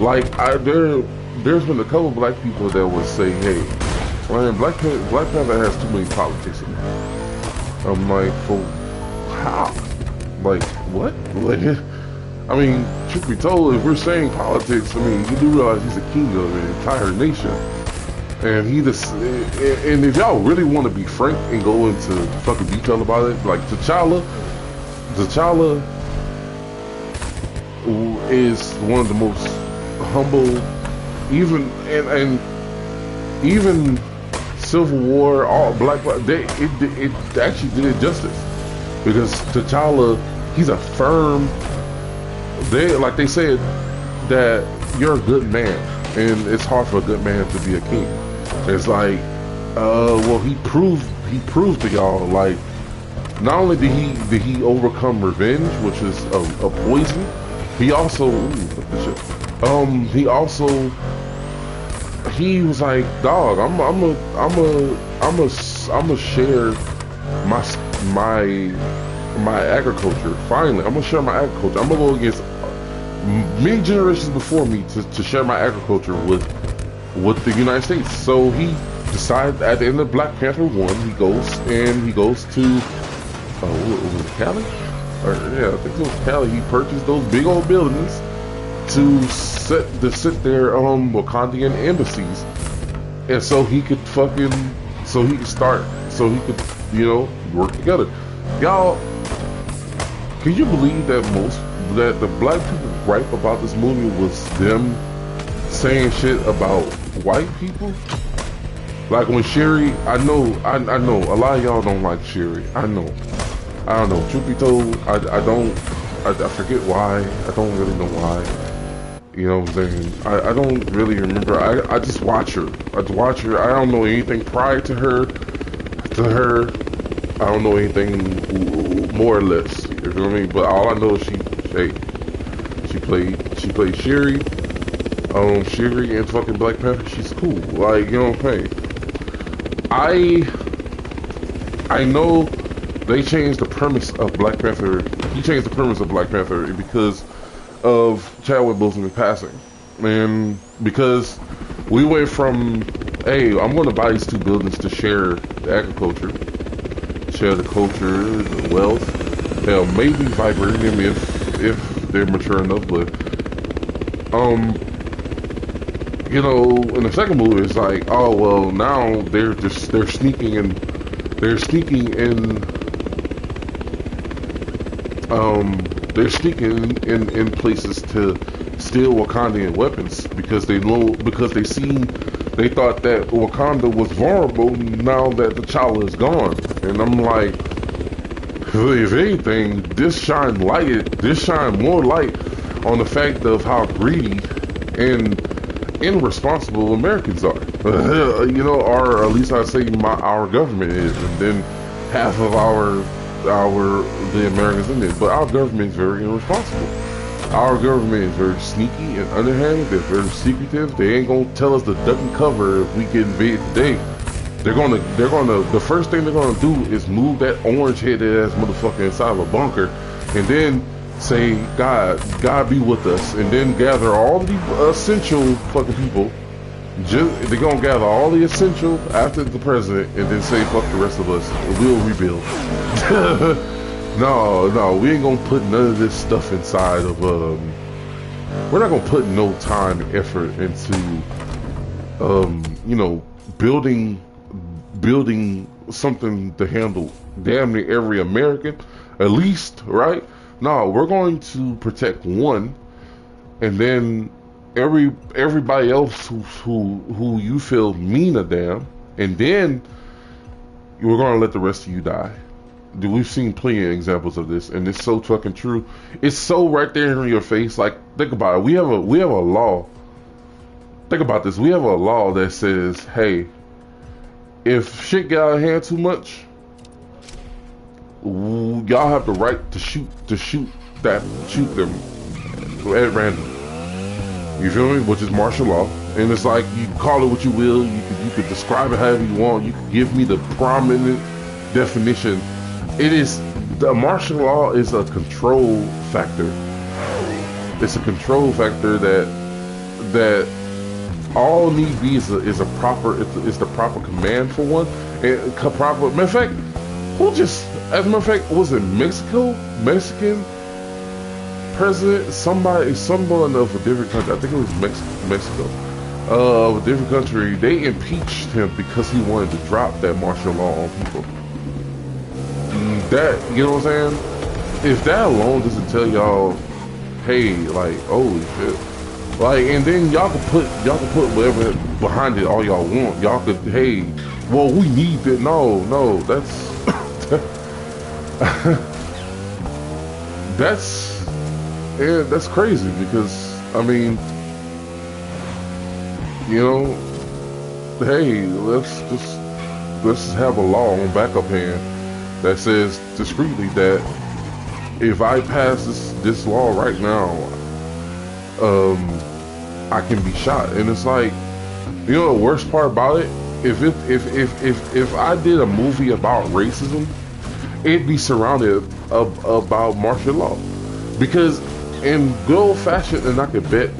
Like, there's been a couple black people that would say, hey, man, Black Panther has too many politics in it. I'm like, for how? Like, what? Like, I mean, truth be told, if we're saying politics, I mean, you do realize he's a king of an entire nation. And and if y'all really want to be frank and go into fucking detail about it, like T'Challa is one of the most humble, even Civil War, all Black, it actually did it justice. Because T'Challa, he's a firm, they said that you're a good man, and it's hard for a good man to be a king. It's like, Well, he proved to y'all, like, not only did he overcome revenge, which is a poison, he also, ooh, what the shit? He was like, dog, I'm a share my my agriculture. Finally, I'm gonna share my agriculture. I'm gonna go against many generations before me to share my agriculture with the United States. So he decided at the end of Black Panther 1, he goes to, what was it, Cali? Or, yeah, I think it was Cali. He purchased those big old buildings to sit their Wakandian embassies, and so he could work together. Y'all, can you believe that the black people gripe about this movie was them saying shit about white people? Like when Sherry, I know a lot of y'all don't like Sherry. I don't know. Truth be told, I forget why. I don't really know why. You know what I'm saying? I don't really remember. I just watch her. I don't know anything prior to her. I don't know anything more or less. You feel me? But all I know is she played Sherry. Sherry and fucking Black Panther. She's cool. Like, you know what I'm saying? I know they changed the premise of Black Panther. He changed the premise of Black Panther because of Chadwick Boseman passing, and because we went from, hey, I'm going to buy these 2 buildings to share the agriculture, share the culture, the wealth, hell, maybe vibranium if they're mature enough, but you know, in the second movie, it's like, oh well, now they're sneaking in places to steal Wakandian weapons because they thought that Wakanda was vulnerable now that T'Challa is gone. And I'm like, if anything, this shine more light on the fact of how greedy and irresponsible Americans are. You know, or at least I say our government is, and then half of the Americans in it. But our government is very irresponsible. Our government is very sneaky and underhanded. They're very secretive. They ain't gonna tell us to duck and cover if we get invaded today. The first thing they're gonna do is move that orange-headed ass motherfucker inside of a bunker, and then say, God be with us, and then gather all the essential fucking people. They're gonna gather all the essential after the president, and then say, fuck the rest of us, we'll rebuild. No, we ain't gonna put none of this stuff inside of, we're not gonna put no time and effort into, you know, building something to handle damn near every American, at least, right? No, we're going to protect one, and then everybody else who you feel mean a damn, and then we're gonna let the rest of you die. We've seen plenty of examples of this, and it's so fucking true. It's so right there in your face. Like, think about it. We have a law. Think about this. We have a law that says, hey, if shit get out of hand too much, y'all have the right to shoot them at random. You feel me? Which is martial law, and it's like, you call it what you will. You could describe it however you want. You could give me the prominent definition. The martial law is a control factor. It's a control factor that all need be is the proper command for one. And proper, matter of fact, as a matter of fact, was it Mexican president, someone of a different country, I think it was Mexico, of a different country, they impeached him because he wanted to drop that martial law on people. That, you know what I'm saying? If that alone doesn't tell y'all, hey, like, holy shit. Like, and then y'all can put whatever behind it all y'all want. Y'all could, hey, well, we need that. No, that's that's crazy, because I mean, you know, hey, let's just let's have a law on backup hand that says discreetly that if I pass this law right now, I can be shot. And it's like, you know, the worst part about it, if I did a movie about racism, it'd be surrounded about martial law, because in good old fashioned, and I could bet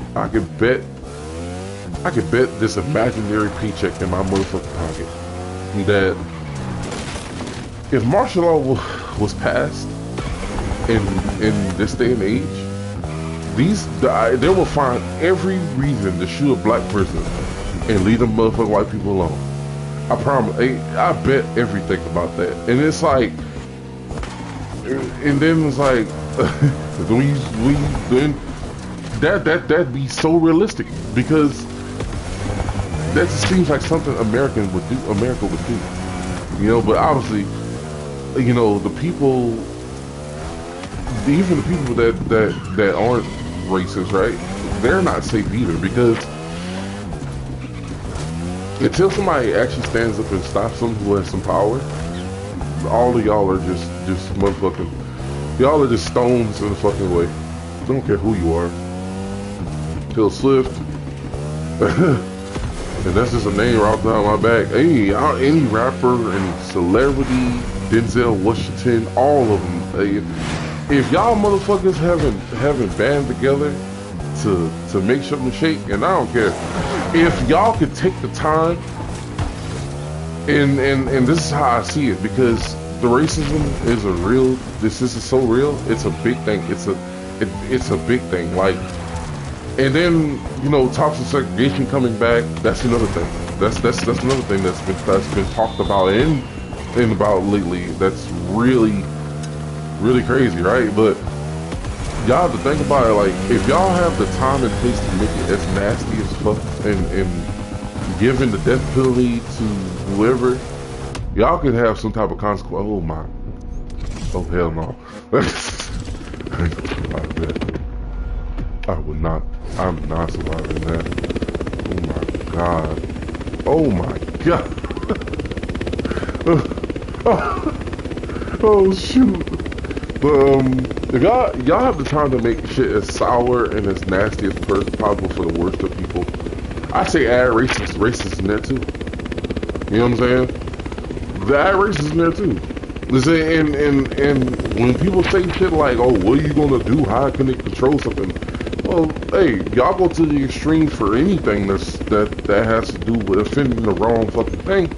this imaginary paycheck in my motherfucking pocket that if martial law was passed in this day and age, they will find every reason to shoot a black person and leave them motherfucking white people alone. I promise. I bet everything about that. And it's like, and then it's like, that'd be so realistic, because that just seems like something America would do. You know, but obviously, you know, the people, even the people that aren't racist, right? They're not safe either, because until somebody actually stands up and stops them who has some power, all of y'all are just motherfucking, y'all are just stones in the fucking way. I don't care who you are. Till Swift. And that's just a name right down my back. Any rapper, any celebrity, Denzel Washington, all of them. If y'all motherfuckers haven't band together to make something shake, and I don't care, if y'all could take the time, and this is how I see it, because the racism is this is so real. It's a big thing. It's a big thing. Like, and then, you know, talks of segregation coming back. That's another thing. That's another thing that's been talked about and about lately. That's really crazy, right? But y'all have to think about it. Like, if y'all have the time and place to make it as nasty as fuck and giving the death penalty to whoever, y'all could have some type of consequence. Oh hell no. I ain't gonna survive that. I would not. I'm not surviving that. Oh my god. Oh shoot. But if y'all have the time to make shit as sour and as nasty as possible for the worst of people, I say add racist in there too. You know what I'm saying? Add racist in there too. And when people say shit like, "Oh, what are you gonna do? How can they control something?" Well, hey, y'all go to the extreme for anything that has to do with offending the wrong fucking thing.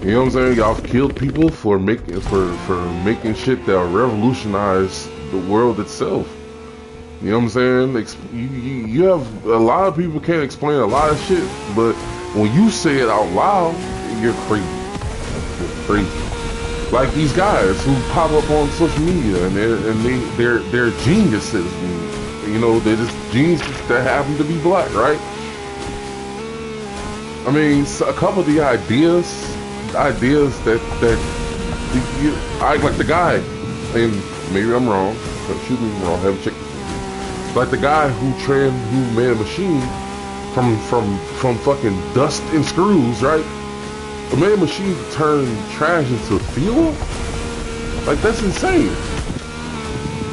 You know what I'm saying? Y'all killed people for making shit that revolutionize the world itself. You know what I'm saying? You have a lot of people can't explain a lot of shit, but when you say it out loud, you're crazy. You're crazy. Like these guys who pop up on social media and they're geniuses. And, you know, they're just geniuses that happen to be black, right? I mean, a couple of the ideas that like the guy, and maybe I'm wrong, shoot me wrong, I haven't checked. Like the guy who made a machine from fucking dust and screws, right? Made a machine to turn trash into fuel? Like, that's insane.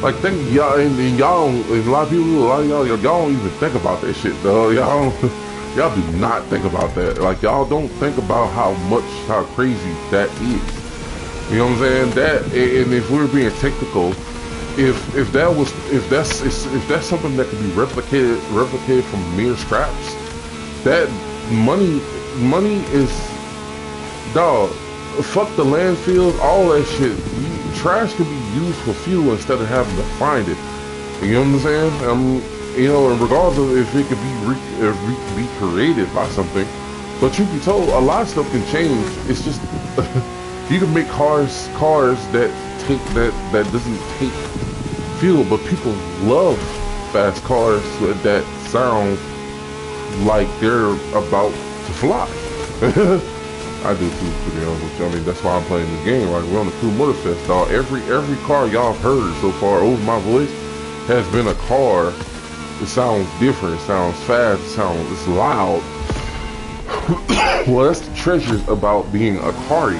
Like, think y'all, and a lot of y'all don't even think about that shit, though. Y'all do not think about that. Like, y'all don't think about how crazy that is. You know what I'm saying? That, and if we're being technical, if that's something that can be replicated from mere scraps, that money is, dog, fuck the landfills, all that shit. Trash can be used for fuel instead of having to find it. You know what I'm saying? You know, and regardless of if it could be created by something, but truth be told, a lot of stuff can change. It's just you can make cars that doesn't take fuel, but people love fast cars that sound like they're about to fly. I do too, to be honest with you. I mean, that's why I'm playing this game. Like, we're on the Cool MOTORFEST, dog. Every car y'all have heard so far over my voice has been a car. It sounds different. It sounds fast. It's loud. Well, that's the treasure about being a carry,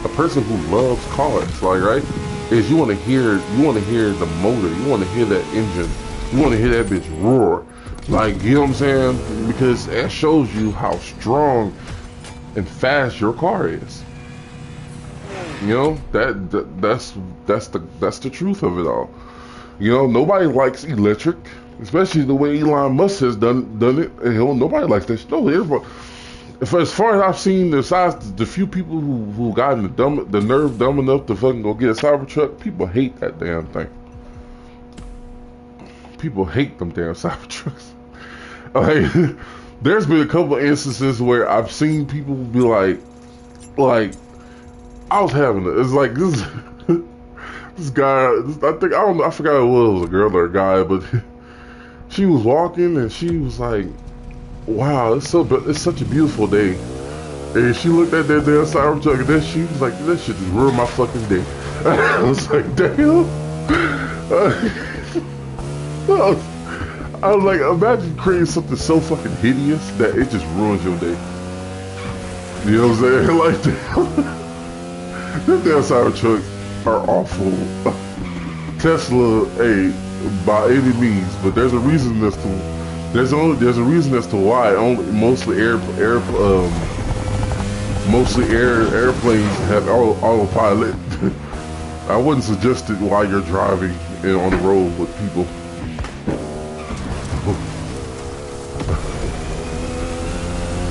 a person who loves cars. Like, right, is you want to hear the motor, you want to hear that engine, you want to hear that bitch roar. Like, you know what I'm saying? Because that shows you how strong and fast your car is. You know, that's the truth of it all. You know, nobody likes electric, especially the way Elon Musk has done it. Hell, nobody likes that shit. No, as far as I've seen, the few people who got the nerve dumb enough to fucking go get a Cybertruck, people hate that damn thing. People hate them damn Cybertrucks. Like, there's been a couple of instances where I've seen people be like, I was having it. It's like this. This guy, I forgot if it was a girl or a guy, but she was walking and she was like, "Wow, it's such a beautiful day." And she looked at that damn Cybertruck and then she was like, "This shit just ruined my fucking day." I was like, "Damn." I was like, imagine creating something so fucking hideous that it just ruins your day. You know what I'm saying? Like, them damn Cybertrucks are awful. Tesla, hey, by any means, but there's a reason as to why mostly airplanes have autopilot. I wouldn't suggest it while you're driving and on the road with people.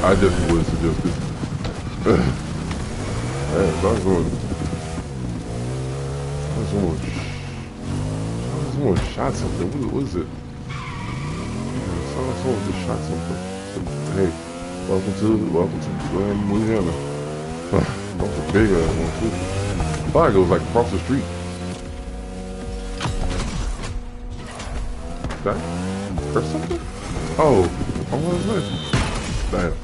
I definitely wouldn't suggest it. Someone shot something. What is it? Someone just shot something. Hey, welcome to Louisiana. That was a big ass one too. I thought it was like across the street. That? Or something? Oh, what was that? Damn.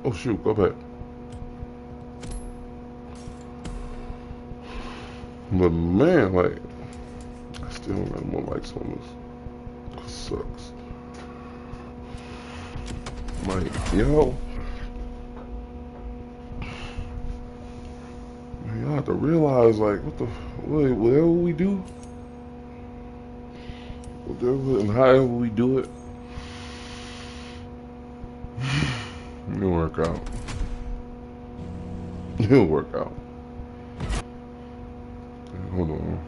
Oh shoot, go back. But man, like, I still don't got more lights on this. It sucks. Like, yo, man, y'all have to realize, like, whatever we do, whatever and however we do it, it'll work out. It'll work out. Hold on.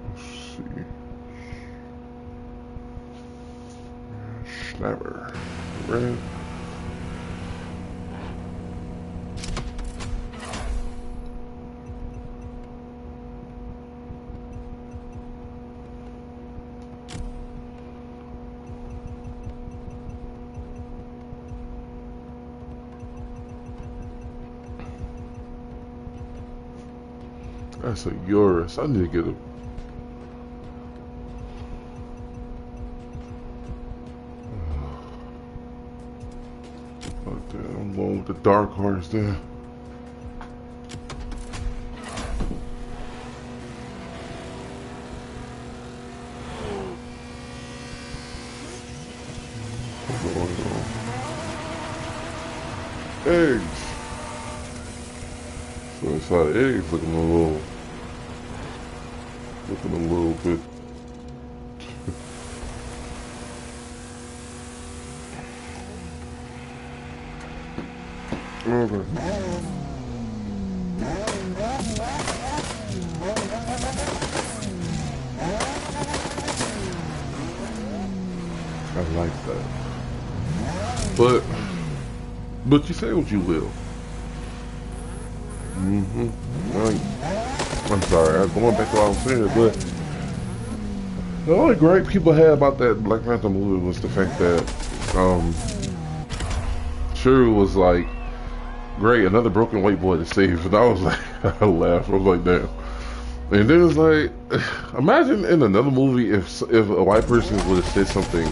Let's see. Snapper. Red. That's a Urus. I need to get a. Okay, I'm going with the dark horse there. Eggs. So inside the eggs looking a little bit. Okay. I like that. But you say what you will. I'm sorry, I'm going back to what I was saying, but the only gripe people had about that Black Panther movie was the fact that Shuri was like, great, another broken white boy to save, and I was like, I laughed, I was like, damn. And then it's like, imagine in another movie if a white person would have said something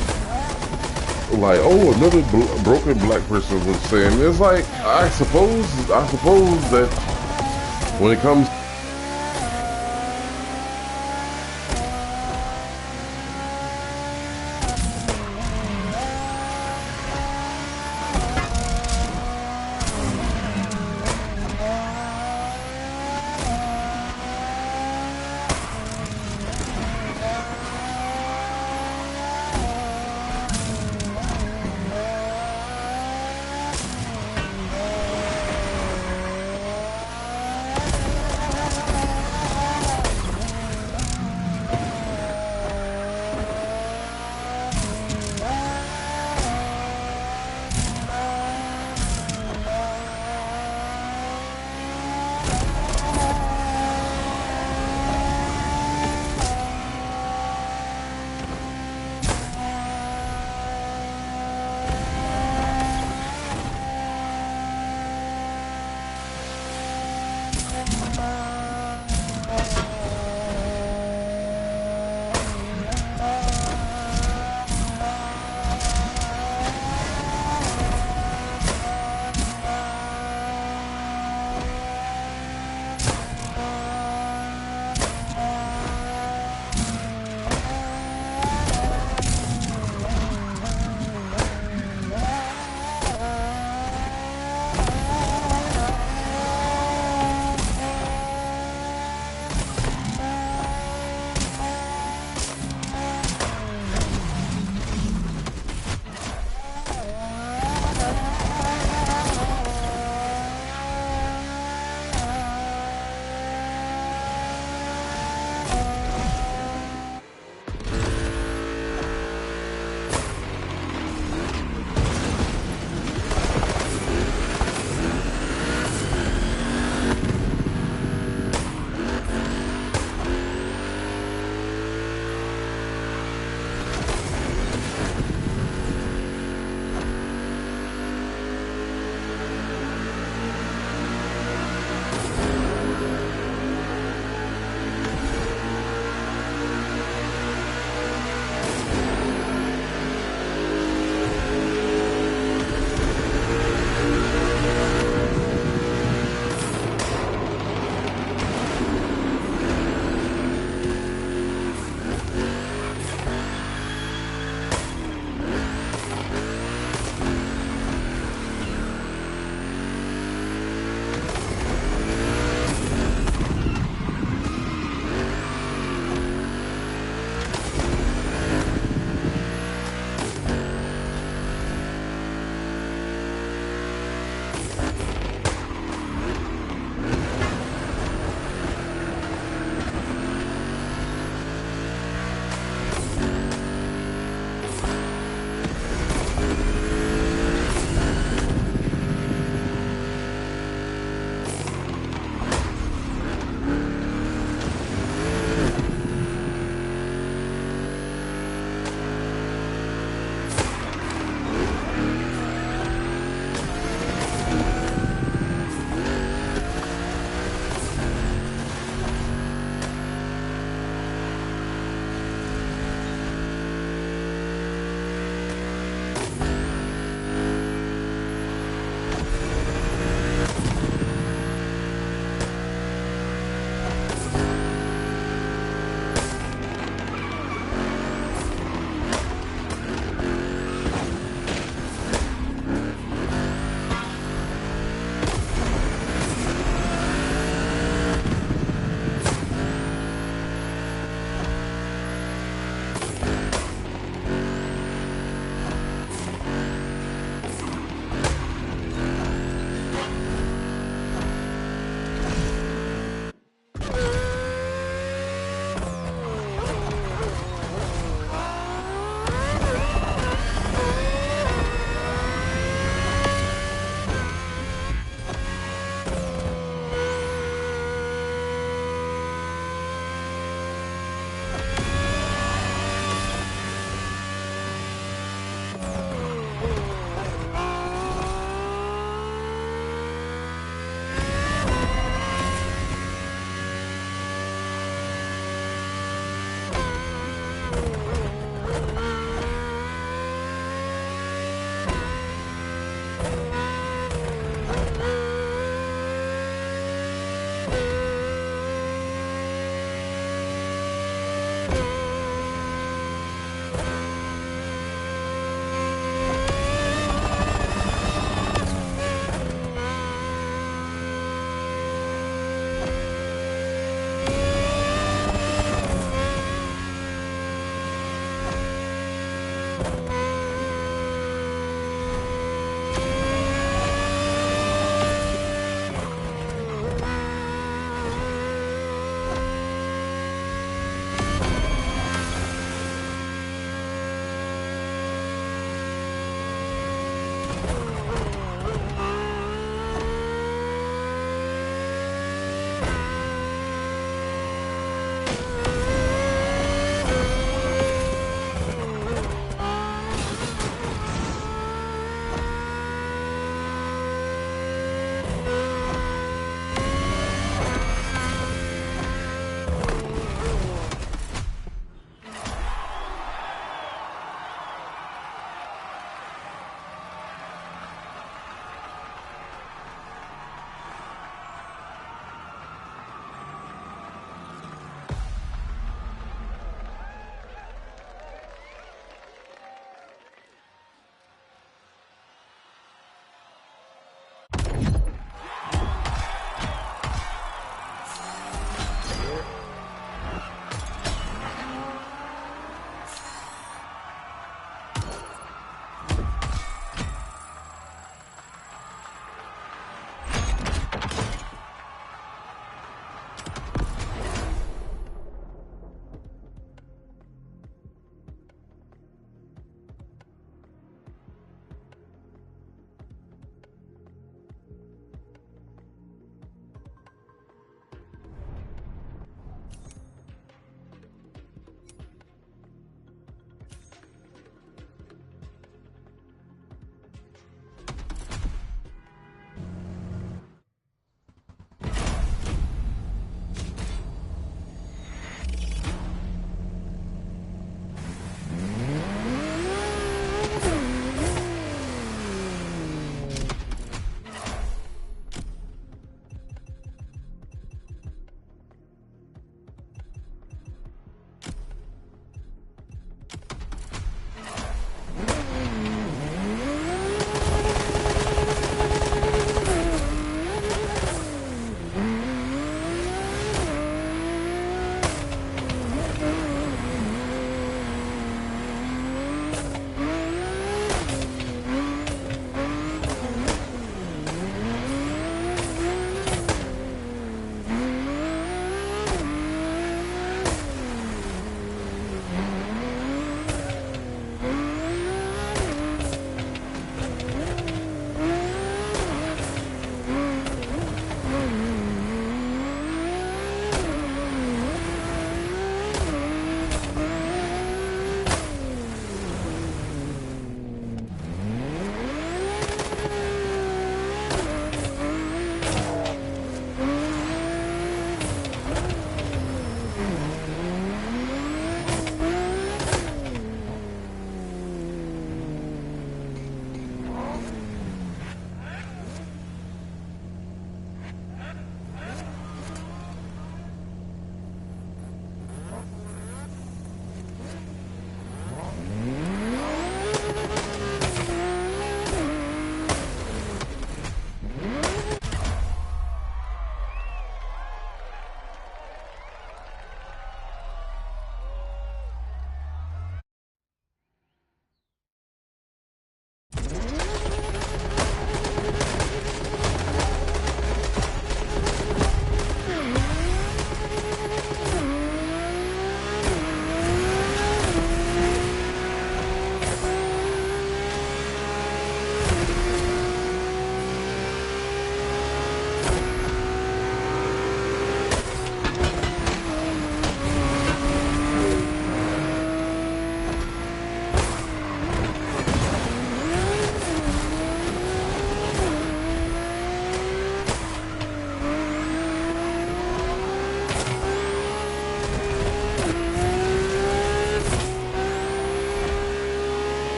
like, oh, another broken black person was saying, it's like, I suppose that when it comes.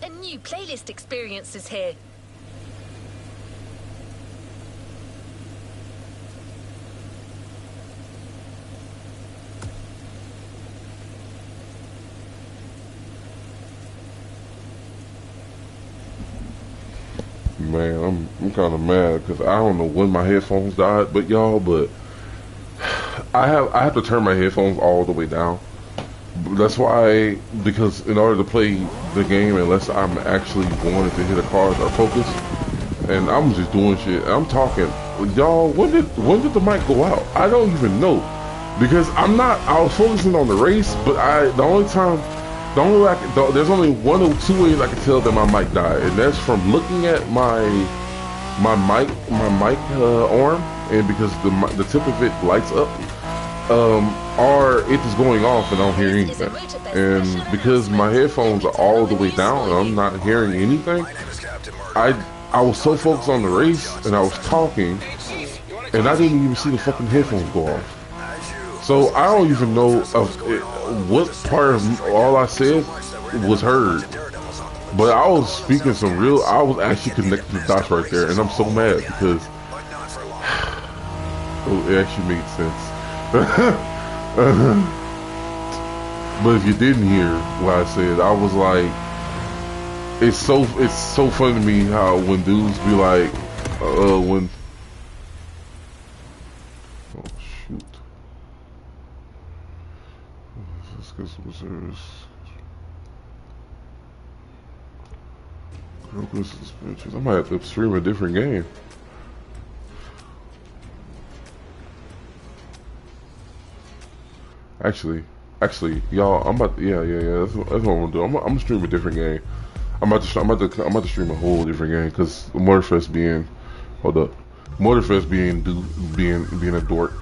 A new playlist experience is here. Man, I'm kind of mad because I don't know when my headphones died, but I have to turn my headphones all the way down. That's why, because in order to play the game, unless I'm actually wanting to hit a card or focus, and I'm just doing shit. I'm talking, y'all. When did the mic go out? I don't even know, because I was focusing on the race, but there's only one or two ways I can tell that my mic died, and that's from looking at my mic arm, and because the tip of it lights up, or it is going off and I don't hear anything. And because my headphones are all the way down and I'm not hearing anything, I was so focused on the race and I was talking, and I didn't even see the fucking headphones go off. So I don't even know what part of all I said was heard. But I was speaking I was actually connecting the dots right there, and I'm so mad because it actually made sense. But if you didn't hear what I said, I was like, it's so funny to me how when dudes be like, oh shoot, let's get some service. I might have to stream a different game. Actually, y'all, I'm about to, yeah. That's what I'm gonna do. I'm gonna stream a different game. I'm about to stream a whole different game because MOTORFEST being a dork.